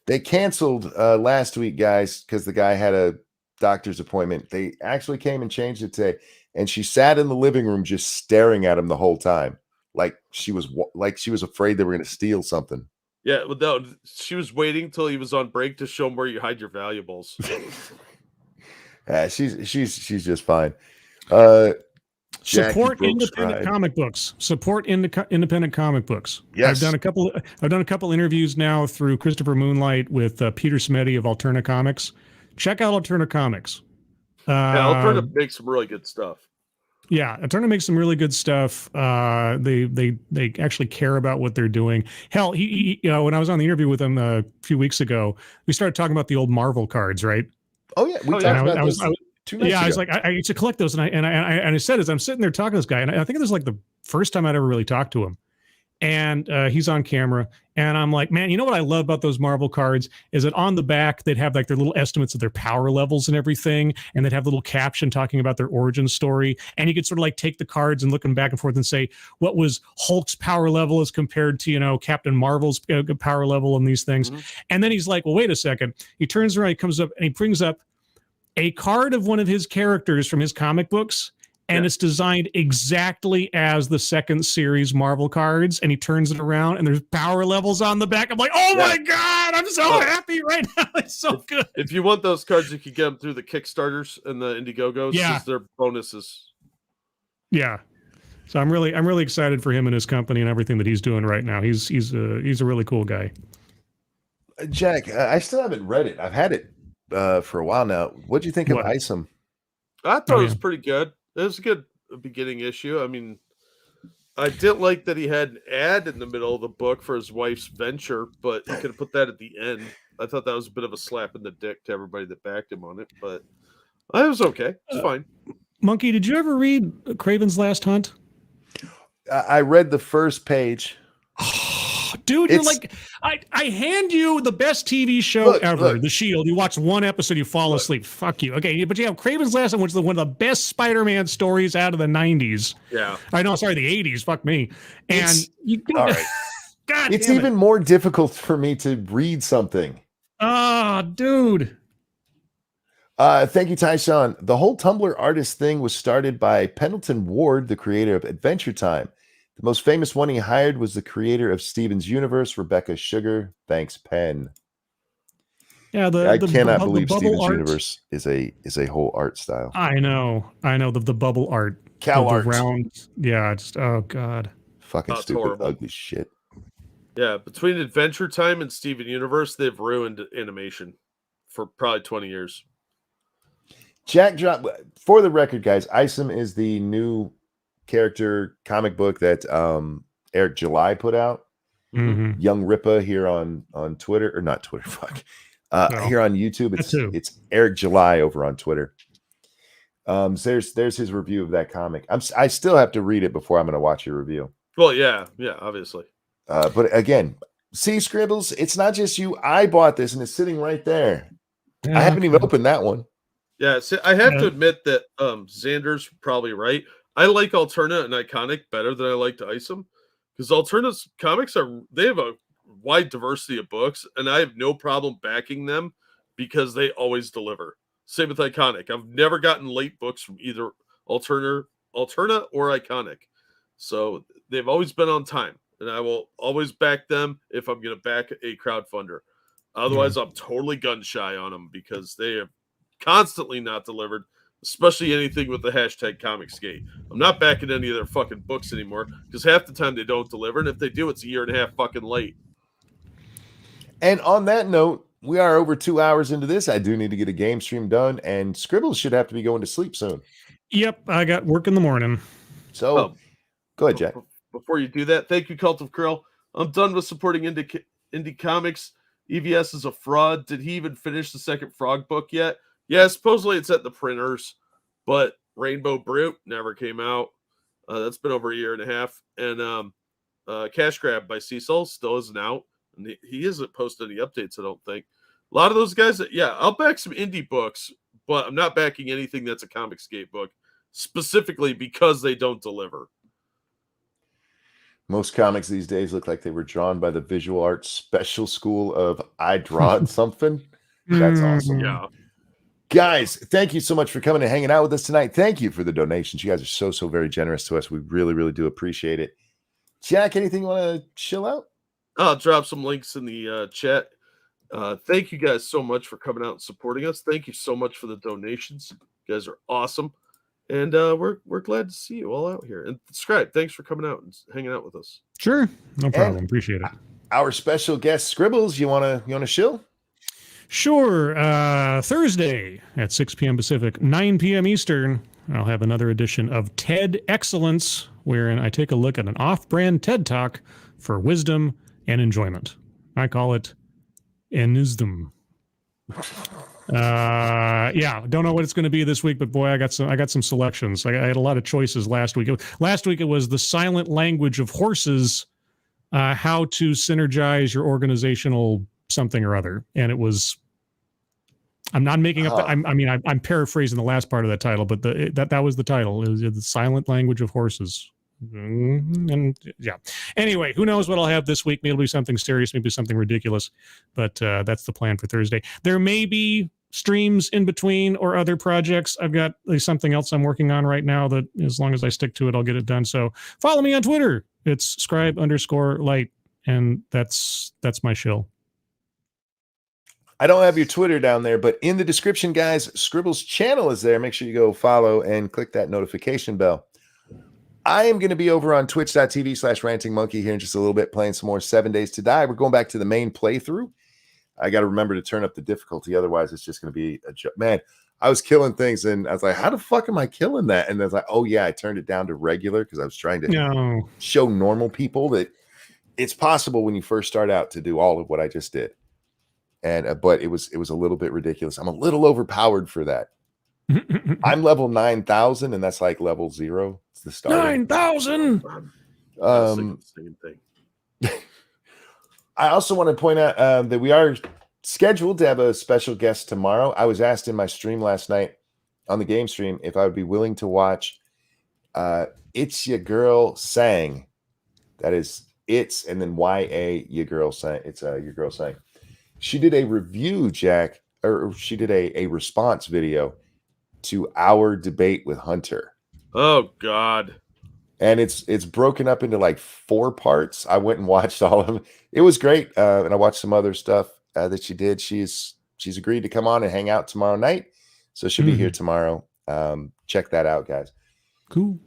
They canceled last week, guys, because the guy had a doctor's appointment. They actually came and changed it today, and she sat in the living room just staring at him the whole time, like she was afraid they were going to steal something. Yeah, well, no, she was waiting till he was on break to show him where you hide your valuables. She's just fine. Support independent comic books. Support independent comic books. Yes. I've done a couple interviews now through Christopher Moonlight with Peter Smeddy of Alterna Comics. Check out Alterna Comics. Alterna makes some really good stuff. Yeah, Alterna makes some really good stuff. They actually care about what they're doing. Hell, he when I was on the interview with him a few weeks ago, we started talking about the old Marvel cards, right? Oh yeah, we talked about this. I was like, I used to collect those, and I said, as I'm sitting there talking to this guy, and I think it was like the first time I'd ever really talked to him, and he's on camera, and I'm like, man, you know what I love about those Marvel cards is that on the back they'd have like their little estimates of their power levels and everything, and they'd have a little caption talking about their origin story, and you could sort of like take the cards and look them back and forth and say what was Hulk's power level as compared to Captain Marvel's power level and these things, and then he's like, well, wait a second. He turns around, he comes up, and he brings up a card of one of his characters from his comic books, and it's designed exactly as the second series Marvel cards, and he turns it around, and there's power levels on the back. I'm like, oh my God, I'm so happy right now. It's so good. If you want those cards, you can get them through the Kickstarters and the Indiegogos. Yeah. They're bonuses. Yeah. So I'm really excited for him and his company and everything that he's doing right now. He's a really cool guy. Jack, I still haven't read it. I've had it for a while now. What'd you think of Isom? I thought it was pretty good. It was a good beginning issue. I mean, I didn't like that he had an ad in the middle of the book for his wife's venture, but he could have put that at the end. I thought that was a bit of a slap in the dick to everybody that backed him on it, but it was okay. It's fine. Monkey, did you ever read Craven's Last Hunt? I read the first page. Dude, you're like, I hand you the best TV show ever, The Shield. You watch one episode, you fall asleep. Fuck you. Okay, but you have Craven's Last Hunt, which is one of the best Spider-Man stories out of the 90s. Yeah. I know, sorry, the 80s. Fuck me. And all right. God, it's even more difficult for me to read something. Dude. Thank you, Tyshawn. The whole Tumblr artist thing was started by Pendleton Ward, the creator of Adventure Time. The most famous one he hired was the creator of Steven's Universe, Rebecca Sugar. Thanks, Penn. Yeah, I cannot believe bubble Steven's art. Universe is a whole art style. I know the bubble art. Cow art. Round. Yeah, just oh god. Fucking stupid, horrible. ugly shit. Yeah, between Adventure Time and Steven Universe, they've ruined animation for probably 20 years. Jack drop for the record, guys. Isom is the new character comic book that Eric July put out. Mm-hmm. Young Ripa here on Twitter, or not Twitter, fuck. Here on YouTube, it's Eric July over on Twitter. So there's his review of that comic. I still have to read it before I'm going to watch your review. Well, yeah, obviously. But again, see, Scribbles, it's not just you. I bought this and it's sitting right there. Yeah, I haven't even opened that one. Yeah, see, I have to admit that Xander's probably right. I like Alterna and Iconic better than I liked Isom, because Alterna's comics they have a wide diversity of books, and I have no problem backing them because they always deliver. Same with Iconic. I've never gotten late books from either Alterna or Iconic. So they've always been on time, and I will always back them if I'm going to back a crowdfunder. Otherwise, I'm totally gun shy on them because they have constantly not delivered, especially anything with the hashtag Comicsgate. I'm not backing any of their fucking books anymore because half the time they don't deliver, and if they do, it's a year and a half fucking late. And on that note, we are over 2 hours into this. I do need to get a game stream done, and Scribbles should have to be going to sleep soon. Yep, I got work in the morning. So go ahead, Jack. Before you do that, thank you, Cult of Krill. I'm done with supporting indie comics. EVS is a fraud. Did he even finish the second Frog book yet? Yeah, supposedly it's at the printers, but Rainbow Brute never came out. That's been over a year and a half. And Cash Grab by Cecil still isn't out. And he hasn't posted any updates, I don't think. A lot of those guys, I'll back some indie books, but I'm not backing anything that's a Comicsgate book, specifically because they don't deliver. Most comics these days look like they were drawn by the visual arts special school of I Drawed Something. That's awesome. Yeah. Guys, thank you so much for coming and hanging out with us tonight. Thank you for the donations. You guys are so very generous to us. We really, really do appreciate it. Jack, anything you want to chill out? I'll drop some links in the chat. Thank you guys so much for coming out and supporting us. Thank you so much for the donations. You guys are awesome. And we're glad to see you all out here. And subscribe. Thanks for coming out and hanging out with us. Sure. No problem. Appreciate it. Our special guest, Scribbles, you wanna shill? Sure. Thursday at 6 p.m. Pacific, 9 p.m. Eastern, I'll have another edition of TED Excellence, wherein I take a look at an off-brand TED Talk for wisdom and enjoyment. I call it Enwisdom. Don't know what it's going to be this week, but boy, I got some selections. I had a lot of choices last week. Last week it was the silent language of horses, how to synergize your organizational something or other, and it was. I'm not making up. I'm paraphrasing the last part of that title, but that was the title. It was the silent language of horses. And yeah. Anyway, who knows what I'll have this week? Maybe it'll be something serious, maybe something ridiculous, but that's the plan for Thursday. There may be streams in between or other projects. I've got something else I'm working on right now that as long as I stick to it, I'll get it done. So follow me on Twitter. It's scribe_light. And that's my shill. I don't have your Twitter down there, but in the description, guys, Scribble's channel is there. Make sure you go follow and click that notification bell. I am going to be over on twitch.tv/rantingmonkey here in just a little bit, playing some more 7 Days to Die. We're going back to the main playthrough. I got to remember to turn up the difficulty. Otherwise, it's just going to be a joke. Man, I was killing things, and I was like, how the fuck am I killing that? And I was like, oh, yeah, I turned it down to regular because I was trying to show normal people that it's possible when you first start out to do all of what I just did. And but it was a little bit ridiculous. I'm a little overpowered for that. I'm level 9,000, and that's like level 0. It's the start. 9,000. Same thing. I also want to point out that we are scheduled to have a special guest tomorrow. I was asked in my stream last night on the game stream if I would be willing to watch It's Your Girl Sang. That is It's and then YA Your Girl Sang. It's Your Girl Sang. She did a review, Jack, or she did a response video to our debate with Hunter. Oh, God. and it's broken up into like 4 parts. I went and watched all of them. It was great, and I watched some other stuff that she did. She's agreed to come on and hang out tomorrow night, so she'll be here tomorrow. Check that out, guys. Cool.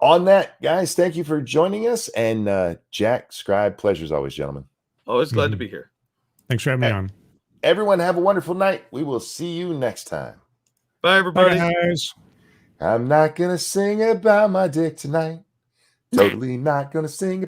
On that, guys, thank you for joining us, and Jack, Scribe, pleasure as always, gentlemen. Always glad to be here. Thanks for having me on. Everyone have a wonderful night. We will see you next time. Bye, everybody. Bye, guys. I'm not gonna sing about my dick tonight. Totally not gonna sing